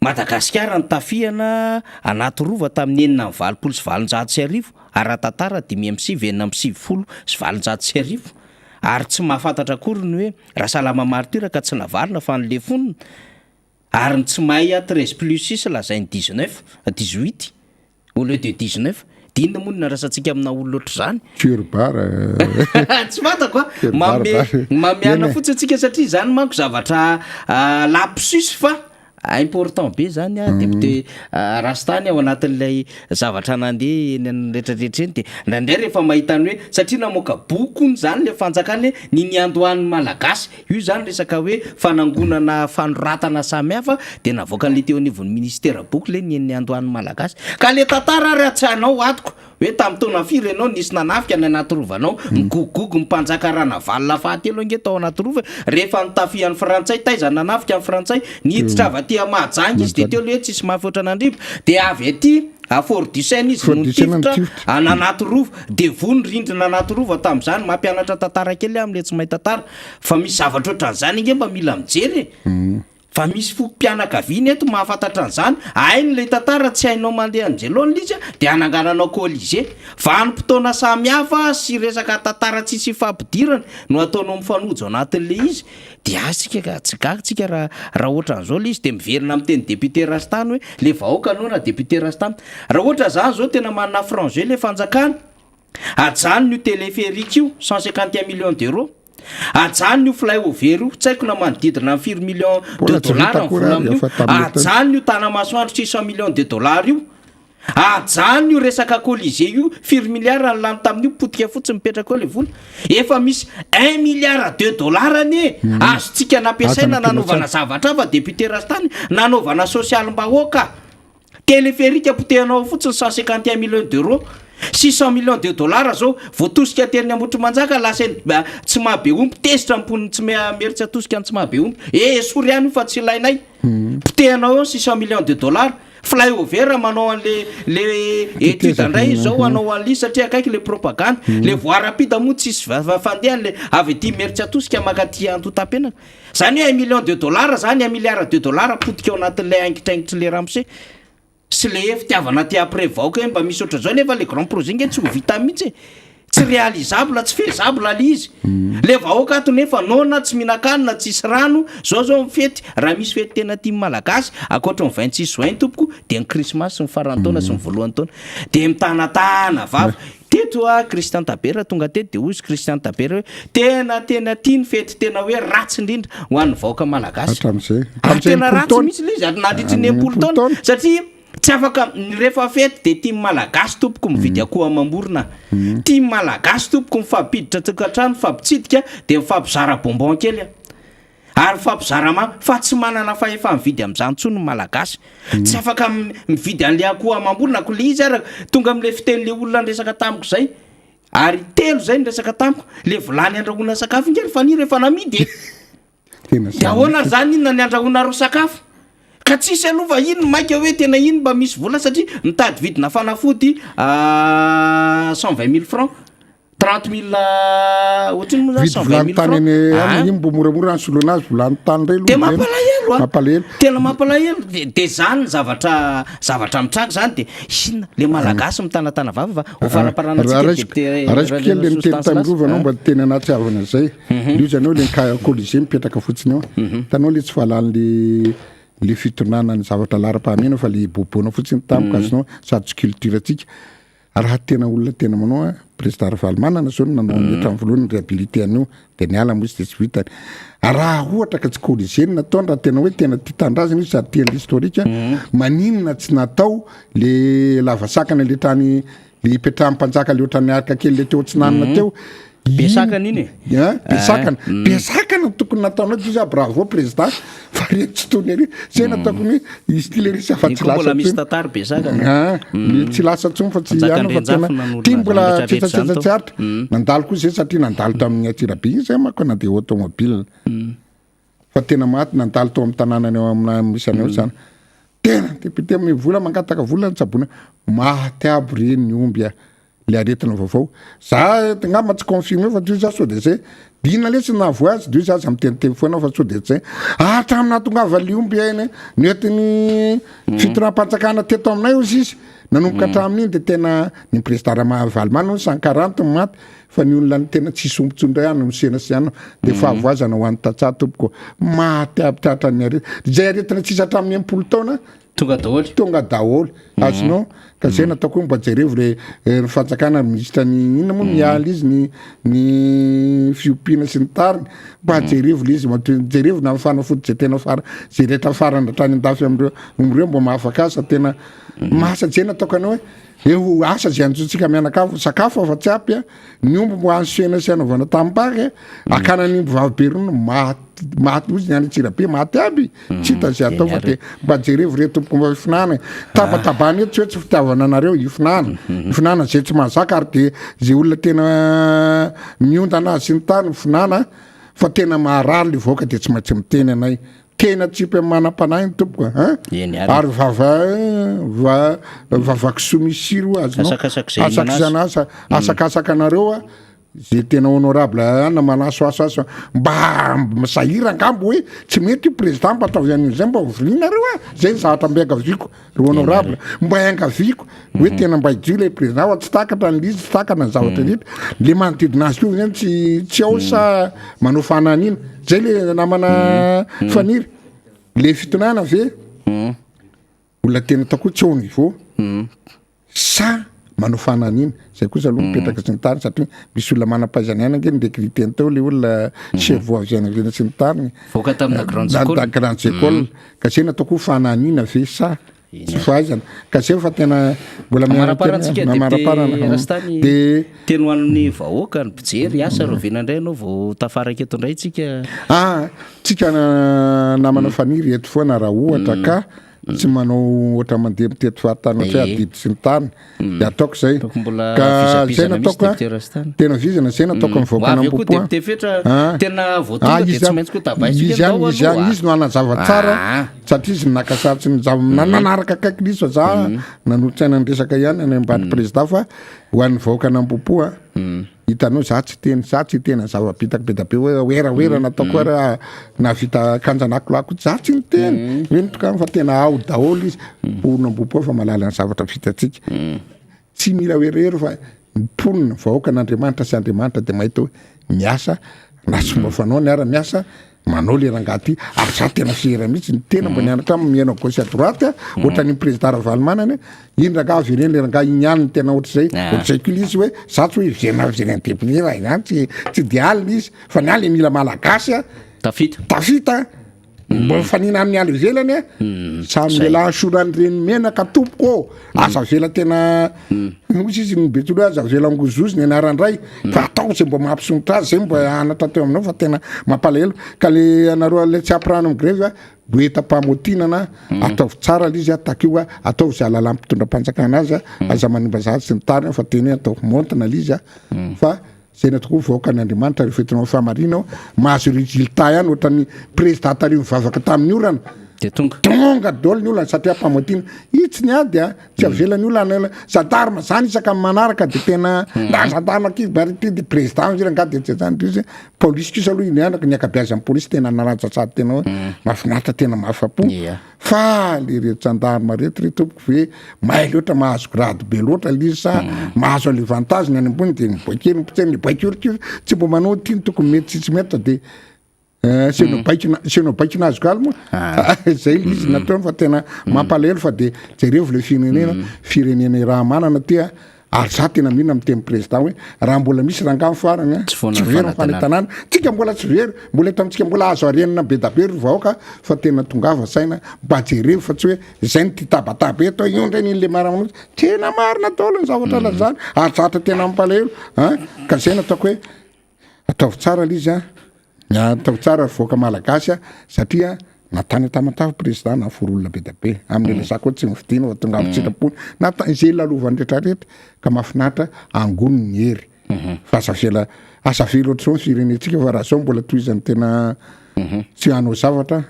Madagasikara ny tafiana anaty rova tamin'ny 9,7 ary rahatantara 5,970 ary tsy mahafantatra akory ny hoe raha salama martyra ka tsy navarina fa nyle fonina ary ny tsy mahay 13+6 lazainy 18 au lieu de 19 dinona moa ny narasantsika amina olona oatra zany tsy fantako mameana fotsiny atsika satria zany manko zavatra lapsus fa important be zany député Rastany ao anatin'ilay zavatra nandeha eny rehetrarehetra eny de ndraindray rehefa mahitany hoe satria namoaka bokony zany le fanjakany ny niandohan'ny malagasy io zany resaka hoe fanangonana fanoratana samihafa de navoaka le teo anivon'ny ministère boky le niandohan'ny malagasy ka le tantara ary atsanao atoko hoe tamin'ny taona firy ianao nisy nanafika ny anaty rovanao migogogo mpanjaka ranavalina fahatelo ange tao anaty rova rehefa nitafian'ny frantsay taiza nanafika amin'ny frantsay niditra avaty mahajangy izy de teo le hoe tsisy mahafoatra n'andrivo de avy aty Fort du Seine izy no tifitra ananaty rova de vony rindrina anaty rova tamin'izany mampianatra tantara kely amin'le tsy mahay tantara fa misy zavatra ohatran'izany inge mba mila mijery fa misy mpianakaviana eto mahafantatra an'izany hainy le tantara tsy hainao mandeha anjelony izy de anangananao colisée vanim-potoana samihafa sy resaka tantara tsisy fampidirana no ataonao mifanojo anatin'le izy de asika tsy gagtsika raha ohatran'izao le izy de miverina amin'ny teny député Rastany hoe le vahoaka anao na député Rastany raha ohatra zany zao tena manana frangé le fanjakana ajany io téléphérique io 151 millions d'euros ajany io flyover io tsy haiko na manodidina $4 millions ajany io tanamasoandro 600 millions de dollars io ajany io resaka colisée io 4 milliards ny lany tamin'io potika fotsiny mipetraka ao le vola efa misy 1 milliard $2 ane azotsika nampiasaina nanaovana zavatra fa député Rastany nanaovana social mbahoaka téléphérique apotehanao fotsiny 151 millions d'euros 600 millions de dollars zao voatosika teriny ambotry manjaka lasany tsy mahabe omby tesitra ampony tsy meritry atosika any tsy mahabe omby sory ihany fa tsy ilainay potehanao eo 600 millions de dollars flyover manao an'le étude indray zao anao an'ly satria akaiky le propagande le voarapita moa tsisy fandehany le avy ty meritry atosika makaty antotam-penaka zany hoe 1 million de dollars zany 1 milliard de dollars potika ao anatin'le angitraingitry le ramose sy le fitiavana ty après vaoka mba misy oatra zao nefa le grand projet nge tsy ho vita mihitsy tsy réalisable tsy faisable le izy le vahoaka ato nefa nona tsy mihinan-kanina tsisy rano zao mifety raha misy fety tena tia malagasy akoatra ny 26 juin tompoko de ny krismasy sy ny faran'ny taona sy ny voalohany taona de mitanatana vava teto a Christian Tabera tonga teto de ozy Christian Tabera hoe tena tia ny fety tena hoe ratsy indrindra ho an'ny vahoaka malagasy tena ratsy mihitsy le izy nandritry ny 10 taona satria tsy afaka rehefa fety de tia malagasy tompoko mividy akoho amam-borona tia malagasy tompoko mifampiditra tokantrano fampitsidika de mifampizara bonbon kely ary fampizara fa tsy manana fahefa mividy amin'izany tsony malagasy tsy afaka mividy an'le akoho amam-borona ko le izy ara tonga am'le fiten'le olona resaka tamiko zay ary telo zay ny resaka tamiko le volany andrahoana sakafo ngely fa ny rehefa namidy de ahoana zany inona ny andrahoana ro sakafo ka tsisy alova ino maika hoe tena ino mba misy vola satria mitady vidina fanafody 120 000 francs 30 000 ohatriny moa zany 120 000 francs iny mbo moramora ansolona azy volany tany rey de mampalahelo tena mampalahelo de zany zavatra mitraky zany de inona le malagasy mitanatana vava ho faraparanatsikaraisy kely le miteny tamirovanao mba teny anatsiavana zay io zanao le colisée mipetraka fotsiny ao tanao le tsy fahalan'le le fitonana ny zavatra lara-pahamena fa le bobona fotsiny tamiko azonao sady tsy culture atsika raha tena olona tena manao président Ravalimana zao nanao metra amin'ny voalohany réhabilité anio de niala mozy de tsy vitany raha ohatra ka tsy colisée natao raha tena hoe tena tia tandrazana izy sady tia l'historique maninona tsy natao le lavasakana le trany le ipetrahan'ny-mpanjaka le ohatrany araka kely le teo tsinanina teo besakana iny besakana tokony nataonao dy izy bravo président fa reto tsy tony ary zay nataoko hoe izy ty le resy afa tsy lasa misy tatary besakana tsy lasa tsony fa tsy ihany fa tena ty mbola tsetsatsetsatsiaritra nandalo koa zay satria nandalo tamin'ny Atsirabe iny zay manko na de automobile fa tena maty nandalo tao amin'ny tanànany eo amina misy aneo zany tena député mivola mangataka vola ny tsabona maty aby reny ny omby le aretina vaovao za ngamba tsy confirmé fa dy za so de zay dina lesy navo azy dy za amin'ny teniteny foana fa so de zay hatramina tongava liomby eny netiny fitoram-panjakana teto aminay ozy izy nanomboka hatramin'iny de tena ny président Ravalimana 140 maty fa ny olona ny tena tsisy ombotsondray any misena sy any de fahavoazana ho an'ny tatsaha tompoko maty aby tratra ny aretina zay aretina tsisy hatramin'ny 10 taona tonga daholo azonao ka zay nataoko mba jerevo le fanjakana ministra ny inona moa mialy izy ny fiompiana sy ny tariny mba jerevo le izy jerevo na fanafody zay tena fara zay rehetra farany hatrany andafy amreo mba mahafaka azy tena masa zay nataoko anao hoe eo asa zay anjotsika mianakafo sakafo afa tsy apy ny omby mbo ansena sy anaovana tambaka akana ny omby vaviberono maty ozy ny any Atsirabe maty aby tsy hita zay atao fa de mba jerevo re tompoko mba ifinana tabatabany eto tsy hoe tsy fitiavana anareo ifinana zay tsy mahazaka ary de zay olona tena miondana azy sy ny tany ifinana fa tena maharary le voaka de tsy maintsy miteny anay tena tsipy amin'ny manam-panahy ny tompoko ary vavako somisiro azonao asakizana asakasaka anareo zay tena honorable ana manaso aso mba sahira ngambo hoe tsy mety io président mba ataovy an'izay mba volinareo zay zavatra mba angaviko ry honorable mba angaviko hoe tena mba hidio le président fa tsy takatra ny lizy tsy takatra ny zavatra rehetra le manodidina azy io zany tsy ao sa manao fananina zay le namana faniry le fitonana ve olona tena takoa tsy ao niveau sa manao fananina zay kosa aloha mipetraka sy ny tariny satria misy olona manam-pahaizana ihany ange nydekriteny tao le olona cerveau avianavena sy ny tariny voaka tamina grande école ka zay nataoko fananina ve sa tsy fahaizana ka zay fa tena mbola mamaraparana de teny hoan'ny vahoaka ny mpijery asa rovena indray anao vao tafaraka eto indray tsika tsika namana faniry eto foana raha ohatra ka tsy manao ohatra mandeha mitety fahatany ohatry hoe adidy sy ny tany de ataoko zay mbola ka zay vizapizana misy nataoko deputera sy tany. tena vizana zay nataoko mivoaka Avy eo koa nampopoa député fetra tena voatonga de tsy maintsy koa tabaisika izy tao izy aloha. izy no anazava tsara satria izy nakasarotsy ny nanaraka akaiky liso za nanotsaina ny resaka ihany any ambany président fa ho an'ny vahoaka nampopoa hitanao za tsy tena zava-bitaka be da be hoe oera nataoko ara navita kanjanakilako za tsy ny teny hoe nitokany fa tena ao daholo izy nampopoa fa malala ny zavatra vitatsika tsy mila oeroero fa mponina vahoaka n'Andriamanitra sy Andriamanitra de mahita hoe miasa na tsy mba fanao ny ara miasa manao le rangaty ary za tena fiera mihitsy ny tena mba nianatra miaina gauche à droite ohatra ny président Ravalomanana iny rangaha vireny le rangaha iny ihany ny tena ohatr'izay koa izy hoe za tsy hoe vireny député raha ihany tsy de alina izy fa ny aly mila malagasy tafita mba fanina amin'ny aly velany samy lehilahy sorany reny menaka tompoko asa vela tena misy izy nybetsolo aza vela ngozozy ny anarandray fa atao zay mba mampisongotra azy zay mba anatra teo aminao fa tena mampalahelo ka le anareo le tsy ampirano amin'ny grève boeta-pamotinana ataovy tsara le izy takio ataovy zay alala mpitondram-panjakana azy aza manimba zazy sy ny tany fa teny ataovy montana le izy fa zay natokoa vahoaka n'Andriamanitra rehefa hitanao famarinao mahazo résultat ihany ohatra ny président tary mivavaka tamin'ny orana de tonga daholo ny olana satria pamotina itsy ny ady tsy avelany olana zadarma zany isaka manaraka de tena zadarma kibarity de président izy ranga de tsy zany izy polisy kosa aloha iny anaka ny akabiazan'ny polisy tena naratsasady tena hoe mahafinaritra tena mahafapo fa le rehetsandarma reto tompoko ve mahay loatra mahazo grady be loatra lizy sa mahazo ale vantage ny any ambony de miboakely mpitseny baikoriky tsy mba manao tiany tokony mety tsy mety de senao baikina azo kalo moa zay izy natao fa tena mampalahelo fa de jereo le firenena raha manana tia ary za tena mihina miteny président hoe raha mbola misy rangamy farany tsy very mifanitanana tsika mbola tsy very mbola eto amitsika mbola azo arenina be da be ry vahoaka fa tena tongava saina mba jereo fa tsy hoe zay ny ty tabataba eto io ndray n'iny le marana tena marina daholo ny zavatra lazany ary zatra tena mampalahelo ka zay nataoko hoe ataovy tsara le izy ataovy tsara voaka malagasy satria natany tamatafy président na forolona be da be amin'ny resaka hoe tsy mividina fa tonga amin'ny zay lalovany rehetrarehetra ka mahafinaritra angonony ny hery fa asa vela ohatr'izao ny firenetsika fa raha zao mbola toizany tena tsy hanao zavatra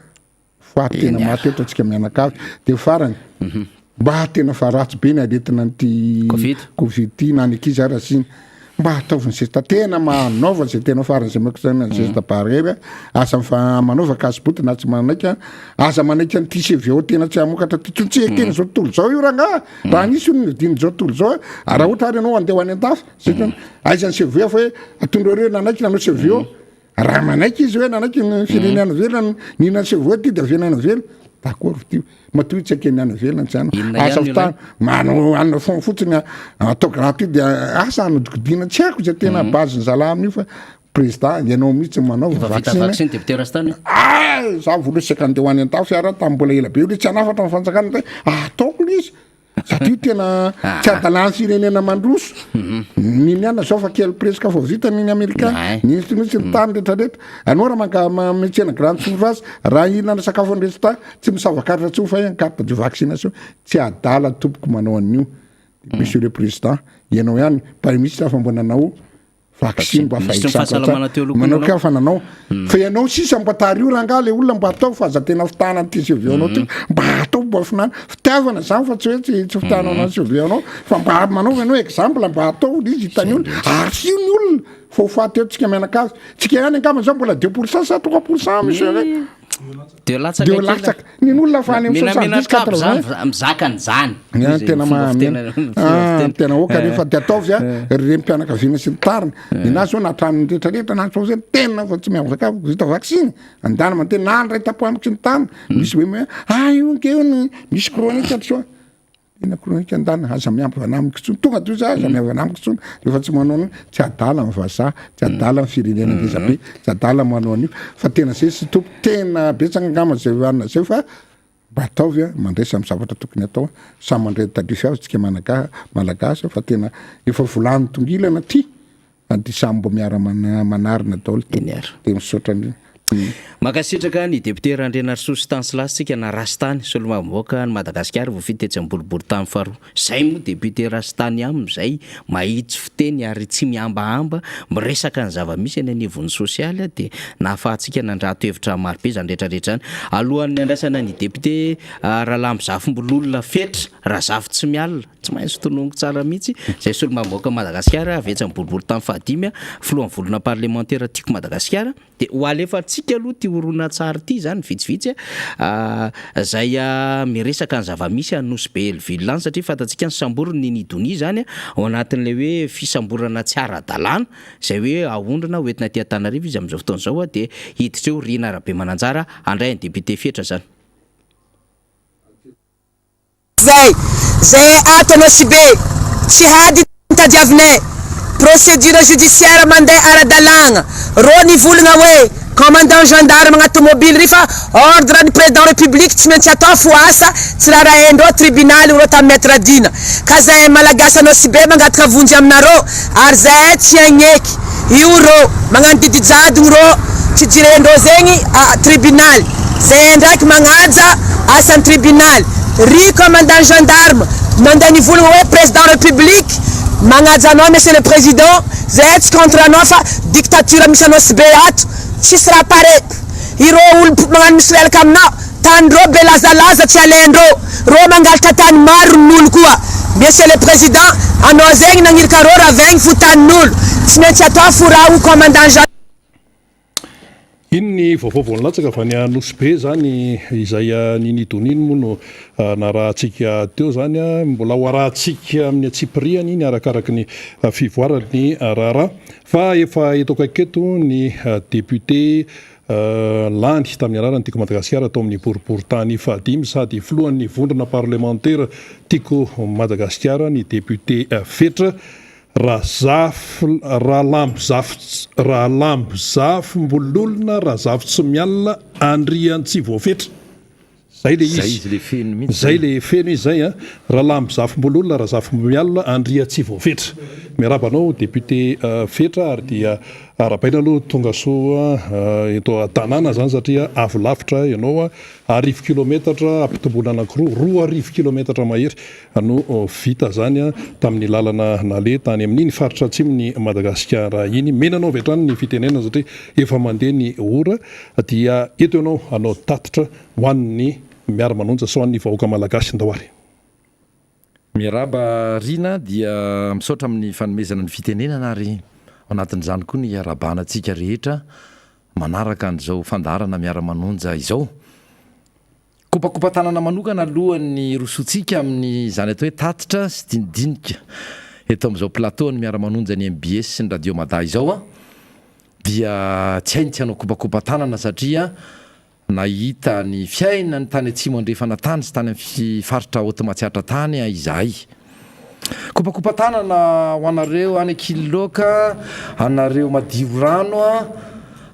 fa tena maty eto atsika mianakavy de farany mba tena fa ratsy be ny aretina nyty covid ty na ny ankizy arasiny mba ataoviny sesta tena manaova zay tena faran'zay makosany sesta barrière asa manaova kasboty na tsy manaiky asa manaiky ny ty CVO tena tsy amokatra ty tsy ekeny zao tontolo zao io raha nisy ny diny zao tontolo zao raha ohatra ary anao andeha ho any an-dafy aizany CVO fa hoe atondreo nanaiky nanao CVO raha manaiky izy hoe nanaiky ny firenena velona nina CVO ty de avenana velona d'accord ty matoy tsy akeny any velona tsy asa fitany manao anina fomba fotsiny atao gratuit de asa anodikodina tsy haiko zay tena base ny zala amin'io fa président ianao mihitsy manaova vaccine député rastany za volosaka andeha ho any an-tafy ara tamin'ny mbola ela be le tsy hanafatra ny fanjakana ataoko le izy satria tena tsy adalany firenena mandroso niny ana zao fa kely presque fa vita niny americain nisy ny tany rehetrarehetra anao raha metsena grande surface raha ihinana sakafo ny resita tsy misavakaritra tsy ho fa ihany carte de vaccination tsy adala tompoko manao an'io monsieur le président ianao ihany par ministre fa mbo nanao vaccine mba manao ka fa nanao fa ianao sisa mba tary io ranga le olona mba atao fa aza tena fitana ty CVO-nao ty mba atao mba finana fitiavana zany fa tsy hoe tsy fitanao na CVO-nao fa mba manaova anao exemple mba atao izy hitany olona ary fio ny olona fa ho faty eo tsika mianakavy tsika ihany angamba zao mbola 2% sa 3% monsieur de latsaka ny olona fa any mizakany zany tena oka rehefa de ataovy rempianakaviana sy ny tariny inazy zao natranony rehetrarehetra na zao zay tena fa tsy miavaka vita vaccine andana mantena na ndray tapoamiko sy ny tany misy hoe io nkeo misy chronique atsoa tena chronique andana aza miampy vanamiko tsony tonga to za aza miavanamiko tsony rehefa tsy manao tsy adala ny vazaha tsy adala ny firenena ngezabe tsy adala manao an'io fa tena zay sy tompo tena betsaka angama zay anina zay fa mba ataovy mandray samy zavatra tokony atao samy mandray tadrify azy tsika malagasy fa tena efa volany tongilana ty dy samy mbo miara manarina daholo de misaotra andriny Makasitraka ny député Randrianarsoa Stanislasy na Rastany Solomamboaka ny Madagasikara voafity tetsy amboribory tany faharoa. Zay moa député Rastany amizay mahitsy fiteny ary tsy miambahamba miresaka ny zava-misy eny anivon'ny sosialy dia nahafahantsika nandrato hevitra maro be zany rehetrarehetra zany. Alohan'ny andrasana ny député Rahalambo Zafimbololona Fetra Razafy tsy mialina tsy maintsy tonongo tsara mihitsy zay Solomamboaka Madagasikara avetsy amboribory tany fahadimy filohan'ny volona parlementaire tiako Madagasikara dia ho alefantsika aloha ty orona tsara ty zany vitsivitsy zay miresaka ny zava-misy anosy be Elville any satria fatatsika ny samborony ny Nidonia zany ao anatin'ilay hoe fisamborana tsy ara-dalàna zay hoe ahondrana hoentina aty Antananarivo izy amin'izao fotoana izao dia hiditra eo Rina Arabe Mananjara andray ny député Fetra zany. Zay ato anosy be tsy hady tadiavinay procédure judiciaire mandeha ara-dalàna rô nivolagna hoe commandant gendarme agnaty mobile rifa ordre ny président république tsy maintsy atao fo asa tsy raha rahendrô tribunaly rô tamin'ny maître Adina ka zahay malagasy anosy be mangataka vonjy aminarô ary zahay tsy agneky io rô magnano didijadony rô tsy jirendrô zegny tribunaly zahay ndraiky magnaja asan'ny tribunaly ry commandant gendarme mandeha nivolagna hoe président république magnaja anao monsieur le président zahay tsy contre anao fa dictature misy anosy be ato tsisy raha pare irô olo magnano misy lalaka aminao tanindrô be lazalaza tsy alendrô rô mangalatra tany maro n'olo koa monsieur le président anao zegny nagnirika rô raha vaigny fo tanin'olo tsy maintsy atao fo raha ho commandant iny ny vaovao voalatsaka fa ny anosy be zany izay ny Nidonia moa no narahantsika teo zany mbola ho arahantsika amin'ny atsipiriany iny arakaraky ny fivoarany raharaha fa efa etoko aketo ny député Lany tamin'ny anarany tiako Madagasikara atao amin'ny boriboritany fahadimy sady filohan'ny vondrona parlementaire tiako Madagasikara ny député Fetra Rahalambo Zafimbololona Razafy tsy mialina Andriantsivô Fetra zay le izy zay le feno izy zay Rahalambo Zafimbololona Razafy mialina Andriantsivô Fetra miarabanao député Fetra ary dia arabaina aloha tonga soa eto tanàna zany satria avo lavitra ianao arivo kilometatra ampitomboana anankiroa 2 kilometatra mahery no vita zany tamin'ny lalana nale tany amin'iny faritra atsimony Madagasikara iny menanao avy hatrany ny fitenena satria efa mandeha ny ora dia eto ianao anao tatitra ho an'ny miara-manonja so an'ny vahoaka malagasy ndahoary. Miaraba Rina dia misaotra amin'ny fanomezana ny fitenenana ary anatin'izany koa ny arabanantsika rehetra manaraka an'izao fandarana miara-manonja izao. Kopakopatanana manokana alohan'ny rosotsika amin'ny zany atao hoe tatitra sy dinidinika eto amin'izao plateau ny miara-manonja ny MBS sy ny radio Mada izao dia tsy hainy tsy hanao kopakopatanana satria nahita ny fiaina ny tany atsimo andrefana tany sy tany amin'ny faritra Haute-Matsiatra tany izahay. Kopakopatanana ho anareo any Kiloloka, anareo Madio Rano,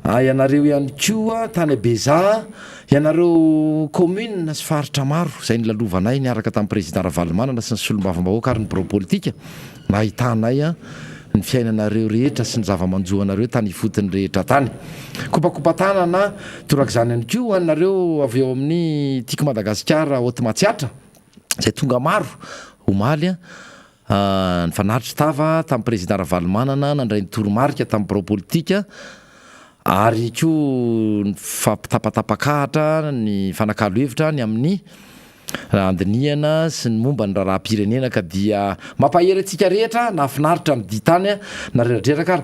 ianareo ihany koa tany Beza, ianareo commune sy faritra maro zay ny lalovanay niaraka tamin'ny président Ravalomanana sy ny solombavambahoaka ary ny bureau politique nahitanay ny fiainanareo rehetra sy ny zava-manjoanareo tany ifotony rehetra tany. Kopakopatanana torak' izany ihany koa anareo avy eo amin'ny tiako Madagasikara Haute-Matsiatra zay tonga maro omaly ny fanaritra tava tamin'ny président Ravalomanana nandray ny toromarika tamin'ny bureau politique ary koa ny fampitapatapakahatra ny fanakalo hevitra ny amin'ny andiniana sy ny momba ny raharam-pirenena ka dia mampahery antsika rehetra nafinaritra ny ditany na reradraraka ary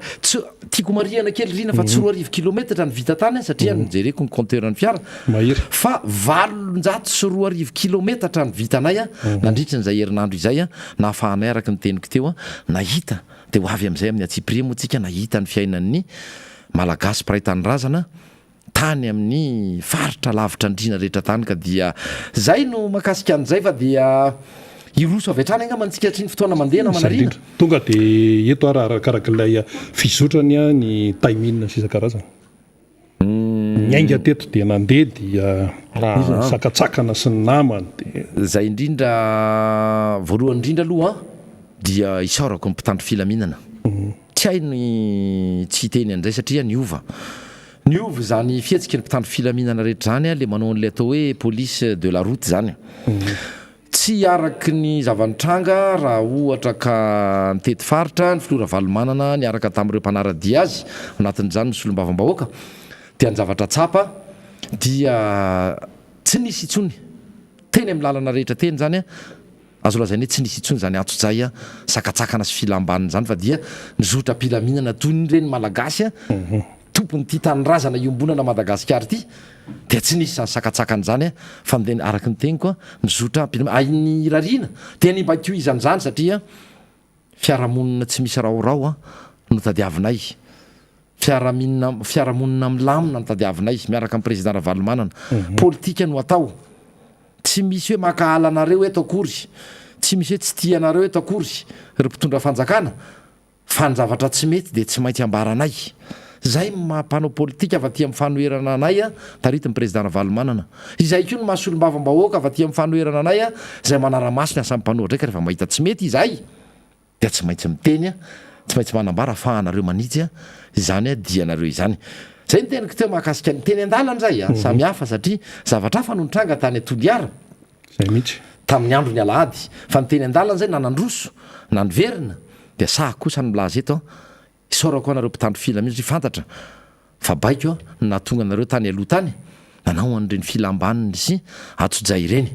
tiako mariana kely Rina fa tsy 2 kilometatra ny vita tany satria nijereko ny compteur ny fiara fa 800 sy 2 kilometatra ny vitanay nandritra n'izay herinandro izay nahafahanay araka ny teniko teo nahita dia ho avy amin'izay amin'ny atsipiri moa tsika nahita ny fiainan'ny malagasy mpiray tany razana tany amin'ny faritra lavitra andrina rehetra tany ka dia zay no makasika an'izay fa dia iroso avy hatrany angamba antsika hatriny fotoana mandeha na manarina tonga dia eto arakarak'ilay fizotrany ny taimina sy isan-karazana nyainga teto dia nandeha dia sakatsakana sy ny namany dia zay indrindra voalohany indrindra aloha dia isaorako ny mpitandro filaminana tsy hay ny tsy hiteny an'izay satria niova ny ovy zany fihetsiky ny mpitandro filaminana rehetra zany a le manao an'lay atao hoe police de la route zany tsy araky ny zavanitranga raha ohatra ka nitety faritra ny filora valomanana ny araka tamin'ireo mpanaradia azy anatin'izany ny solombavam-bahoaka dia ny zavatra tsapa dia tsy nisy itsony teny amin'ny lalana rehetra teny zany a azo lazainy hoe tsy nisy itsony zany atso-jay a sakatsakana sy filambanina zany fa dia nizotra mpilaminana toy ny reny malagasy a tompony ty tanyrazana iombonana madagasikara ity dia tsy nisy zany sakatsakana zany a fa araky ny teny koa nizotra ainy rarina dia ny mba tio izan'izany satria fiarahamonina tsy misy raorao a no tadiavinay fiarahamonina milamina no tadiavinay miaraka amin'ny président Ravalomanana politika no atao tsy misy hoe makahala anareo eto akory tsy misy hoe tsy tia anareo eto akory ry mpitondra fanjakana fa ny zavatra tsy mety dia tsy maintsy ambaranay zay mampanao politika avy aty amin'ny fanoherana anay a tarity ny président Ravalomanana izay koa no mahasolombavambahoaka avy aty amin'ny fanoherana anay a zay manara-maso ny asa mmpanoha ndraika rehefa mahita tsy mety izay dia tsy maintsy miteny a tsy maintsy manambara afahanareo manitsy a izany a dianareo izany zay ny teniko teo mahakasika ny teny an-dalana zay a samy hafa satria zavatra hafa no nitranga tany Toliara zay mihitsy tamin'ny andro ny alahady fa ny teny an-dalana zay na nandroso na niverina dia saha kosa ny milaza eto isaorako anareo mpitandro filaminana sy fantatra fa baiko natonga anareo tany aloha tany nanao an'ireny filambaniny sy atso-jay ireny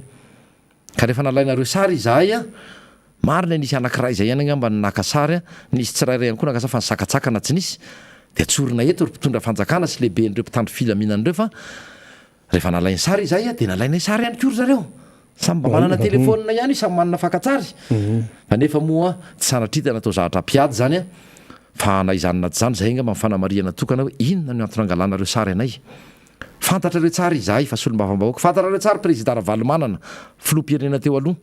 ka rehefa nalainareo sary izahay a marina nisy anankiray izay ihany angamba naka sary a nisy tsirairay ihany koa nakasa fa nisakatsakana tsy nisy dia tsorina eto ry mpitondra fanjakana sy lehibe n'ireo mpitandro filaminan'ireo fa rehefa nalainy sary izay a dia nalainay sary ihany kory zareo samy mba manana telefonina ihany samy manana fankatsary fa nefa moa tsy sanatrita natao zavatra mpiady zany a fa naizanina tsy zany zay ngamba mifanamariana tokana hoe inona no antony angalanareo sary anay fantatrareo tsara izahay fa solombavam-bahoaka fantatrareo tsara président Ravalomanana filoham-pirenena teo aloha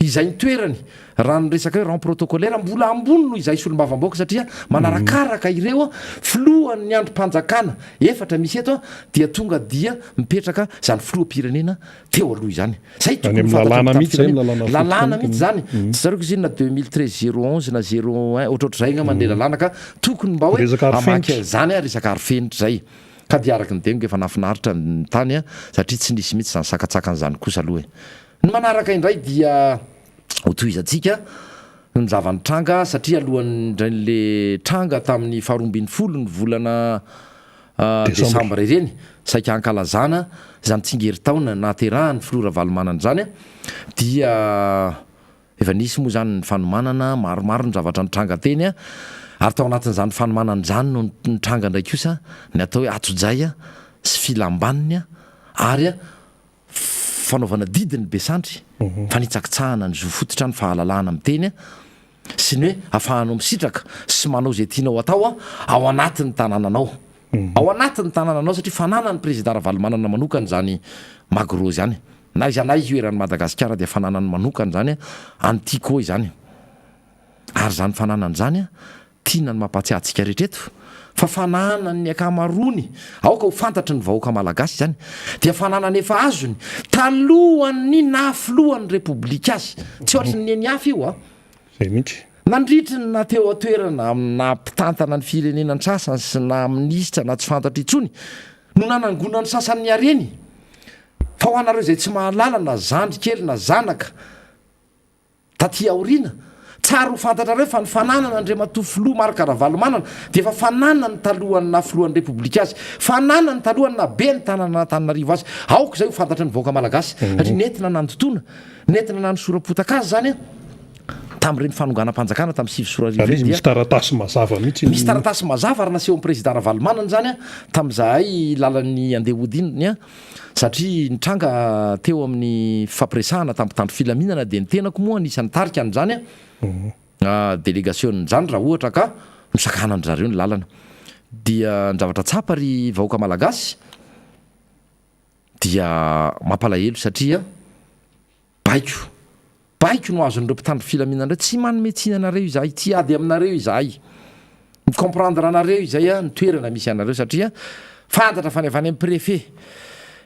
izay nitoerany raha nyresaka hoe rang protocolaire mbola ambony no izay solombavam-bahoaka satria manarakaraka ireo filohan'ny androm-panjakana efatra misy eto dia tonga dia mipetraka zany filoham-pirenena teo aloha izany zay lalàna mihitsy zany tsy zareko izy na 2013 011 na 01 ohatrohatr'izay nga mandeha lalàna ka tokony mba hoe amaky zany a resaka arifenitra zay ka dia araky ny teniko efa nafinaritra ny tany a satria tsy nisy mihitsy zany sakatsakan'izany kosa aloha ny manaraka indray dia hotoizantsika ny zavanitranga satria alohan'n'le tranga tamin'ny faharoambin'ny folo ny volana desambra ireny saika ankalazana zany tsingery taona naterahany filora Valomanana zany a dia efa nisy moa zany ny fanomanana maromaro ny zavatra nitranga teny a ary tao anatin'izany fanomanana zany no nitranga indray kosa ny atao hoe atso-jay a sy filambaniny a ary a fanaovana didiny besandry fa nitsakitsahana ny zo fototra ny fahalalahana amin'ny teny a sy ny hoe afahanao misitraka sy manao zay tianao atao a ao anatin'ny tanànanao ao anatin'ny tanànanao satria fananany président Ravalomanana manokany zany magro zany na izanay ioeran'ny Madagasikara dia fananany manokany zany a antiko izany ary zany fananany zany a tiana ny mampatsiahtsika rehetreto fa fananany ny akamarony aoka ho fantatry ny vahoaka malagasy zany dia fananany efa azony talohany na filohan'ny repoblika azy tsy ohatry ny eny hafa io a zay mihitsy nandritry na teo atoerana na mpitantana ny firenenany sasany sy na minisitra na tsy fantatra itsony no nanangonany sasan'ny areny fa ho anareo zay tsy mahalala na zandry kely na zanaka taty aoriana tsara ho fantatrareo fa ny fananana andrematoa filoha maraka Ravalomanana dia efa fananany talohany na filohan'ny repoblika azy fananany talohany na be ny tanana Antananarivo azy aoka zay ho fantatry ny vahoaka malagasy satria nentina nandotoana nentina nany sorapotaka azy zany a tamin'ireny fanonganam-panjakana tamin'ny sivy sorarivo misy taratasy mazava mihitsy misy taratasy mazava ary naseho président Ravalomanana zany a tamin'izahay lalan'ny andehodinyny a satria nitranga teo amin'ny fampiresahana tamin'ny mpitandro filaminana dia ny tenako moa nisan'ny tarika an'izany a délégation zany raha ohatra ka misakanany zareo ny lalana dia ny zavatra tsapa ry vahoaka malagasy dia mampalahelo satria baiko no azon'ireo mpitandro filaminana indray tsy manometsina anareo izahay tsy ady aminareo izahay micomprendre anareo izay a ny toerana misy anareo satria fantatra fa ny avany amin'ny préfet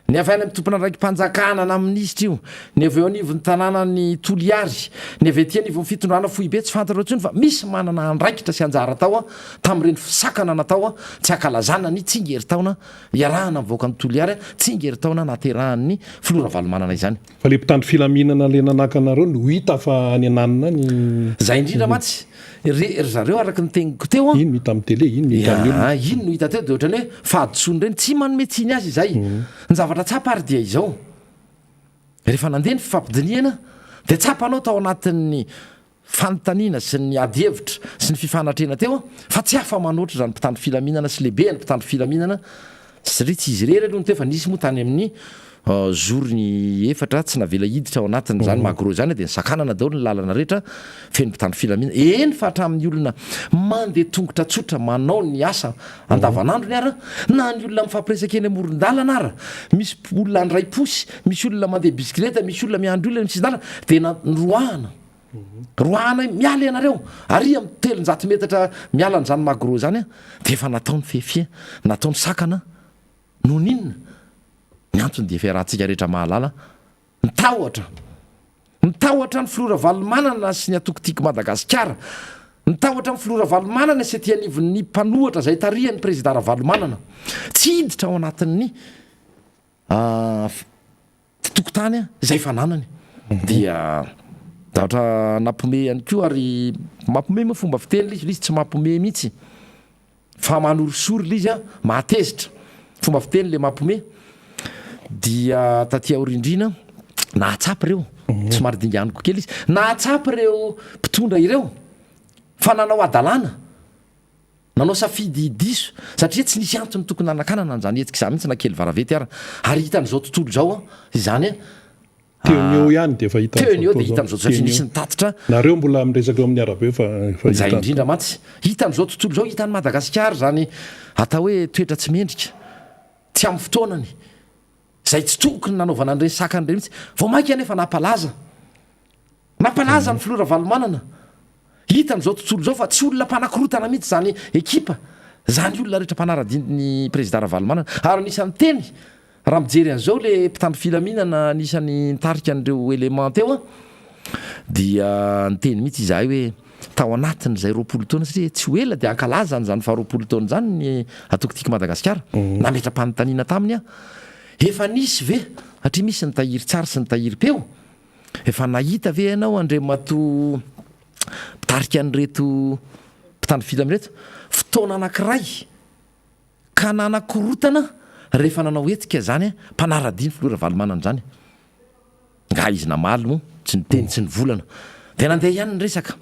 ny avaina amin'ny tompona raiky mpanjakanana amin'izitra io ny aveo anivo ny tanàna ny toliary ny ave ty anivo ny fitondrana foibe tsy fantatra tsony fa misy manana andraikitra sy anjara tao a tamin'ireny fisakana natao a tsy akalazana ny tsingery taona iarahana mivoaka ny toliary tsy ingery taona naterahan'ny filora valomanana izany fa le mpitandro filaminana le nanakanareo no hita fa any ananina ny zay indrindra matsy zareo araky ny tegniko teo ino hita amin'ny tele ino hita amin'ny ino no hita teo de ohatrany hoe fahadisony reny tsy manome tsiny azy izay ny zavatra tsapa ary dia izao rehefa nandeha ny fifampidiniana de tsapanao tao anatin'ny fanontaniana sy ny ady hevitra sy ny fifanatrena teo fa tsy afa manoatra zany mpitandro filaminana sy lehibe ny mpitandro filaminana satria tsy izy rery aloha ny teo fa nisy moa tany amin'ny zorony efatra tsy navela hiditra ao anatiny zany magro zany de nisakanana daholo ny lalana rehetra feno mpitandro filaminana eny fa hatramin'ny olona mandeha tongotra tsotra manao ny asa andavanandro ny ara na ny olona mifampiresaka eny amoron-dalana ara misy olona andray posy misy olona mandeha bisikileta misy olona miandry olona misy dalana de roahana miala ianareo ary amin'ny telonjato metatra miala n'zany magro zany de efa nataony fefia nataony sakana no ninona ny antony de fiarahantsika rehetra mahalala nitahotra ny filora valomanana sy ny atokotiky Madagasikara nitahotra ny filora valomanana sy ty anivon'ny mpanohatra zay tarihan'ny président valomanana tsy hiditra ao anatin'ny tokotany zay fananany dia dahatra nampome ihany ko ary mampome moa fomba fiteny lizy izy tsy mampome mihitsy fa manorosory lizy a mahatezitra fomba fiteny le mampome dia taty aorindrina nahatsapy ireo somary dinganiko kely izy nahatsapy ireo mpitondra ireo fa nanao adalàna nanao safidy diso satria tsy nisy antony tokony anakanana n'zany etsika za mihitsy nakely varavety ary hitan'izao tontolo zao a izany teoneo ihany de efa teoneo de hitan'izao satria nisy nitatitra nareo mbola miresaka eo amin'ny arabe zay indrindra matsy hitan'izao tontolo zao hitany Madagasikara zany atao hoe toetra tsy mendrika tsy amin'ny fotoanany zay tsy tokony nanaovana an'ireny sakany reny mihitsy vao mainka anefa napalaza ny filora valomanana hitan'izao tontolo zao fa tsy olona mpanakorotana mihitsy zany ekipa zany olona rehetra mpanara-diny président valomanana ary nisan'ny teny raha mijery an'izao le mpitandro filaminana nisan'ny nitarika an'ireo élément teo a dia nyteny mihitsy izahay hoe tao anatiny zay 20 taona satria tsy ho ela de ankalazany zany fa 20 taona zany ny atokotiky Madagasikara nametra-panontaniana taminy a efa nisy ve satria misy ny tahiry tsara sy ny tahiry peo efa nahita ve ianao andre mato mpitarika an'reto mpitandro filamy reto fotoana anankiray ka nanakorotana rehefa nanao etika zany mpanara-diny filora valomanana zany nga izy namaly moa tsy niteny tsy ny volana de nandeha ihany ny resaka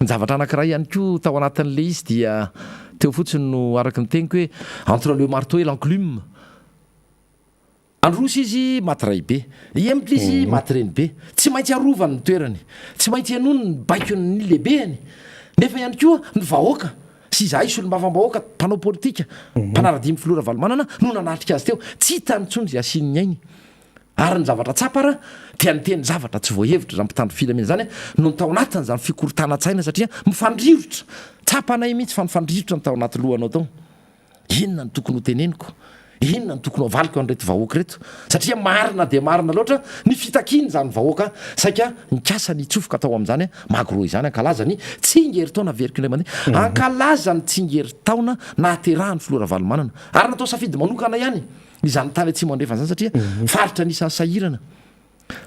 ny zavatra anankiray ihany ko tao anatin'le izy dia teo fotsiny no araky niteniko hoe entre le marteau et l'enclume androsy izy matyray be embotra izy matyreny be tsy maintsy arovany ny toerany tsy maintsy anony ny baikony ny lehibeany nefa ihany koa ny vahoaka sy izahay solom-bavambahoaka mpanao politika mpanara-dimy filora valomanana no nanatrika azy teo tsy hitany tsony zay asiany ainy ary ny zavatra tsapara dia niteny zavatra tsy voahevitra zany mpitandro filamina zany no tao anatiny zany fikorotana-tsaina satria mifandrivotra tsapanay mihitsy fa mifandrivotra ny tao anaty lohanao tao inona ny tokony ho teneniko inona ny tokony hoavaliko an'reto vahoaka reto satria marina de marina loatra ny fitakiny zany vahoaka saika nikasa ny tsofoka tao amin'izany magro izany ankalaza ny tsingery taona veriko indray mandeha ankalaza ny tsingery taona nahaterahan'ny filora valomanana ary natao safidy manokana ihany izany tany tsy mandrefana zany satria faritra nisan'ny sahirana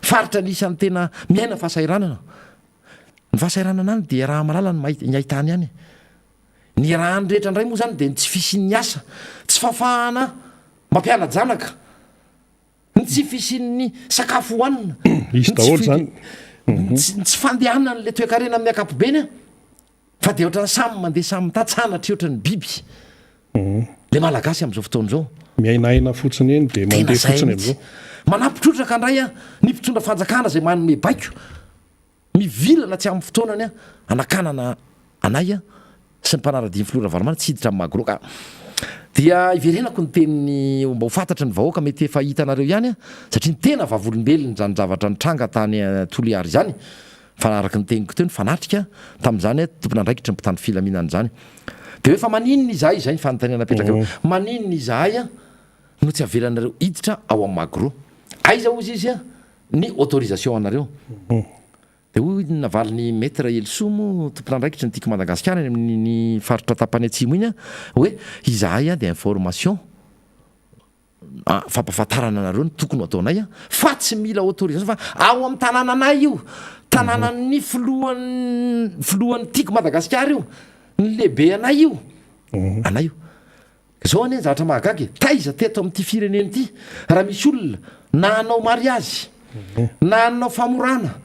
faritra nisan'ny tena miaina fahasahiranana ny fahasahiranana any de raha malala ny ahitany ihany ny rahany rehetra indray moa zany de tsy fisin'ny asa tsy fafahana mampiala janaka ny tsy fisin'ny sakafo hohanina izy daholo zany tsy fandehanana n'le toekarena amin'ny akapobeny a fa de ohatrany samy mandeha samy mitatsanatry ohatrany biby le malagasy am'izao fotoana zao miainaina fotsiny eny de mandeha fotsiny am'izao manampitrotraka andray a ny mpitondra fanjakana zay manome baiko mivilana tsy amin'ny fotoanany a anakanana anay a sy ny mpanara-dimy filora valomana tsy hiditra amin'ny magroka dia iverenako ny teniny mba ho fantatra ny vahoaka mety efa hitanareo ihany a satria ny tena vavolombelony zany zavatra nitranga tany toliary zany fa araky ny teniko teo ny fanatrika tam'izany tompona andraikitra ny mpitandro filaminana zany de efa maninona izahay zay ny fanontaniana napetraka eo maninona izahay a no tsy avelanareo hiditra ao amin'ny magro aiza ozy izy a ny autorisation anareo de hoy navalin'ny maître Elsomo tompon'andraikitra ny tiako Madagasikara any amin'ny faritra tapany atsimo iny a hoe izahay a de information fampafatarana anareo ny tokony ho ataonay a fa tsy mila autorisation fa ao amin'ny tanànanay io tanànan'ny filohan'ny tiako Madagasikara io ny lehibe anay io anay io zao anie zavatra mahagagy taiza teto amin'ity fireneny ity raha misy olona na anao mariazy na anao famorana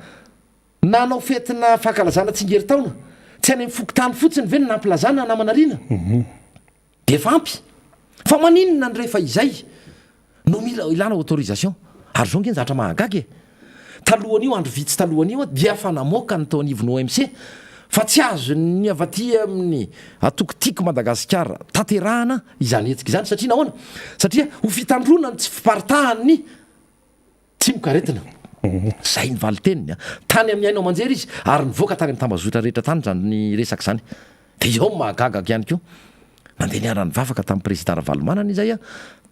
na anao fetina fankalazana tsingery taona tsy any amin'ny fokotany fotsiny ve ny nampilazana namanarina de fampy fa maninona ny rehefa izay no mila ilana autorisation ary zao ngeny zavatra mahagagy talohan'io andro vitsy talohan'io dia fa namoaka ny tao anivon'ny OMC fa tsy azo ny avaty amin'ny atokotiko Madagasikara tanterahana izany etsika izany satria nahoana satria ho fitandrona ny tsy fiparitahany tsy mokaretina zay ny valiteniny tany amin'ny ainao manjery izy ary nivoaka tany amin'ny tambazotra rehetra tany zany ny resaka zany de izao mahagagaga ihany koa nandeha niarany vavaka tamin'ny président Ravalomanana izay a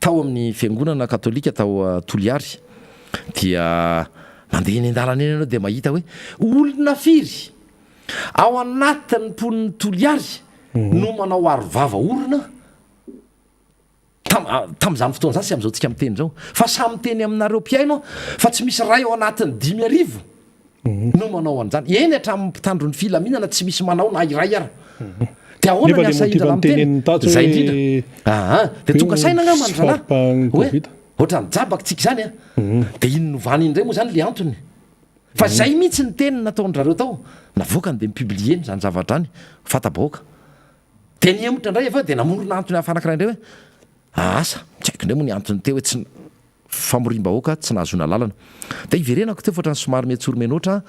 tao amin'ny fiangonana katolika tao Toliary dia mandeha eny an-dalana eny ianao de mahita hoe olona firy ao anatin'ny mponiny Toliary no manao arovava orona tam'izany fotoana zany sy am'izao tsika miteny zao fa samy teny aminareo mpiaino fa tsy misy ray ao anatin'ny 5,000 no manao an'izany eny hatramin'ny mpitandro ny filaminana tsy misy manao na iray ara de ahoana ny asa indra miteny zay indrindra de tonga saina angamba ny zalahy hoe ohatra ny jabaka tsika zany a de iny novany iny ndray moa zany le antony fa zay mihitsy ny teny nataondrareo tao navoakany de mipublie ny zany zavatra any fatabahoaka de niemotra indray efa de namorona antony hafanankiray indray hoe asa tsy haiko indray moa ny antony teo hoe tsy famorim-bahoaka tsy nahazona lalana de iverenako teo foatra ny somary miatsoromenôtra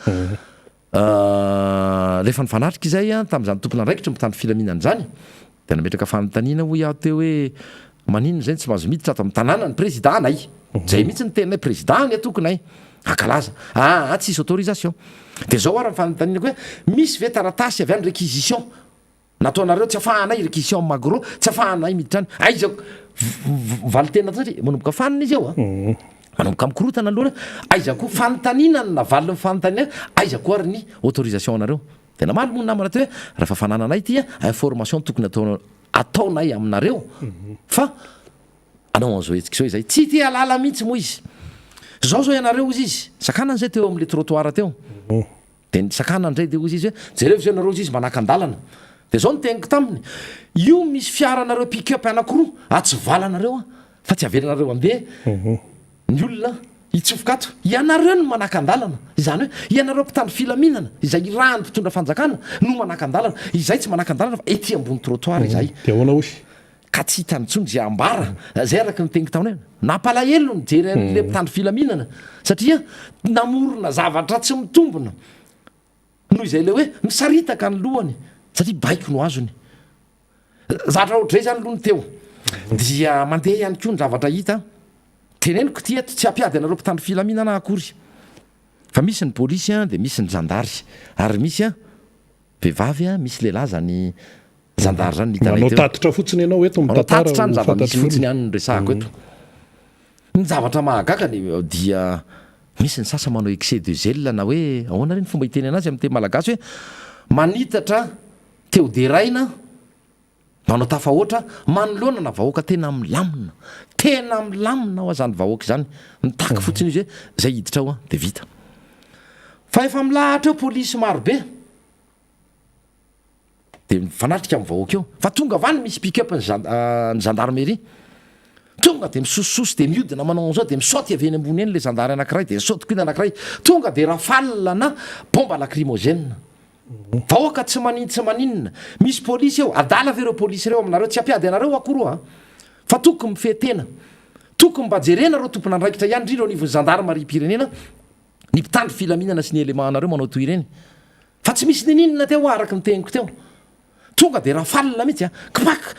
rehefa ny fanatrika izay a tamin'izany tompona andraikitra mitandro filaminana zany de nametraka fanontaniana ho iaho teo hoe maninona zay tsy mahazo miditra ato amin'ny tanàna ny président nay zay mihitsy ny teninay président ny atokonay akalaza tsisy autorisation de zao ary nyfanontanianako hoe misy ve taratasy avy any réquisition nataonareo tsy afahanay réquisition magro tsy afahanay miditra any aizako valitena satria manomboka fanina izy eo manomboka mikorotana aloha aizako fanontaniana ny navaly ny fanontaniana aizako ary ny autorisation anareo de namaly moa namana teo hoe raha fa fanananay ity information tokony ataonay aminareo fa anao an'izao etsika zao izay tsy ty alala mihitsy moa izy zao ianareo izy izy sakanany zay teo am'le trottoir teo de sakana ndray de ozy izy hoe jereo zay anareo izy manaka andalana de zao niteniko taminy io misy fiaranareo pick-up anakiroa atsivalanareo fa tsy avelanareo andeha ny olona itsofokato ianareo no manaka andalana izany hoe ianareo mpitandro filaminana izay raha ny mpitondra fanjakana no manaka andalana izay tsy manaka andalana fa ety ambony trottoir izay de ahoana ozy ka tsy hitany tsony zay ambara zay araka niteniko taminy hoe nampalahelo ny jery an'le mpitandro filaminana satria namorona zavatra tsy mitombona noho izay le hoe misaritaka ny lohany satria baiko no azony zavatra ohatray zany aloha ny teo dia mandeha ihany koa ny zavatra hita teneniko ty eto tsy ampiady anareo mpitandro filaminana akory fa misy ny polisy a de misy ny zandary ary misy a vehivavy a misy lehilahy zany zandary zany manao tatitra fotsiny ianao eto mitatitra ny zava-misy fotsiny ihany ny resahako eto ny zavatra mahagakany dia misy ny sasa manao excès de zèle na hoe ahoana reny fomba hiteny anazy amin'ny teny malagasy hoe manitatra teo deraina manao tafahoatra manoloana na vahoaka tena milamina ho azany vahoaka zany mitaka fotsiny izy hoe zay hiditra ao a de vita fa efa milahatra eo polisy marobe de mifanatrika amin'ny vahoaka eo fa tonga vany misy pick-up ny gendarmerie tonga de misosososy de miodina manao an'izao de misaoty avy eny ambony eny le zandary anankiray de saoty koa anankiray tonga de rafalina bomba lacrymogène vahoaka tsy maninona misy polisy eo adala ve reo polisy reo aminareo tsy ampiady anareo akoroa fa tokony mifehtena tokony mba jerena reo tompona andraikitra ihany indrindra anivon'ny gendarme ry-pirenena ny mpitandro filaminana sy ny élément anareo manao toy ireny fa tsy misy nininona teo araky niteniko teo tonga de rafalina mihitsy kipak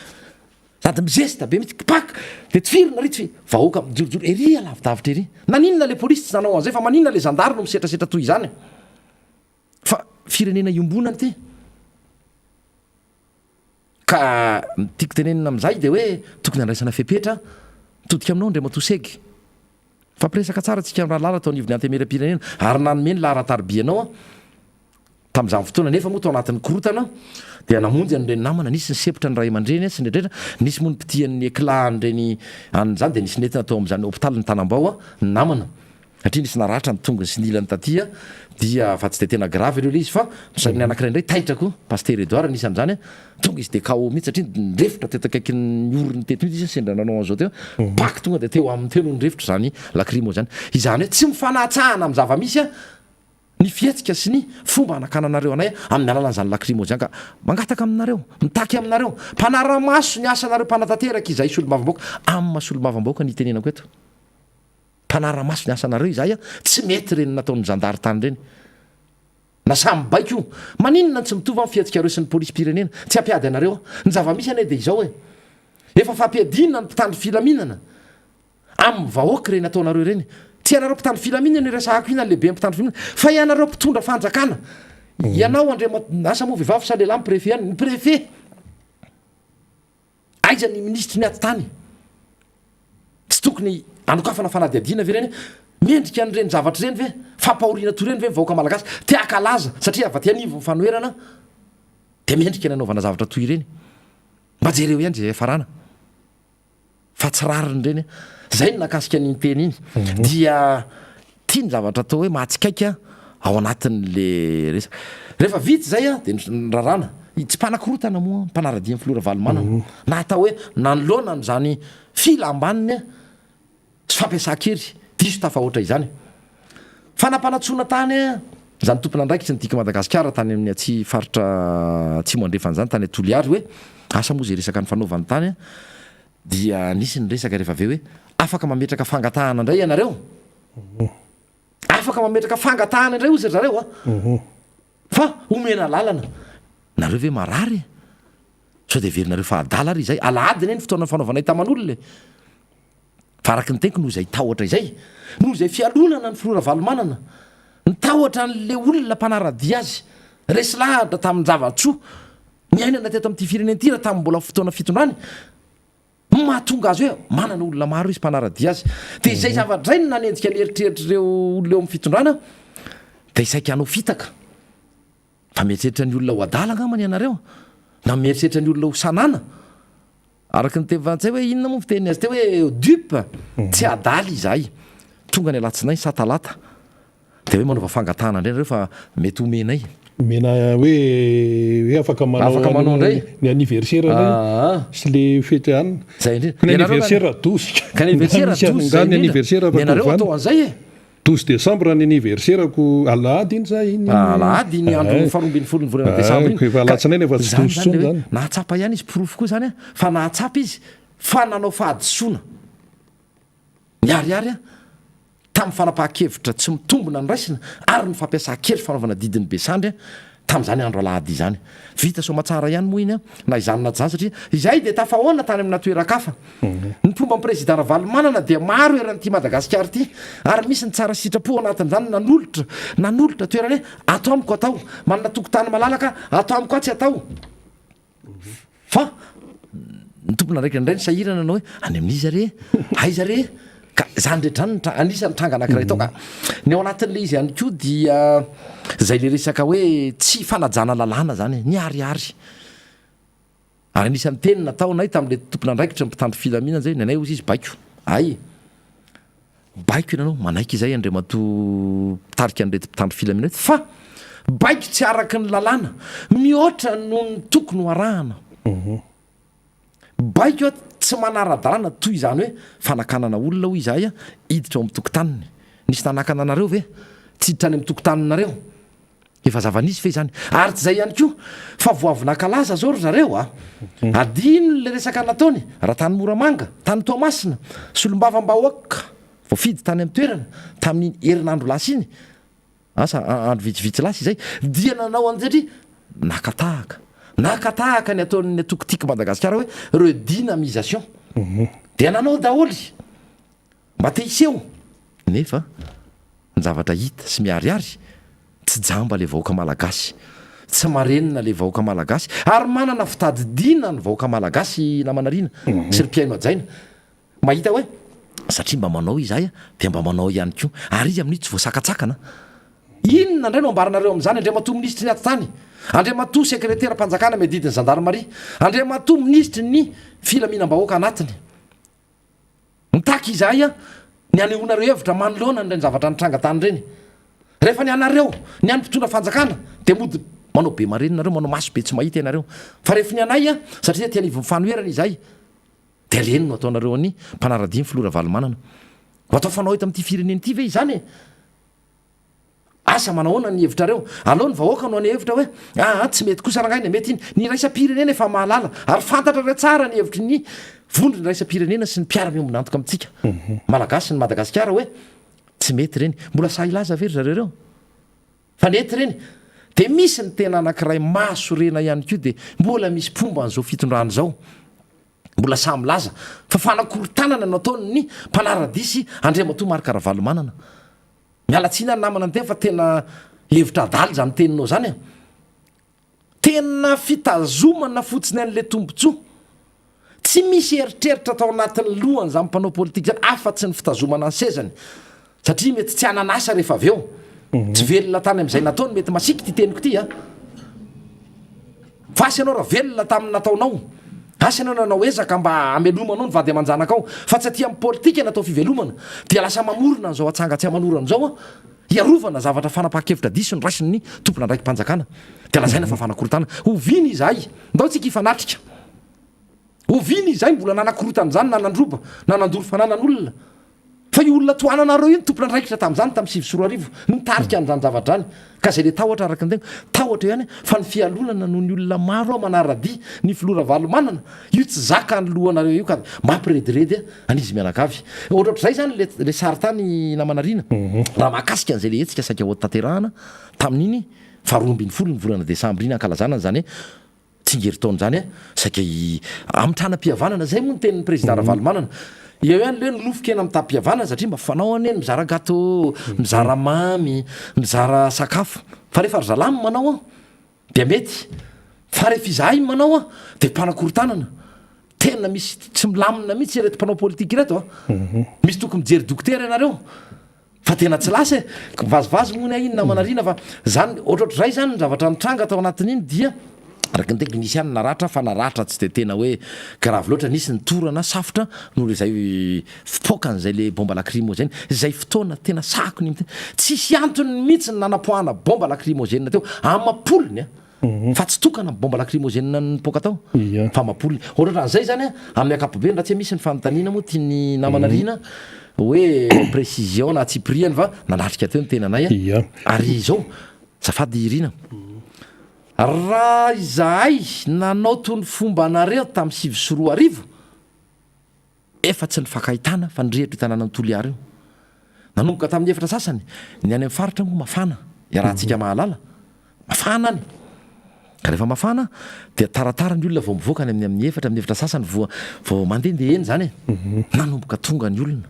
sady mizesta be mihitsy kipak de tifirina ry tsy vahoaka mijorojoro ery alavidavitra ery naninona le polisy tsy nanao an'izay fa maninona le gendarme no misetrasetra toy izany fa firenena iombonany ty ka tiako tenenina am'izay de hoe tokony andraisana fepetra todika aminao ndray matosegy fampiresaka tsara tsika raha lala tao anivony antemera-pirenena ary nanomeny laharatarbianao tamin'izany fotoana nefa moa tao anatin'ny korotana dia namonjy an'ireny namana nisy ny sepotra ny ray aman-dreny sy ndreindrendra nisy moa ny pitian'ny éclahn'ireny an'izany dia nisy nentina tao amin'izany hôpitaly ny tanambao ny namana satria nisy naratra ny tongony sy nilany tatya dia fa tsy de tena grave ireo le izy fa ny anankiray indray taitrako paster Edouard nisy an'izany tonga izy de kao mihitsy satria nyrefitra teto akaiky ny orony teto mihitsy izy sendra nanao an'izao teo paky tonga de teo amin'ny teo no nyrefitra zany lacrimo zany izany hoe tsy mifanatsahana amin'ny zava-misy ny fietsika sy ny fomba anakananareo anay amin'ny alalan'izany lacrimo zany ka mangataka aminareo mitaky aminareo mpanara-maso ny asanareo mpanatanteraka izay solomavambaoka amin'ny mahasolomavambaoka ny tenenako eto mpanara-maso ny asanareo izay tsy mety reny nataon'ny zandary tany reny na samy baiko io maninona tsy mitovy amin'ny fiatsikareo sy ny polisy pirenena tsy ampiady anareo ny zava-misy anay de izao efa fampiadinina ny mpitandro filaminana amin'ny vahoaka reny ataonareo reny tsy ianareo mpitandro filaminana resahako ina lehibe mpitandro filaminana fa ianareo mpitondra fanjakana ianao asa moa vehivavy sa lehilahy préfet any ny préfet aiza ny ministre ny aty tany tsy tokony anokafana fanadiadiana ve reny mendrika an'ireny zavatra reny ve fampahoriana to reny ve vahoaka malagasy tiakalaza satria ava-ty anivo mifanoerana de mendrika nanaovana zavatra toy ireny mba jereo ihany zay farana fa tsy rariny reny zay ny nakasika nyny teny iny dia tia ny zavatra atao hoe mahatsikaiky ao anatin'le resaka rehefa vitsy zay de nrarana tsy mpanakorotana moa mpanaradia ny filora valomanana na atao hoe nanoloana n'zany fila ambaniny sy fampiasa-kery diso tafahoatra izany fanampanatsoana tany zany tompona andraiky tsy nydika Madagasikara tany amin'ny atsy faritra tsy moandrefan'izany tany atoliary hoe asa moa zay resaka ny fanaovany tany dia nisy ny resaka rehefa aveo hoe afaka mametraka fangatahana indray ianareo afaka mametraka fangatahana indray ozy zareo fa omena lalana nareo ve marary sao de verynareo fa adala ry izay alaadiny eny fotoana fanaovanay taman'olona fa araky ny tenko noho izay tahotra izay noho izay fialonana ny filora valomanana ny tahotra n'le olona mpanaradia azy resy lahatra tamin'ny zavatsoa miainana teto amin'ity firenena ty raha tamin'ny mbola fotoana fitondrany mahatonga azy hoe manana olona maro izy mpanaradia azy de izay zavadray no nanendrika nyeritreritr'ireo olona eo amin'ny fitondrana de isaiky anao fitaka fa mieritreritra ny olona ho adalana amany ianareo na mieritreritra ny olona ho sanana araky ny tevantsay hoe inona moa fiteny azy teo hoe dupe tsy adaly izahay tonga ny alatsinay satalata de hoe manaova fangatahana indray nareo fa mety homenay mena hoe afaka manao ndray ny anniversaire sy le fety any zay indrindra ny anniversaire adosy ka anniversaire adosy ny anniversaire nareo atao an'izay 12 décembre ny anniversaireko alahady iny za iny alahady ny andro faharoambin'ny folo ny volana desambra iny efa alatsinainy efa tsy tositsony zany nahatsapa ihany izy porofo koa zany fa nahatsapa izy fa nanao fahadisoana miariary tamin'ny fanapaha-kevitra tsy mitombona ny raisina ary ny fampiasa-kery fanaovana didiny besandry tamin'izany andro alahady izany vita somatsara ihany moa iny na izany na zany satria izay de tafahoana tany amina toeran-kafa ny fomba ny président Valomanana dia maro eran'ity Madagasikara ity ary misy ny tsara sitrapo anatin'izany nanolotra toerana hoe atao amiko atao manana tokotany malalaka atao amiko a tsy atao fa ny tompona ndraiky ndray ny sahirana anao hoe any amin'iza re aiza re ka zany rehetra zany anisan'ny tranga anankiray tao ka ny ao anatin'le izy ihany koa dia zay le resaka hoe tsy fanajana lalàna zany niariary ary anisan'ny teny nataonay tamin'le tompona andraikitra mpitandro filaminana zay nanay ozy izy baiko baiko inanao manaiky izay andriamato tarika an'rety mpitandro filaminana fa baiko tsy araky ny lalàna mihoatra no ny tokony ho arahana baiko tsy manara-dalàna toy izany hoe fanakanana olona ho izahay iditra ao amin'ny tokotaniny nisy nanakana anareo ve tsy hiditra any amin'ny tokotaninareo efa zava-nisy fe zany ary tsy zay ihany koa fa voavinakalaza zao ry zareo adino le resaka nataony raha tany Moramanga tany Toamasina Solombavambahoaka voafidy tany amin'ny toerana tamin'ny herinandro lasy iny asa andro vitsivitsy lasy izay dia nanao anjatria nakatahaka ny ataon'ny atokotika Madagasikara hoe redynamisation dia nanao daholy mba te hiseho nefa ny zavatra hita sy miariary tsy jamba le vahoaka malagasy tsy marenina le vahoaka malagasy ary manana fitadidina ny vahoaka malagasy namanarina sy ry mpiaino ajaina mahita hoe satria mba manao izahy dia mba manao ihany koa ary izy amin'io tsy voasakatsakana inona indray no ambaranareo amin'izany andriamatoa ministry ny atotany andriamatoa sekretera mpanjakana medidiny gendarmerie andriamatoa ministry ny filaminam-bahoaka anatiny mitaky izahay ny anehoanareo hevitra manoloana nireny zavatra nitranga tany reny rehefa ny anareo ny any mpitondra fanjakana dia mody manao be marenonareo manao maso be tsy mahita ianareo fa rehefa ny anay satria tia nivo mifanoherana izahay dia aleny no ataonareo any mpanara-dimy filora valomanana ho atao fanao eto amin'ity fireneny ity ve izany asa manahoana ny hevitrareo aloha ny vahoaka no any hevitra hoe tsy mety kosa rangaina mety iny ny raisam-pirenena efa mahalala ary fantatra re tsara ny hevitry ny vondry ny raisam-pirenena sy ny mpiara-miombona antoka amintsika malagasy ny madagasikara hoe tsy mety reny mbola sahilaza very zareo fa nety reny dia misy ny tena anankiray mahasorena ihany koa dia mbola misy pomba an'izao fitondrany zao mbola samy laza fa fanakorontanana no ataony ny mpanaradisy andriamatoa marikaravalomanana mialatsina ny namana ny tena fa tena hevitra adaly zany teninao zany tena fitazomana fotsiny an'le tombontsoa tsy misy eritreritra atao anatin'ny lohany zany mpanao politika zany afa-tsy ny fitazomana ny sezany satria mety tsy ananasa rehefa avy eo tsy velona tany amin'izay nataony mety masiky ty teniko ty fa asy ianao raha velona tamin'ny nataonao asy ianao nanao ezaka mba amelomanao ny vady aman-janakao fa tsy aty amin'ny politika natao fivelomana dia lasa mamorona n'izao atsanga tsy amanorana zao iarovana zavatra fanapaha-kevitra diso ny raisiny ny tompona ndraiky mpanjakana dia lazaina fa fanakorotana oviny izahay ndao tsika ifanatrika oviny izahay mbola nanakorotana zany nanandroba nanandoro fananan'olona fa io olona toananareo io ny tompona ndraikitra tamin'izany tamin'ny sivy sy roa arivo nitarika an'izany zavatra zany ka zay le tahotra araka ny tegna tahotra ihany fa ny fialonana noho ny olona maro manaradia ny filora valomanana io tsy zaka ny lohanareo io ka mampirediredy anizy mianakavy ohatraohatr' zay zany le sary tany namanarina raha mahakasika an'izay le hetsika saika hotanterahana tamin'iny faharoambin'ny folo ny volana desambra iny ankalazanana zany tsingery-taona zany saika amitranam-pihavanana zay moa ny tenin'ny président ravalomanana eo ihany le nilofokena amin'ny tampihavanana satria mba fanao any eny mizara gato mizara mamy mizara sakafo fa rehefa ry zalamy manao dia mety fa rehefa izahay manao dia mpanakorontanana tena misy tsy milamina mihitsy ireto mpanao politika ireto misy tokony mijery dokotera ianareo fa tena tsy lasa vazivazy moa ny iny namanarina fa zany ohatraohatr' zay zany ny zavatra nitranga atao anatin'iny dia araka ny tegna nisy any naratra fa naratra tsy de tena hoe gravy loatra nisy ny torana safotra noho le zay fipoakan'izay le bomba lacrymogène zay fotoana tena sakony tsisy antony mihitsy ny nanapoahana bomba lacrymogène teo amapolony fa tsy tokana bomba lacrymogène nipoaka tao fa amapolony ohatran'izay zany amin'ny akapobe raha tsy misy ny fanontaniana moa tia ny namanarina hoe précision na tsy priany fa nanatrika teo ny tenanay ary zao safady irina raha izahay nanao tony fomba anareo tamin'ny sivy sy roa arivo efa tsy ny fakahitana fa nyrehitra hitanana ny toliary io nanomboka tamin'ny efitra sasany ny any amin'ny faritra moa mafana iarahantsika mahalala mafana any ka rehefa mafana dia taratara ny olona vao mivoaka ny amin'ny efatra amin'ny efitra sasany vao mandehandeha eny zany nanomboka tonga ny olona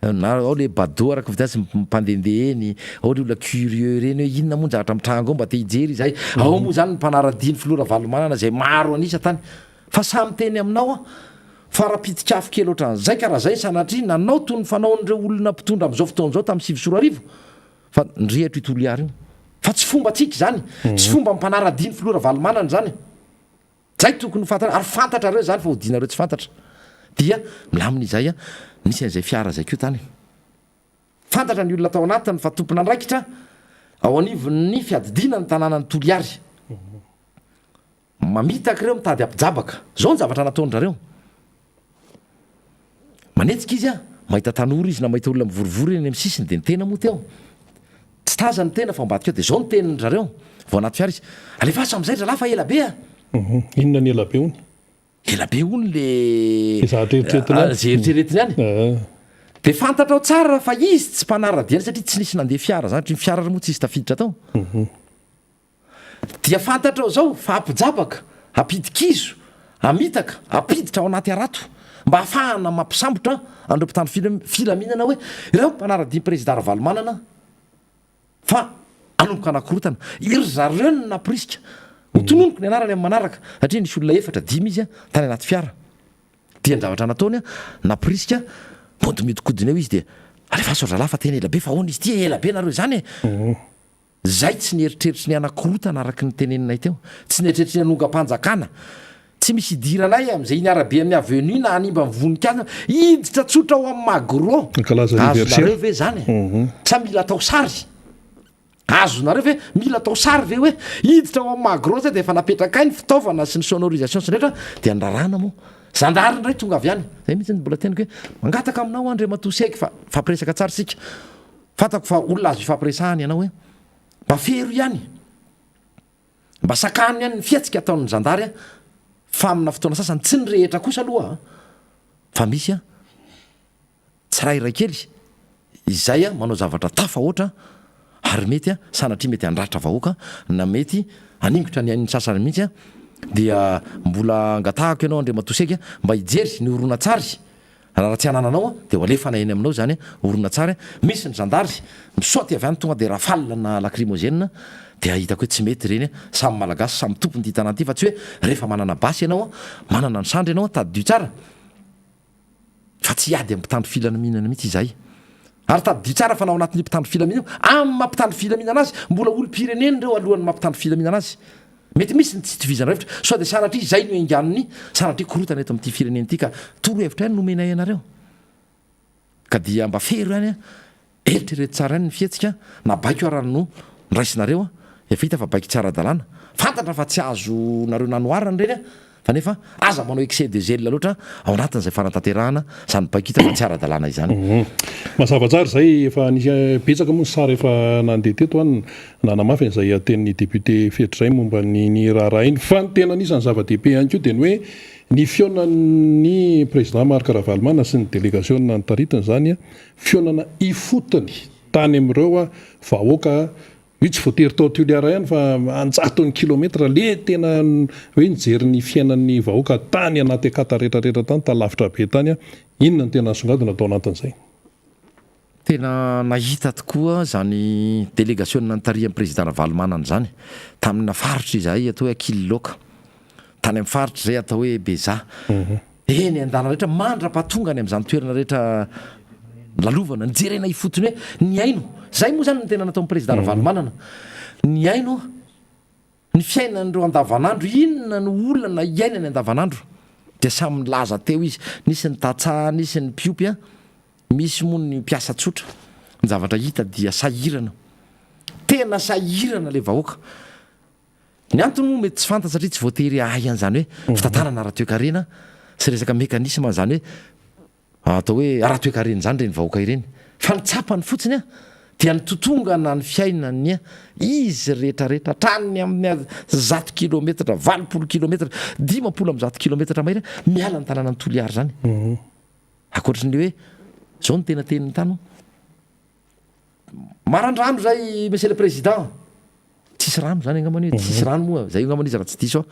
ao le bado araka vitasy mpandehandeha eny ao le olona curieux reny hoe inona moa ny zavatra mitrango ao mba te hijery izahay ao moa zany ny mpanaradiany filora valomanana zay maro anisa tany fa samy teny aminao fa raha pitikafo kely ohatran'izay ka raha zay sanatria nanao toy ny fanaon'ireo olona mpitondra amin'izao fotoan'izao tamin'ny sivy sy roa arivo fa nyrehatra itoliary io fa tsy fomba tsika zany tsy fomba mpanaradiany filora valomanana zany zay tokony fantatra ary fantatra reo zany fa hodinareo tsy fantatra dia milamina izay nisy an'izay fiara zay keo tany fantatra ny olona tao anatiny fa tompona andraikitra ao anivon'ny fiadidina ny tanàna ny toliary mamitaka ireo mitady ampijabaka zao ny zavatra nataondrareo manetsika izy mahita tanora izy na mahita olona mivorivory eny amin'ny sisiny dia ny tena moa teo tsy taza ny tena fa ambadika eo dia zao ny tenindrareo vao anaty fiara izy alefaso amin'izay dra lafa ela be inona ny elabe ony elabe ony le zahatreritreretiny zay eritreretiny any dia fantatra ao tsara fa izy tsy mpanaradiany satria tsy nisy nandeha fiara zany ny fiara moa tsy izy tafiditra tao dia fantatra ao zao fa ampijabaka ampidikizo amitaka ampiditra ao anaty arato mba hahafahana mampisambotra andreo mpitandro filaminana hoe ireo mpanaradiany président ravalomanana fa anomboka anakorotana iry zareo ny naporisika hotononoko ny anarany amin'ny manaraka satria nisy olona efatra dimy izy tany anaty fiara dia ny zavatra nataony naporisika modimidkodina eo izy de alefa sozalafa tena elabe fa hoana izy ty elabe nareo zany zay tsy nieritreritra ny anakorotana araky ny teneninay teo tsy nieritreritra ny anongampanjakana tsy misy idiranay am'izay ny arabe amin'ny avenu na animba mivonikazy iditra tsotra ao amin'ny magro azonareo ve zany sa mila atao sary azonareo ve mila atao sary ve hoe iditra ao amin'ny magro zay de efa napetraka ny fitaovana sy ny sonorisation sy rehetra de andrarana moa zandary ndray tonga avy any zay mihitsy ny mbola tenako hoe mangataka aminao andre matosy aiky fa fampiresaka tsara sika fantako fa olona azo ifampiresahany ianao hoe mba fero ihany mba sakany ihany ny fiatsika ataon'ny zandary a fa amina fotoana sasany tsy nyrehetra kosa aloha fa misy a tsirairay kely izay a manao zavatra tafa oatra ary mety a sanatria mety andratra vahoaka na mety aningotra ny ain'ny sasany mihitsy a dia mbola angatahako ianao andre matosaiky mba hijery ny orona tsary raha tsy anananao de ho alefa na eny aminao zany orona tsary misy ny zandary misaoty avy any tonga de rafalina lacrimogène de ahitako hoe tsy mety reny samy malagasy samy tompony ty tanany ty fa tsy hoe rehefa manana basy ianao manana ny sandry ianao tady tsara fa tsy iady amin'ny mpitandro filaminana mihitsy izay ary tady tsara fa nao anatin'ny mpitandro filaminana amin'ny mampitandro filaminana azy mbola olo-pireneny reo alohan'ny mampitandro filaminana azy mety misy ny tsy tivizana revitra sao de sanatria zay no enganony sanatria korotana eto amin'ity fireneny ity ka toro hevitra ihany nomenay ianareo ka dia mba fero ihany eritrereto tsara ihany ny fietsika na baiko arano nraisinareo efa hita fa baiky tsara dalàna fantatra fa tsy azo nareo nanoarany reny fa nefa aza manao excès de zèle loatra ao anatin'izay fanatanterahana zany baiko hita fa tsy ara-dalàna izany mazava tsara zay efa nisy betsaka moa ny sary efa nandeha teto any nanamafy an'izay atenin'ny député fetrizay momba ny raharaha iny fa ny tena anisany zava-dehibe ihany koa dia ny hoe ny fionan'ny président Marc Ravalomanana sy ny délégation nanotaritany zany a fionana ifotony tany amin'ireo vahoaka io tsy voatery tao Toliara ihany fa anjatony kilometra le tena hoe nijery ny fiainan'ny vahoaka tany anaty akata rehetrarehetra tany talavitra be tany inona ny tena songadina atao anatin'izay tena nahita tokoa zany délégation nanotaria président Ravalomanana zany tamina faritra izay atao hoe Akililoka tany amin'ny faritra zay atao hoe Beza eny andana rehetra mandra-patongany amin'izany toerana rehetra lalovana nijerena ifotony hoe ny aino zay moa zany ny tena nataon'ny président Ravalomanana ny aino ny fiainan'ireo andavanandro inona ny olana iainany andavanandro de samy laza teo izy nisy ny tatsaha nisy ny piopy misy moa ny mpiasa tsotra ny zavatra hita dia sahirana tena sahirana le vahoaka ny antony moa mety tsy fanta satria tsy voatery ayan'izany hoe fitantanana ara-toekarena sy resaka mécanisme zany hoe atao hoe ara-toekarena zany reny vahoaka ireny fa nitsapany fotsiny dia nytotongana ny fiainany izy rehetrarehetra trany amin'ny 100 kilometatra 20 kilometatra 50 amin'ny 100 kilometatra mahery miala ny tanàna ny Toliara zany akoatrany hoe zao ny tena tenin'ny tany marandrano zay monsieur le président tsisy rano zany angamany hoe tsisy rano moa zay angamany izy raha tsy diso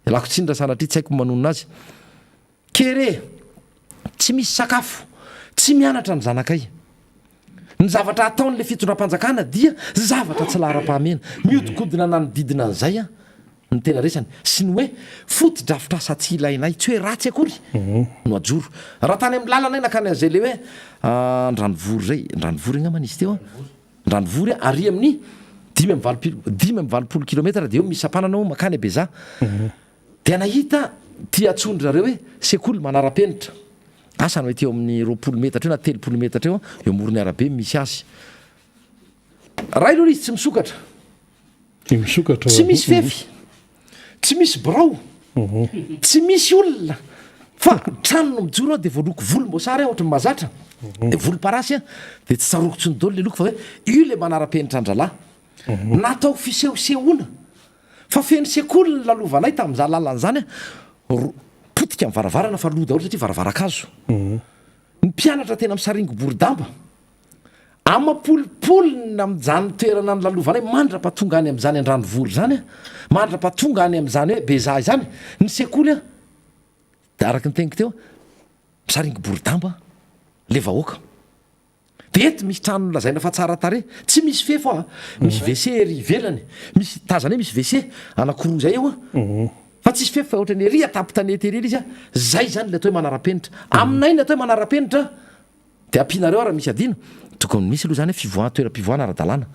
elako tsiny raha sanatria tsy haiko manonona azy kere tsy misy sakafo tsy mianatra ny zanakay ny zavatra ataon'le fitondram-panjakana dia zavatra tsy lahara-pahamena miodikodina nanodidina an'izay ny tena resany sy ny hoe fotodrafitra asa tsy ilainay tsy hoe ratsy akory no ajoro raha tany amin'ny lalana nakany an'izay le hoe ndranovory zay ndranovory angamany izy teo ndranovory ary amin'ny 5 kilometra dia eo misy ampananao makany Beza dia nahita tia atsondry rareo hoe sekoly manara-penitra asany hoe teo amin'ny 20 metatra eo na 30 metatra eo eo morony arabe misy azy ray aloha izy tsy misokatra tsy misy fefy tsy misy birao tsy misy olona fa trano no mijoro dia voaloko volom-boasary ohatry ny mahazatra dia volom-parasy dia tsy tsarokotsy ny dolo le loko fa hoe io le manara-penitra andralahy natao fisehosehoana fa feno sekoly ny lalovanay tamin'izany lalana zany potika amin'ny varavarana fa loha daholo satria varavaran-kazo ny mpianatra tena misaringo boridamba amapolipolina amin'izany toerana ny lalovanay mandra-pahatonga any amin'izany andranovory zany mandra-pahatonga any amin'izany hoe Beza izany ny sekoly da araka ny teniko teo misaringo boridamba le vahoaka de eto misy trano lazaina fa tsara tare tsy misy fefo misy WC ry ivelany misy tazana hoe misy WC anakoroa zay eo fa tsisy fefo fa ohatra ny ery atapy tanety ery izy zay zany le atao hoe manara-penitra aminay ny atao hoe manara-penitra de ampianareo raha misy adino tokony misy aloha zany hoe toeram-pivoahana ara-dalàna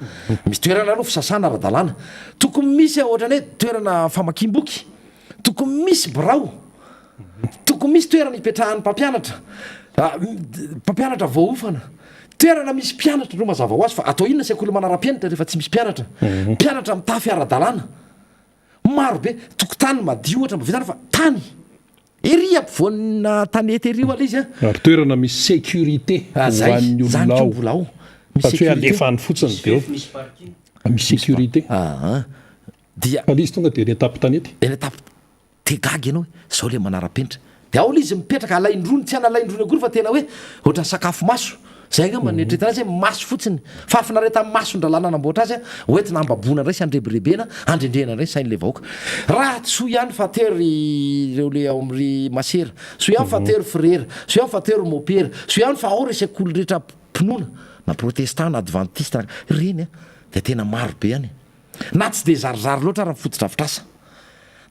misy toerana aloha fisasana ara-dalàna tokony misy ohatrany hoe toerana famakim-boky tokony misy birao tokony misy toerana hipetrahan'ny mpampianatra voaofana toerana misy mpianatra no mazava ho azy fa atao inona sekoly manara-pianatra rehefa tsy misy mpianatra mitafy ara-dalàna marobe tokotany madio ohatra mavitana fa tany ery ampivoana tanety ery ala izy ary toerana misy sécurité hoan'ny zany olona ao mbola ao fa tsy hoe alefany fotsiny de ao misy sécurité dia fa izy tonga de ny étape tanety eny etapy tegagy ianao hoe zao le manara-penitra de ao le izy mipetraka alaindrony tsy analaindrony akory fa tena hoe ohatran'ny sakafo maso zay nga manetretana azy hoe maso fotsiny fa afinareta masondralàna anamboatra azy hoentina ambabona ndray sy andrebirebena andrendrena ndray sain'le vahoaka raha tsoa ihany fatery reo le ao am'ry masera so ihany fatery frera so ihany fatery mopera so ihany fa ao resek'olo rehetra mpinoana na protestant na adventiste reny de tena maro be any na tsy de zarizary loatra raha mifototra avitrasa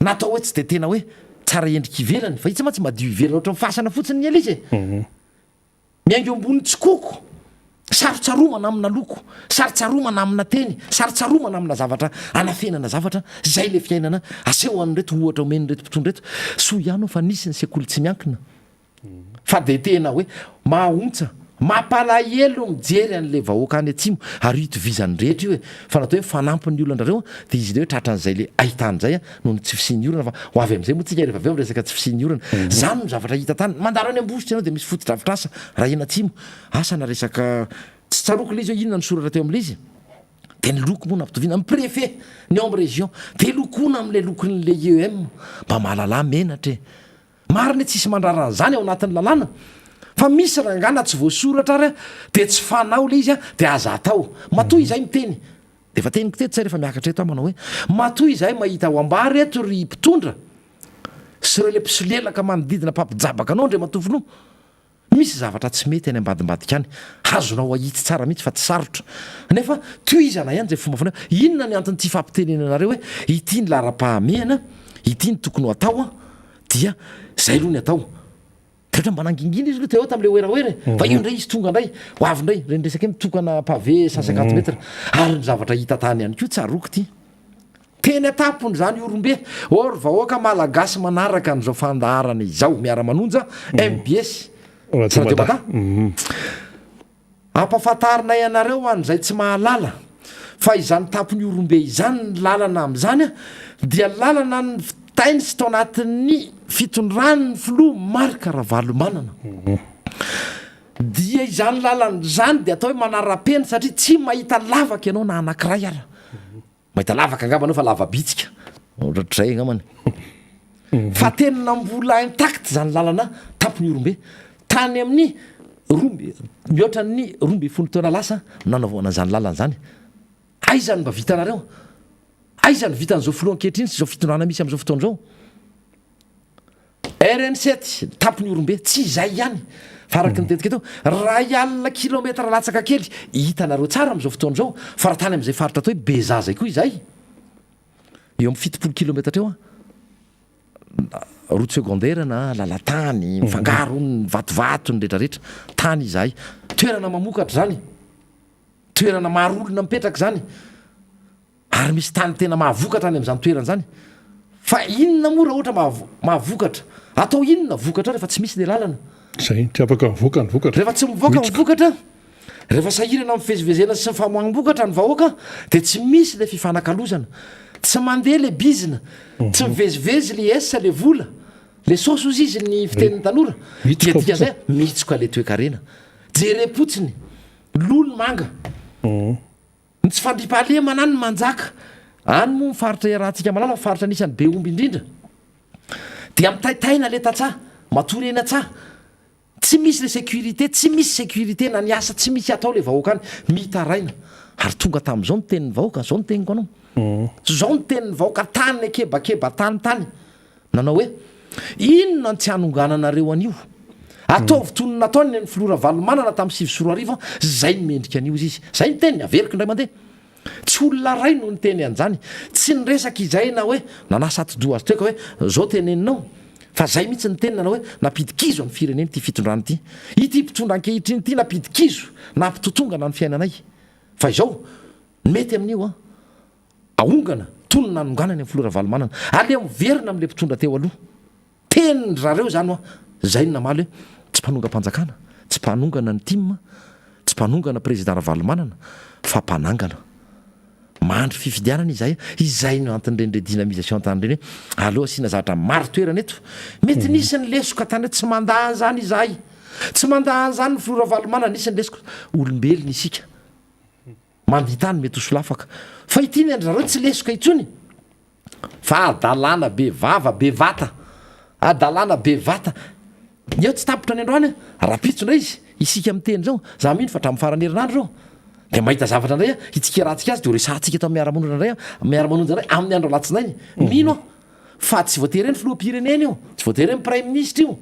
na atao hoe tsy de tena hoe tsara endrika ivelany fa itsy ma tsy madio ivelany ohatra mifasana fotsiny ny ala izy miaingo ambony tsikoko sarotsaromana amina loko sarotsaromana amina teny sarotsaromana amina zavatra anafenana zavatra zay le fiainana aseho an'reto ohatra omeny reto mpitondra reto so ihany fa nisy ny sekoly tsy miankina fa de tena hoe mahontsa mampalahelo mijery an'le vahoaka any atsimo ary itovizany rehetra io hoe fa natao hoe fanampin'ny olonandrareo de izy le hoe tratran'zay le ahitan'zay noho ny tsy fisian'ny orana fa ho avy am'izay moa tsika rehefa avy eo resaka tsy fisian'ny orana zany no zavatra hita tany mandaro any ambositra ianao de misy fotodravitrasa raha ena atsimo asana resaka tsy tsaroko le izy hoe inona ny soratra teo am'le izy de ny loko moa nampitoviana amin'ny préfet ny ao am région de lokoana am'le lokon'le EM mba mahalala menatra mariny tsisy mandraran'zany ao anatin'ny lalàna fa misy rangana tsy voasoratra ary de tsy fanao le izy de aza atao matoy izay miteny de fa teniko teto tsay rehefa miakatra eto manao hoe matoy izay mahita ao ambary eto ry mpitondra sy reo le mpisolelaka manodidina pampijabaka anao ndre matovinao misy zavatra tsy mety any ambadimbadika any hazonao ahitsy tsara mihitsy fa tsy sarotra nefa toizana ihany zay fomba fana inona ny antony ty fampitenena anareo hoe ity ny lara-pahamehana ity ny tokony ho atao dia zay aloha ny atao ohatra manangingina izy loha teo tam'le oeraoera fa io ndray izy tonga ndray ho avy ndray reny resaka hoe mitokana pavé 150 metra ary ny zavatra hita tany ihany koa tsaroko ty teny atapony zany orombe or vahoaka malagasy manaraka n'izao fandaharana izao miara-manonja MBS sy radio Bata ampafantarinay anareo an'izay tsy mahalala fa izany tapony orombe izany ny lalana am'izany dia lalana ny tainy sy tao anatin'ny fitondrany ny filoha marika ravalo manana dia izany lalana zany de atao hoe manara-pena satria tsy mahita lavaka ianao na anankiray ara mahita lavaka angamba anao fa lavabitsika ohatrazay ngamany fa tenina mbola intact zany lalana tapony orombe tany amin'ny rombe mihoatra ny rombe folo taona lasa nanavoana zany lalana zany aizany mba vitanareo aizany vitan'izao filoha ankehitriny sy zao fitondrana misy am'izao fotoan'izao RN7 tapony orombe tsy izay ihany faraky ny tetika tao ray alina kilometra latsaka kely hitanareo tsara am'izao fotoan'izao fa raha tany am'izay faritra atao hoe beza zay koa izay eo amin'ny 70 kilometra teo route secondaire na lalatany mifangaro ny vatovato ny rehetrarehetra tany izahay toerana mamokatra zany toerana maro olona mipetraka zany ary misy tany tena mahavokatra any am'izany toerana zany fa inona moa raha ohatra mahavokatra atao inona vokatra rehefa tsy misy le lalana zay tsy afaka mivoaka ny vokatra rehefa tsy mivoaka mivokatra rehefa sahirana mivezivezena sy famoagnivokatra ny vahoaka de tsy misy le fifanakalozana tsy mandeha le bizina tsy mivezivezy le esa le vola le sosy ozy izy ny fiteniny tanora dika zay mihitsika le toekarena jerepotsiny lolo manga ny tsy fandripahalemana any ny manjaka any moa mifaritra rahantsika malala faritra anisany be omby indrindra de am'taitaina le tatsah matory ena tsah tsy misy le sécurité tsy misy sécurité na ny asa tsy misy atao le vahoaka any mitaraina ary tonga tam'izao ny tenin'ny vahoaka zao ny teniko anao zao ny tenin'ny vahoaka tany akebakeba tany nanao hoe inona ny tsy hanongananareo an'io ataovy tonony nataony ny filora valomanana tamin'ny 7 sy 4 arivo zay ny mendrika an'io izy izy zay ny teniny averiko indray mandeha tsy olona ray no ny teny an'izany tsy ny resaka izay na hoe nanasa atodoa azy toeka hoe zao teneninao fa zay mihitsy ny tenanao hoe nampidikizo amin'ny fireneny ty fitondrany ity ity mpitondra ankehitriny ity nampidikizo nampitotongana ny fiainanay fa izao mety amin'io a aongana tonona nanonganany amin'ny filora valomanana aleo miverina amin'le mpitondra teo aloha teniny rareo zany oa zay ny namaly hoe tsy mpanonga-panjakana tsy mpanongana ny timma tsy mpanongana président ravalomanana fa mpanangana mandry fifidianana izay no antin'ireny dynamisation tanyreny hoe aloha asiana zavatra maro toerana eto mety nisy ny lesoka tany hoe tsy mandahan zany izahay tsy mandahan zany ny filora valomanana nisy ny lesoko olombelona isika manditany mety hosolafaka fa ity ny andry zareo tsy lesoka itsony fa adalàna be vava be vata adalàna be vata eo tsy tapotra ny androany rapitsondra izy isika miteny zao za mino fa hatramin'ny farany herinandro zao de mahita zavatra ndray itsika rahantsika azy de resantsika tao miara-manondra ndray miara-manondra ndray amin'ny andro alatsinainy mino a fa tsy voatery ny filoha-pirenena io tsy voatery ny prime ministre io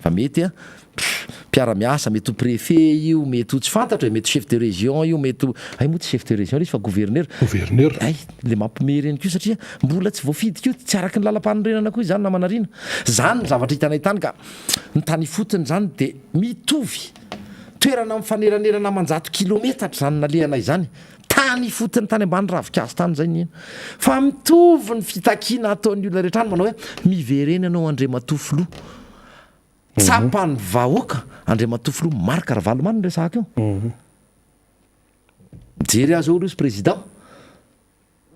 fa mety a mpiara-miasa mety ho préfet io mety ho tsy fantatra mety chef de région io mety ay moa tsy chef de région izy fa gouverneur ay le mampome reny ko satria mbola tsy voafidika io tsy araky ny lalam-panorenana koa zany namanarina zany ny zavatra hitanay tany ka ny tany fotony zany de mitovy toerana mifaneranera manjato kilometatra zany nalehanay zany tany fotony tany ambany ravikazo tany zay nyena fa mitovy ny fitakina ataon'ny olona rehetrany manao hoe mivereny anao andre matofoloha tsapany vahoaka andre matofoloha marika ravalomanina resahaka io jery azy olo izy président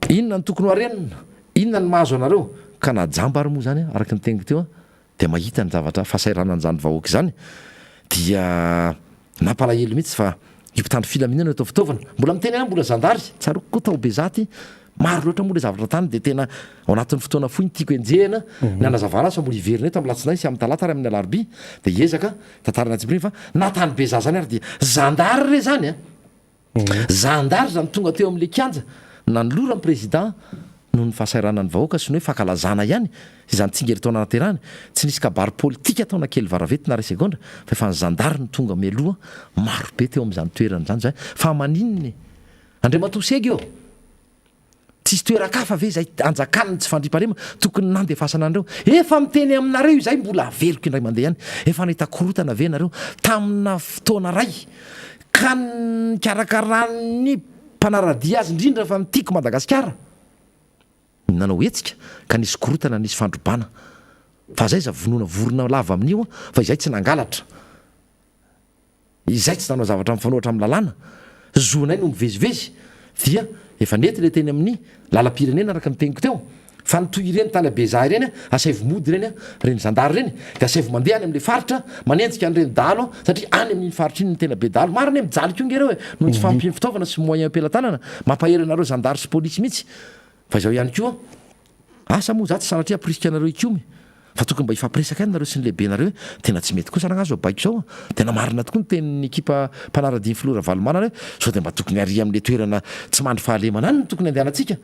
inona ny tokony ho arenina inona ny mahazo anareo ka najamba ary moa zany araky ny teniko teo de mahita ny zavatra fahasairanany zany vahoaka zany dia nampalahelo mihitsy fa io mpitandro filaminana atao fitaovana mbola miteny any mbola zandary tsaro koa tao be zaty maro loatra moa le zavatra tany de tena ao anatin'ny fotoana foiny tiako enjehana ny anazavana sa mbola iverina eto amin'ny latsinay sy amin'ny talata ary amin'ny alarobia de ezaka tantarana tsibriny fa natany be za zany ary de zandary re zany a zandary zany tonga teo amin'le kianja nanolora ny président noho ny fahasairanany vahoaka sy ny hoe fankalazana ihany izany tsingery taona naterahany tsy nisy kabary politika taona kely varavety na ray segondra fa efa ny zandary ny tonga mialoha maro be teo amin'izany toerana zany zay fa maninony andre matosega eo tsisy toerakafa ve zay anjakaniny tsy fandriparema tokony nandefasana anareo efa miteny aminareo izay mbola averiko indray mandeha ihany efa nahitakorotana ve nareo tamina fotoana ray ka nikarakarany mpanaradia azy indrindra fa mitiako Madagasikara nanao etsika ka nisy korotana nisy fandrobana fa zay za vonoana vorona lava amin'io fa izay tsy nangalatra izay tsy nanao zavatra mifanoatra amin'ny lalàna zonay no mivezivezy dia efa nety le teny amin'ny lalam-pirenena araka nyteniko teo fa nytoy ireny tany abeza ireny asaivo mody reny reny zandary reny de asaivo mandeha any amin'le faritra manenjika an'ireny dalo satria any amin'iny faritra iny ny tena be dalo mariny mijaly ko ngereo noho tsy fampiny fitaovana sy moyen ampelantanana mampahery anareo zandary sy polisy mihitsy fa izao ihany koa asa moa za tsy sanatria aprisika anareo ikomy fa tokony mba ifampiresaka any nareo sy ny lehibe nareo hoe tena tsy mety koa saragnazy baiko zao tena marina tokoa ny tenin'ny ekipa mpanaradiany filora valomana hoe sao de mba tokony ary amin'le toerana tsy mandry fahalemana any no tokony andehanantsika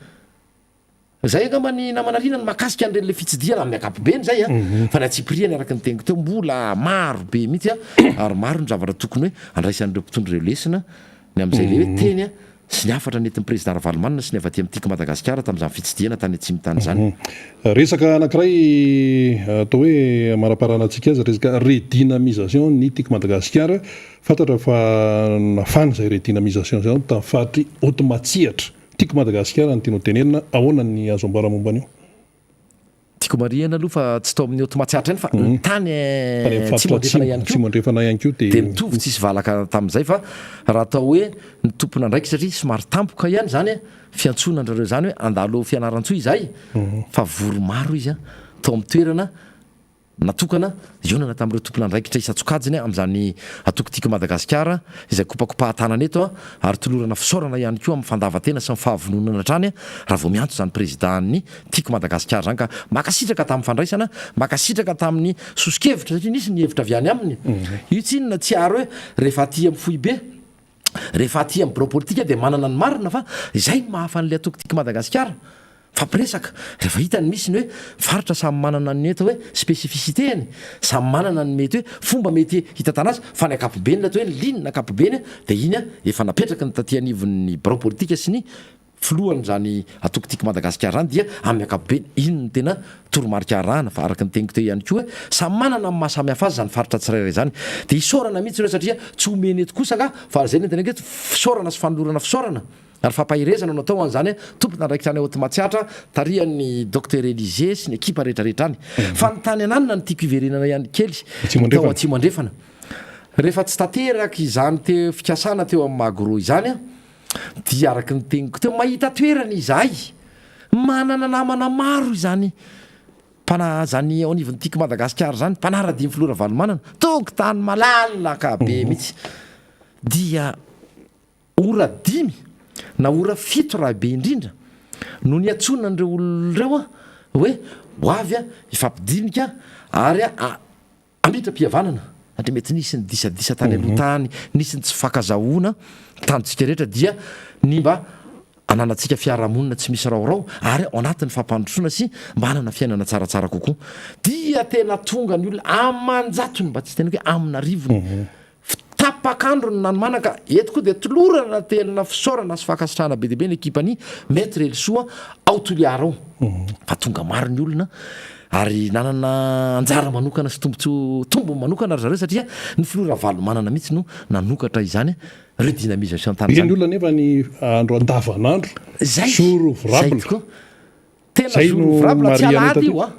zay angamba ny namanarina ny makasika an'ireny le fitsidiana amin'ny akapobeny zay a fa ny atsipiriany araky ny teniko teo mbola maro be mihitsy a ary maro ny zavatra tokony hoe andraisan'ireo mpitondra ireo lesina ny amin'izay le hoe teny a sy ny afatra netin'ny président ravalomanina sy ny avaty amin'tiako Madagasikara tamin'izany fitsidiana tany atsimo tany zany resaka anankiray atao hoe maraparanantsika azy resaka redynamisation ny tiako Madagasikara fantatra fa nafany zay redynamisation zay tamin'ny fahatry automatsiatra tiako Madagasikara ny tianao tenenina ahoana ny azo ambara momba an'io tiako mariana aloha fa tsy tao amin'ny automatsiatra iny fa ny tany tsy mandrefana ihany ko de mitovy tsisy valaka tamin'izay fa raha atao hoe ny tompona ndraiky satria somary tampoka ihany zany fiantsona andrareo zany hoe andalo fianaran-tsoa izahay fa voromaro izy a tao amin'ny toerana natokana ionana tamin'ireo tompona ndraikitra isatsokajiny amin'izany atokotiako Madagasikara izay kopakopahan-tanana eto ary tolorana fisaorana ihany koa amin'ny fandavatena sy ny fahavononana hatrany raha vao miantso zany présidentny tiako Madagasikara zany ka makasitraka tamin'ny fandraisana makasitraka tamin'ny sosikevitra satria nisy ny hevitra avy any aminy io tsy inona tsy aro hoe rehefa aty amin'ny fohy be rehefa aty amin'ny bureau politika de manana ny marina fa izay ny mahafan'le atokotiako Madagasikara fampiresaka rehefa hitany misy ny hoe faritra samy manana ny atao hoe spécificité-ny samy manana ny mety hoe fomba mety hitatana azy fa ny akapobeny la atao hoe linina akapobeny de iny a efa napetraka ny taty anivon'ny bureau politika sy ny filohany zany atokotiako Madagasikara zany dia amin'ny ankapobeny inony tena toromarika arahana fa araka ny teniko teo ihany koa hoe samy manana amin'ny mahasamihafa azy zany faritra tsirairay zany dia hisaorana mihitsy ireo satria tsy omeny eto kosa ka fa zay nentena eto fisaorana sy fanolorana fisaorana ary fampahirezana no atao an'izany tompona ndraikitra any oty Matsiatra tarihan'ny docteur Élisée sy ny ekipa rehetrarehetra any fa ny tany ananina ny tiako iverenana ihany kely tao atsy mandrefana rehefa tsy tanteraka izany teo fikasana teo amin'ny magro izany dia araky ny teniko teo mahita toerana izahay manana namana maro izany zany ao anivon'ny tiako Madagasikara zany mpanara-dimy filora valomanana toko tany malalaka be mihitsy dia ora 5 na ora 7 raha be indrindra no ny atsonina an'ireo olon'ireo hoe hoavy ifampidinika ary ambitra-pihavanana ary mety nisy ny disadisa tany aloha tany nisy ny tsy fakazahoana tanytsika rehetra dia ny mba ananantsika fiarahamonina tsy misy raorao ary ao anatin'ny fampandrosoana sy mba hanana fiainana tsaratsara kokoa dia tena tonga ny olona amanjatony mba tsy tena hoe amina rivony tapakandro ny nanomanaka eto koa dia tolorana telina fisaorana sy fakasitrahana be deabe ny ekipany maître Elsoa ao Toliara ao fa tonga maro ny olona ary nanana anjara manokana sy tombo manokana ry zareo satria ny filora valomanana mihitsy no nanokatra izany redynamisation tany ny olona nefa ny andro andavanandro soro virabla tena soro virabla tsy alady io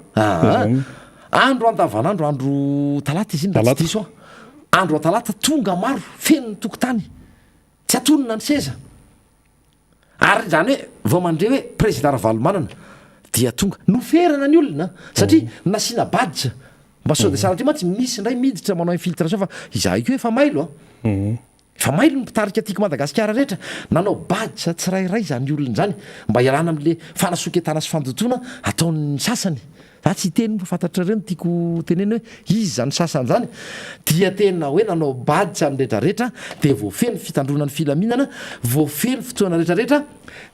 andro andavanandro andro talata izy iny raha tsy diso andro atalata tonga maro feno ny tokotany tsy atonona ny seza ary zany hoe vao mandre hoe président ravalomanana dia tonga noferana ny olona satria nasiana badja mba sao de saratria mantsy misy ndray miditra manao infiltration fa izahay ko efa mailo fa mailo ny mpitarika tiako Madagasikara rehetra nanao badja tsirairay zany olona zany mba ialana am'le fanasoketana sy fandotona ataon'ny sasany tsy teny fatantrareo ny tiako teneny hoe izy zany sasany zany dia tena hoe nanao badja ny rehetrarehetra dia voafeny fitandronan'ny filaminana voafeny fotoana rehetrarehetra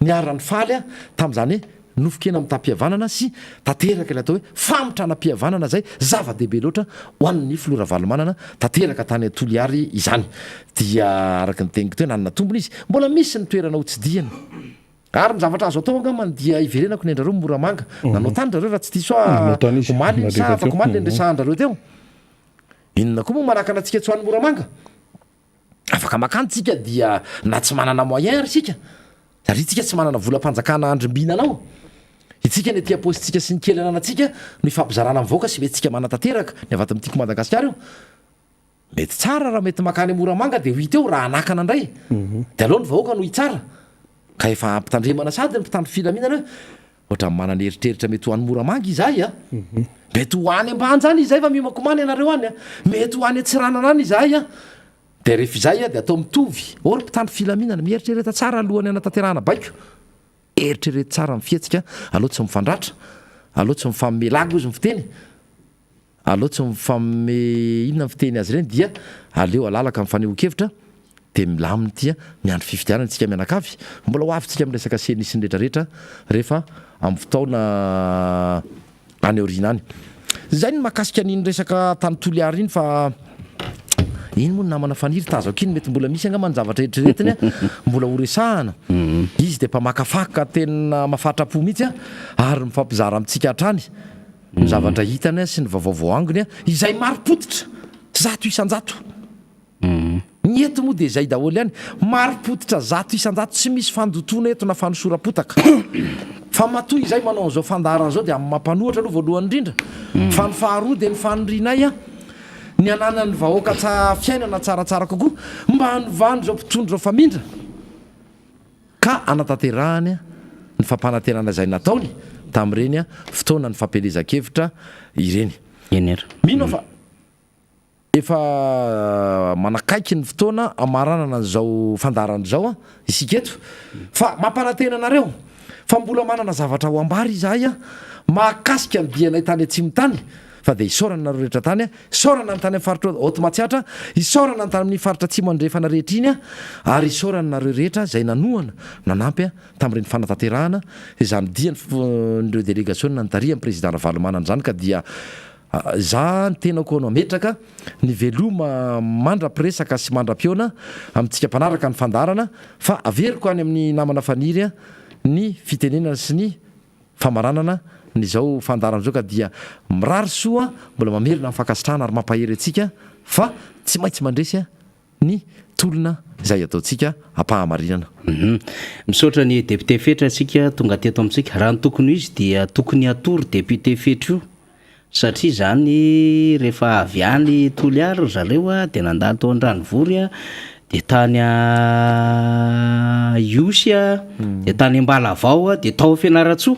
niaran'ny faly tamin'izany hoe nofokena amin'ny tampihavanana sy tanteraka ilay atao hoe famitranam-pihavanana zay zava-dehibe loatra ho an'ny filora valomanana tanteraka tany Toliary izany dia araka ny teniko teo nanana tombony izy mbola misy ny toerana ho tsidiana ary mizavatra azo atao angambany dia iverenako ny andrareo Moramanga nanao tany rareo raha tsy diso omaly sa afaka omaly le ndresahandrareo teo inona koa moa manakana antsika tsy ho an'ny Moramanga afaka makantsika dia na tsy manana moyen ry sika satria tsika tsy manana volam-panjakana andrimbinanao itsika ny aty apositsika sy ny kely ananantsika no ifampizarana mivoaka sy mety tsika manatanteraka ny avy ato amin'tiako Madagasikara io mety tsara raha mety makany Moramanga dia ho hita eo raha anakana indray dia aloha ny vahoaka no hitsara ka efa ampitandremana sady ny mpitandro filaminana ohatra manana eritreritra mety ho any Moramanga izahay mety ho any ambany zany izahay fa mimakomany ianareo any mety ho any atsiranana any izahay dia rehefa izay dia atao mitovy ory mpitandro filaminana mieritrereta tsara alohany anatanterahana baiko eritrereta tsara amin'ny fietsika aloha tsy mifandratra aloha tsy mifammelago izy mifiteny aloha tsy mifamme inona mifiteny azy ireny dia aleo alalaka mifaneho-kevitra dia milaminy tia miandro fifidianana tsika mianakavy mbola ho avytsika amin'ny resaka senisy ny rehetrarehetra rehefa amin'ny fotoana any aoriana any zay ny mahakasika n'iny resaka tany Toliara iny fa iny moa ny namana faniry tazako iny mety mbola misy angamany zavatra eritreretiny mbola horesahana izy dia mpamakafaka tena mafatrapo mihitsy ary mifampizara amintsika hatrany ny zavatra hitany sy ny vaovaovao angony izay maropotitra 100 isan-jato ny eto moa dia izay daholo ihany maropotitra 100 isan-jato tsy misy fandotona eto na fanosorapotaka fa matoy izay manao an'izao fandarana zao dia amin'ny mampanohatra aloha voalohany indrindra fa ny faharoa dia ny fanorianay ny anana ny vahoaka fiainana tsaratsara kokoa mba hanovany zao mpitondro zao famindra ka anatanterahany ny fampanantenana izay nataony tamin'ireny fotoana ny fampelezan-kevitra ireny mino fa efa manakaiky ny fotoana amaranana n'izao fandarana zao isika eto fa mampanantenanareo fa mbola manana zavatra ho ambary izahay mahakasika ny dianay tany atsimo-tany fa dia isaorana nareo rehetra tany isaorana ny tany amin'ny faritra oty Matsiatra isaorana ny tany amin'ny faritra atsimo andrefana rehetra iny ary isaorana nareo rehetra izay nanohana nanampy tamin'ireny fanatanterahana izany dia nireo délégation nantarihan'ny président Ravalomanana zany ka dia za ny tena ko no ametraka ny veloma mandra-piresaka sy mandra-piona amintsika mpanaraka ny fandarana fa averiko any amin'ny namana faniry ny fitenenana sy ny famaranana ny zao fandaran'zao ka dia mirary soa mbola mamerina mifakasitrahana ary mampahery atsika fa tsy maintsy mandresy a ny tolona izay ataontsika ampahamarinana. Misaotra ny député fetra atsika tonga teto amintsika raha ny tokony izy dia tokony atory député fetra io satria zany rehefa avy any Toliara zareo a dia nandalo tao an-dranovory a dia tany Iosy a dia tany Ambalavao a dia tao Fianaratsoa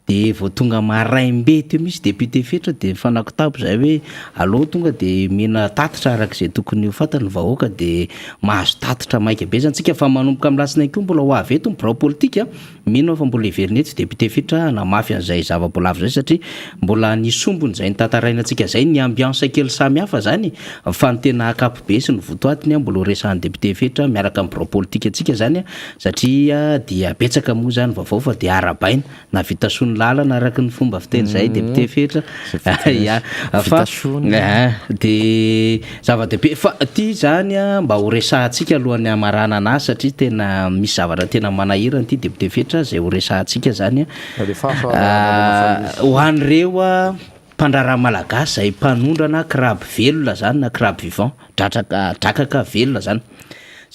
dia vao tonga maraimbe teo misy député fetra dia fanakotabo zay hoe allo tonga dia mena tatitra arak'izay tokony ho fantany vahoaka dia mahazo tatitra maika be zany tsika fa manomboka amin'ny lasinainy koa mbola ho avy eto birao politika mino fa mbola heverina eto député fetra namafy an'izay zava-boalavo zay satria mbola nisombony zay nitantarainantsika zay ny ambiance kely samy hafa zany fa ny tena akapobe sy ny votoatiny mbola resahan'ny député fetra miaraka amin'ny birao politika atsika zany satria dia betsaka moa zany vaovao fa dia arabaina na vitasony lalana araka ny fomba fiteny zay député fetra fa dia zava-dehibe fa ty zany mba ho resahantsika alohan'ny amarana anazy satria tena misy zavatra tena manahirana ty député fetra zay ho resahantsika zany ho an'ireo mpandraraha malagasy zay mpanondrana crabe velona zany na crabe vivant drakaka velona zany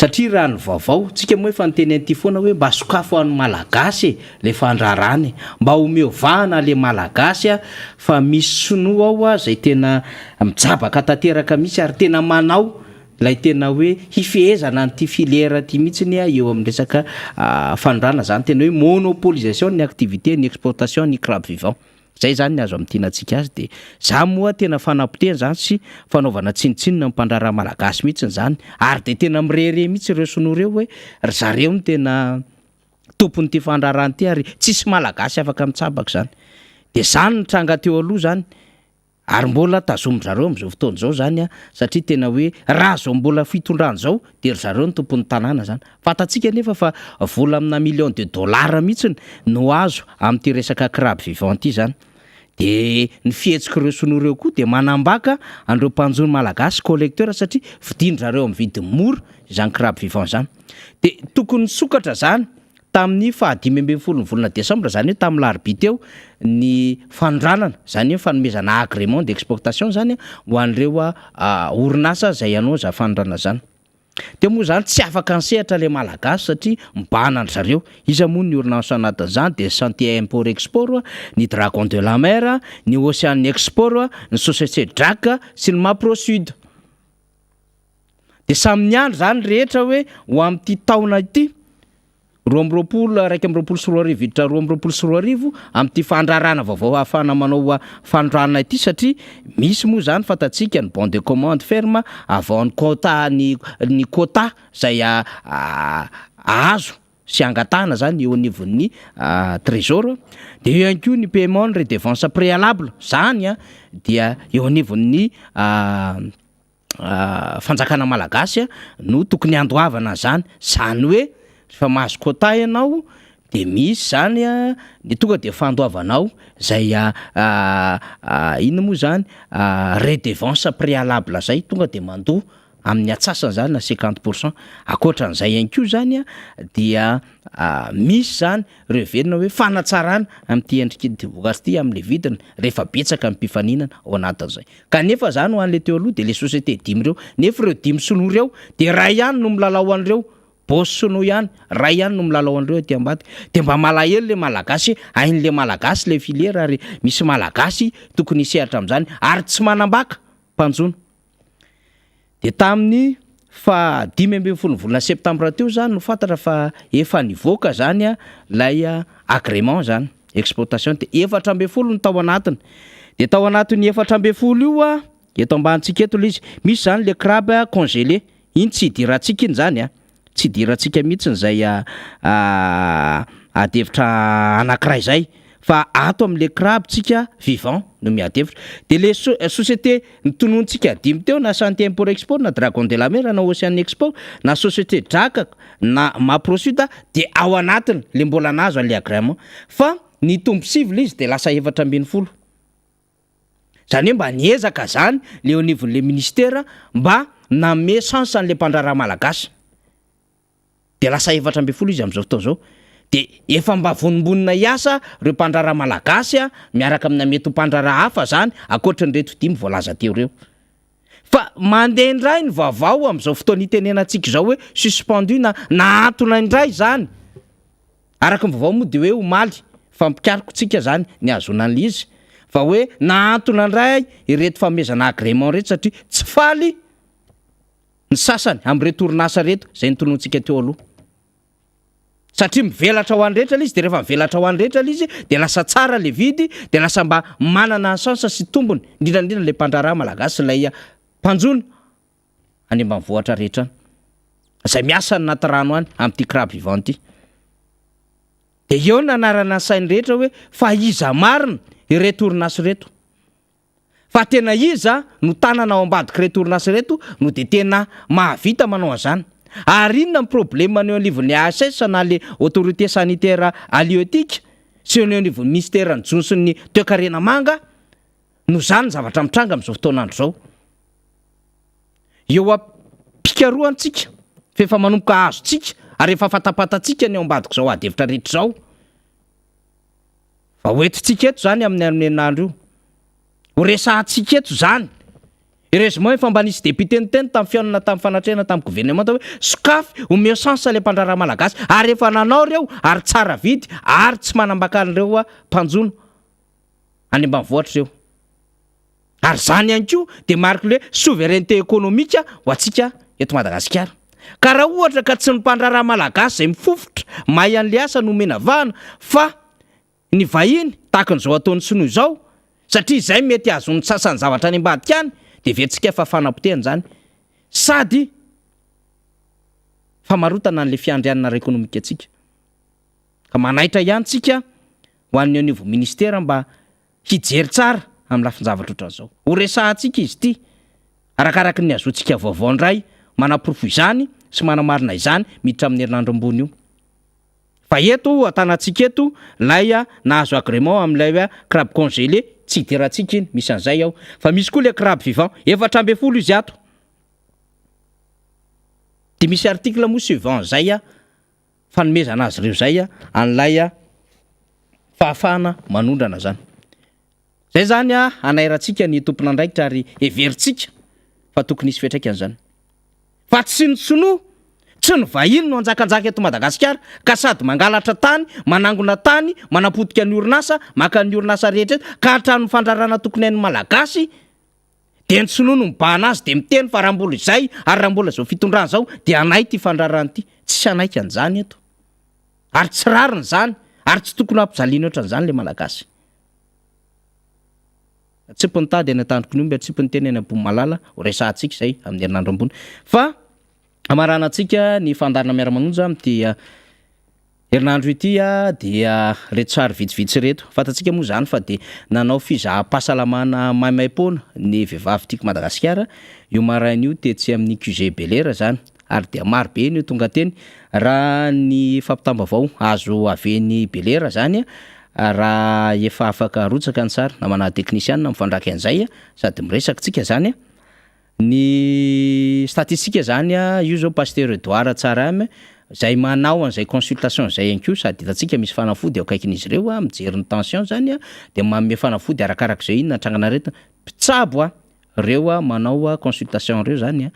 satria raha ny vaovao tsika moa efa nyteny an'ity foana hoe mba sokafo an'ny malagasy le fandrarany mba homeovahana le malagasy fa misy sinoa ao zay tena mijabaka tanteraka misy ary tena manao lay tena hoe hifehezana n'ity filière ty mihitsiny eo amin'ny resaka fandrarana zany tena hoe monopolisation ny activité ny exportation ny crabe vivant zay zany ny azo amin'ntianatsika azy dia za moa tena fanapoteny zany sy fanaovana tsinitsinina mpandraraha malagasy mihitsiny zany ary dia tena mirere mihitsy ireo sinoa reo hoe zareo ny tena tompon'ity fandrarany ty ary tsisy malagasy afaka mitsabaka zany dia zany nitranga teo aloha zany ary mbola tazomin-zareo amin'izao fotoana zao zany satria tena hoe raha zao mbola fitondrany zao dia ry zareo ny tompon'ny tanàna zany fantatsika nefa fa vola amina million de dollars mihitsiny no azo amin'ity resaka crabe vivant ity zany dia ny fihetsika ireo sinoa ireo koa dia manambaka an'ireo mpanjony malagasy collecteur satria vidin-drareo amin'ny vidiny mora izany crabe vivant zany dia tokony sokatra zany tamin'ny 15 ny volana desambra zany hoe tamin'ny larobia teo ny fanondranana zany hoe fanomezana agrément d'exportation zany ho an'ireo orinasa zay anao fanondrana zany dia moa zany tsy afaka nisehatra le malagasy satria mibahana ny zareo iza moa ny orinasa anatin'izany dia Santé Import Export ny Dragon de la Mer ny Ocean Export ny Société Drac sy ny Maprosud dia samy niandry zany rehetra hoe ho amin'ity taona ity 2022 sy 2023 amin'ity fandrarana vaovao ahafahana manao fandrarana ity satria misy moa zany fantatsika ny bon de commande ferme avant ny quota zay azo sy angatahana zany eo anivon'ny trésor dia eo ihany koa ny paiement ny redevance préalable zany dia eo anivon'ny fanjakana malagasy no tokony andoavana zany hoe fa mahazo quota ianao dia misy zany ny tonga dia fandoavanao zay inona moa zany redevance préalable zay tonga dia mandoa amin'ny atsasany zany na 50% akoatran'izay ihany koa zany dia misy zany reverina hoe fanatsarana amin'ity endrik'ity voankazo ity amin'le vidiny rehefa betsaka amin'ny mpifaninana ao anatin'izay kanefa zany ho an'le teo aloha dia le société dimy reo nefa ireo dimy sinoa reo dia ray ihany no milalao an'ireo bosy sinoa ihany ray ihany no milalao an'ireo aty ambady dia mba malahelo le malagasy hain'le malagasy le filiera ary misy malagasy tokony hisehatra amin'izany ary tsy manambaka mpanjona dia tamin'ny 15 volana septambra teo zany no fantatra fa efa nivoaka zany lay agrément zany exportation dia 4 no tao anatiny dia tao anatin'ny 4 io eto ambanitsika eto le izy misy zany le crabe congelé iny tsy hidirantsika iny zany tsy hidirantsika mihitsiny zay adevitra anankiray zay fa ato amin'le crabe tsika vivant no miadevitra dia le société nitonontsika dimy teo na Santé Import Export na Dragon de la Mer na Ocean Export na Société Drac na Maprosud dia ao anatiny le mbola nazo an'le agrément fa ny tombo sivy izy dia lasa 720 zany hoe mba niezaka zany le au nivon'le ministère mba nanome chance an'le mpandraraha malagasy dia lasa 720 izy amin'izao fotoana zao de efa mba vonimbonina hiasa reo mpandrara malagasy a miaraka amina mety mpandrara hafa zany akoatran'reto dimy voalaza teo reo fa mandeha indray ny vaovao am'izao fotoana itenenantsika zao hoe suspendu na antona indray zany araka ny vaovao moa de hoe omaly fampikariko tsika zany ny azonan'le izy fa hoe na antona indray ireto famezana agrément reto satria tsy faly ny sasany am'reto orinasa reto zay nitonontsika teo aloha satria mivelatra ho an'rehetra le izy de rehefa mivelatra ho an'rehetra le izy de lasa tsara le vidy de lasa mba manana sansa sy tombony indrindrandrindra le mpandrara malagasy lay mpanjona any ambanivohatra rehetra zay miasa ny naty rano any am'ty crabe vivant ty de eo nanarana ny sainy rehetra hoe fa iza marina ireto orinasy reto fa tena iza no tanana ao ambadiky reto orinasy reto no de tena mahavita manao an'izany ary inona ny problème ny anivon'ny ASS na le autorité sanitaire halieutique sy ny anivon'ny ministère ny jonson'ny toekarena manga no zany zavatra mitranga am'izao fotoanandro zao eo apikaroantsika fefa manomboka azotsika ary efa fatapatatsika ny ao ambadiko zao adevitra rehetra zao fa hoentitsika eto zany amin'ny henandro io ho resahantsika eto zany heureusement efa mba nisy député nyteny tamin'ny fianana tamin'ny fanatrehana tamin'ny gouvernement hoe sokafy omeo sansa le mpandrara malagasy ary efa nanao reo ary tsara vidy ary tsy manambakaan'ireo mpanjona any ambanivohatra reo ary zany ihany koa de marque le souveraineté économique ho antsika eto Madagasikara ka raha ohatra ka tsy ny mpandrara malagasy zay mifofotra mahay an'le asa no mena vahana fa ny vahiny tahaka n'izao ataony sinoa izao satria izay mety azony sasany zavatra any ambadika any de vetsika efa fanapotehany zany sady famarotana an'le fiandrianana ara-ekonomika atsika ka manaitra ihany tsika ho an'ny anivo ministera mba hijery tsara amin'ny lafin-javatra ohatran'izao ho resahantsika izy ity arakaraka ny azontsika vaovao indray manaporofo izany sy manamarina izany miditra amin'ny herinandro ambony io fa eto atanantsika eto lay nahazo agrément amin'ilay hoe crabe congelé tsy hiderantsika iny misy an'izay ao fa misy koa le crabe vivant 400 izy ato de misy article moa suivant zay fanomezana azy reo zay an'ilay fahafahana manondrana zany zay zany anairantsika ny tompon'andraikitra ary everitsika fa tokony isy fetraika an'izany fa tsy ny sonoa tsy ny vahiny no anjakanjaka eto Madagasikara ka sady mangalatra tany manangona tany manapotika ny orinasa maka ny orinasa rehetra ka hatrano fandrarana tokony hain'ny malagasy de ny sonoa no mibahana azy de miteny fa raha mbola izay ary raha mbola zao fitondrana zao de anay ty fandrarana ty tsy anaiky an'izany eto ary tsy rariny zany ary tsy tokony hampizaliana ohatran'izany le malagasy tsy pontady any atandroko ny omby tsy ponteny any ambony malala ho resahantsika zay amin'ny herinandro ambony fa amaranantsika ny fandarana miara-manonja am'ty herinandro ity dia reto sary vitsivitsy reto fatatsika moa zany fa de nanao fizaham-pahasalamana maimaim-poana ny vehivavy tiako Madagasikara io marain'io tetsy amin'ny QG Belera zany ary dia maro be ny tonga teny raha ny fampitambavao azo aveny Belera zany raha efa afaka rotsaka ny sary na mana teknisianina mifandraka an'izay sady miresaka tsika zany ny statistika zany io zao Pasteur Edouard Tsarame zay manao an'izay consultation zay ihany koa sady hitatsika misy fanafody ao akaikin'izy ireo mijery ny tension zany de manome fanafody arakaraka zay inona antrangana reto mpitsabo reo manao consultation reo zany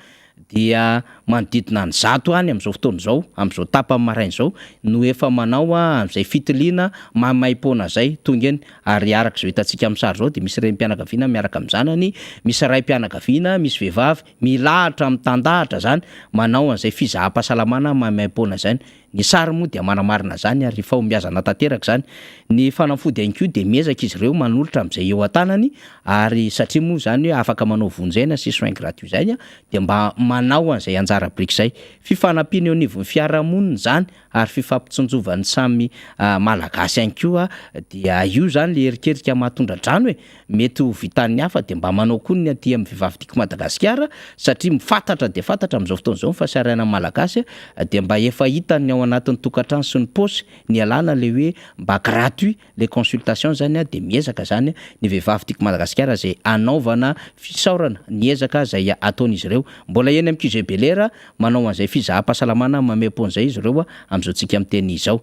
dia manodidina ny 100 any am'izao fotoana zao am'izao tapa amin'ny maraina zao no efa manao am'izay fitiliana mamaim-poana zay tonga eny ary araka zao hitantsika amin'ny sary zao de misy renim-pianakaviana miaraka amin'ny zanany misy raim-pianakaviana misy vehivavy milahatra mitandahatra zany manao an'izay fizaham-pahasalamana mamaim-poana zany ny sary moa dia manamarina zany ary fa omiazana tanteraka zany ny fanafody ihany koa de miezaka izy ireo manolotra am'izay eo an-tanany ary satria moa zany hoe afaka manao vonjena sy soins gratuits zany de mba manao an'izay anjara briky zay fifanampiana eo anivon'ny fiarahamonina zany ary fifampitsonjovan'ny samy malagasy ihany koa dia io zany le erikerika mahatondradrano hoe mety ho vitan'ny hafa de mba manao koa ny aty amin'ny vehivavy tiako Madagasikara satria mifantatra de fantatra am'izao fotoana zao fa saraina malagasy de mba efa hitany ao anatin'ny tokantrano sy ny paosy ny alana le hoe mba gratuit les consultations zany de miezaka zany ny vehivavy tiako Madagasikara zay anaovana fisaorana ny ezaka zay ataon'izy ireo mbola eny amin'ny QG Belera manao an'izay fizaham-pahasalamana mamem-pon'izay izy ireo am'izao tsika amin'ny teny izao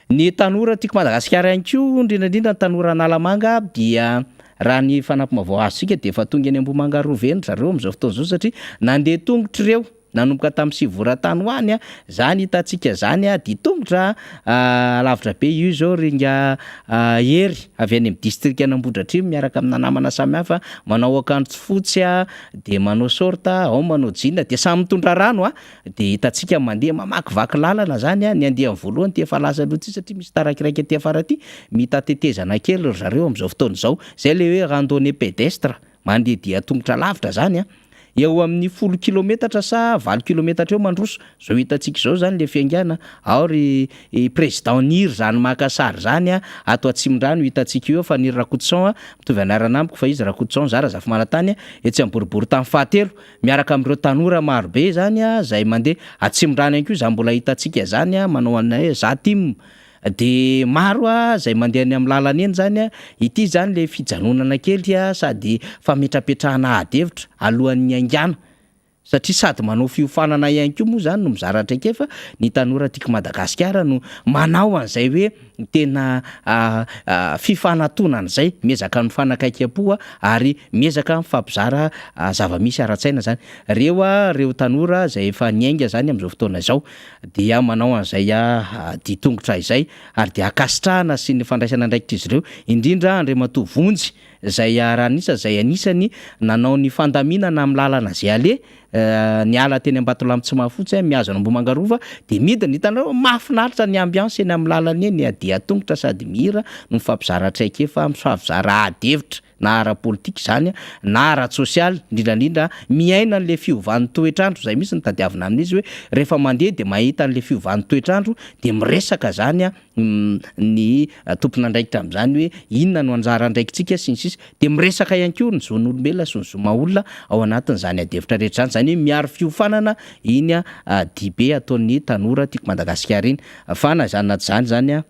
Ny tanora tiako Madagasikara ihany koa indrindrandrindra ny tanora Analamanga dia raha ny fanampim-bavao azontsika dia efa tonga any Ambohimanga Roveny zareo amin'izao fotoana izao satria nandeha tongotra ireo nanomboka tamin'ny sivoratany hoany zany hitantsika zany dia tongotra lavitra be io zao ringa hery avy any amin'ny district Anambohidratrimo miaraka amina namana samihafa manao akanjo fotsy dia manao sorta ao manao jean dia samy mitondra rano dia hitantsika mandeha mamakivaky lalana zany ny andeha amin'ny voalohany ty efa lasa aloha ty satria misy tarakiraiky aty afara aty mitatetezana kely ry zareo amin'izao fotoana izao zay le hoe randonnée pédestre mandeha dia tongotra lavitra zany eo amin'ny 10 kilometatra sa 20 kilometatra eo mandroso zao hitantsika zao zany le fiangana ao ry président Niry zany Makasary zany ato Atsimondrano hitantsika eo fa Niry Rakotoson mitovy anarana amiko fa izy Rakotoson zara zafy manantany etsy amin'ny boribory tamin'ny fahatelo miaraka amin'ireo tanora marobe zany zay mandeha Atsimondrano ihany koa za mbola hitantsika zany manao anay Zatim de maro zay mandeha any amin'ny lalana eny zany ity zany le fijanonana kely sady fametrapetrahana ady-hevitra alohan'ny aingana satria sady manao fiofanana ihany koa moa zany no mizaratra ake fa ny tanora tiako Madagasikara no manao an'izay hoe tena fifanantonana zay miezaka ny fanakaikam-po ary miezaka mifampizara zava-misy ara-tsaina zany reo tanora zay efa niainga zany amin'izao fotoana izao dia manao an'izay ditongotra izay ary dia akasitrahana sy ny fandraisana andraikitra izy ireo indrindra Andriamatoa Vonjy zay ranisa zay anisany nanao ny fandaminana amin'ny lalana zay ale ny ala teny Ambatolampy tsy mahafotsy mihazo any Ambohimanga Rova dia midina hitanareo mahafinaritra ny ambiance eny amin'ny lalana eny dia tongotra sady mihira no mifampizaratra efa mifampizara ady-hevitra na ara-politika zany na ara-tsosialy indrindrandrindra miaina an'le fiovan'ny toetrandro zay misy ny tadiavina amin'izy hoe rehefa mandeha dia mahita an'le fiovan'ny toetrandro dia miresaka zany ny tompon'andraikitra amin'izany hoe inona no anjara andraikitsika sy ny sisa dia miresaka ihany koa ny zon'olombelona sy ny zomaolona ao anatin'izany ady-hevitra rehetra zany zany hoe miaro fiofanana iny dibe ataon'ny tanora tiako Madagasikara iny fa na zany naty zany zany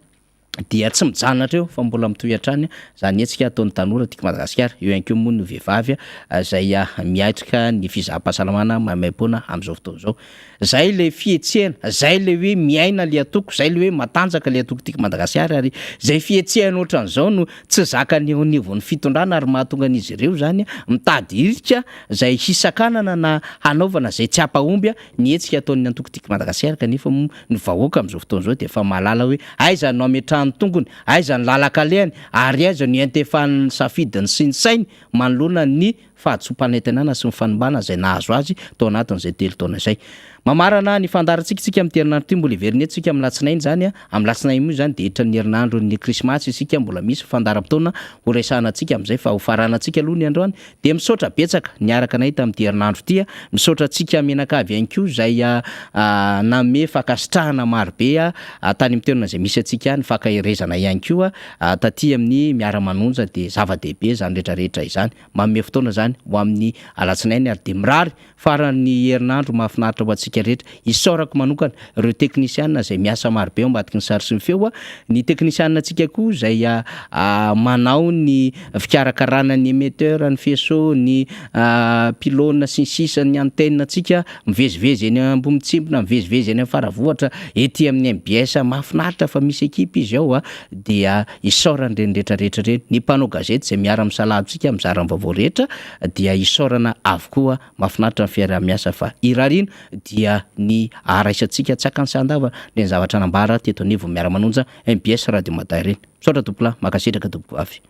dia tsy mijanatra eo fa mbola mitohy-hatrany zany etsika ataon'ny tanora tiako Madagasikara eo ihany koa moa ny vehivavy zay miatrika ny fizaham-pahasalamana maimaimpona amin'izao fotoana izao zay le fihetsehana zay le hoe miaina le atoko zay le hoe matanjaka le atoko tiako Madagasikara ary zay fihetsehana ohatran'izao no tsy zakany eo anivon'ny fitondrana ary mahatonga an'izy ireo zany mitady irika zay hisakanana na hanaovana zay tsy hampahomby ny etsika ataon'ny antoko tiako Madagasikara kanefa ny vahoaka amin'izao fotoana izao dia efa mahalala hoe aiza no ametrahany tongony aiza ny lalakalehany ary aiza no iantefan'ny safidiny sy ny sainy manoloana ny fahatsoam-panantenana sy ny fanimbana zay nahazo azy tao anatin'izay telo taona izay mamarana ny fandarantsika isika amin'ny herinandro ty mbola heverina eto isika amin'ny latsinainy zany amin'ny latsinainy moa zany dia hitra ny herinandro ny krismasy isika mbola misy fandaram-potoana ho resahanantsika amin'izay fa ho faranantsika aloha ny androany dia misaotra betsaka niaraka anay tamin'ity herinandro ty misaotra antsika menakavy ihany koa zay name fakasitrahana marobe tany amin'ny toerana zay misy antsika ny fakahirezana ihany koa taty amin'ny miara-manonja dia zava-dehibe zany rehetrarehetra izany manome fotoana zany ho amin'ny alatsinainy ary dia mirary farany herinandro mahafinaritra ho antsika rehetra isaorako manokana ireo teknisianina zay miasa marobe ao ambadiky ny sary sy ny feo ny teknisianina antsika koa zay manao ny fikarakarana ny émetteur ny faisceau ny pylône sy ny sisa ny antenne antsika mivezivezy eny Ambomitsibona mivezivezy eny Faravohatra ety amin'ny MBS mahafinaritra fa misy ekipa izy ao dia isaorany reny rehetrarehetra reny ny mpanao gazety zay miara misaladitsika mizara vaovao rehetra dia isaorana avokoa mahafinaritra ny fiarah-miasa fa irarina dia ny araisantsika tsaka ny sandava ny zavatra nambara teto anivo miara-manonja MBS Radio Matin reny misaotra tompolahy makasitraka tompoko avy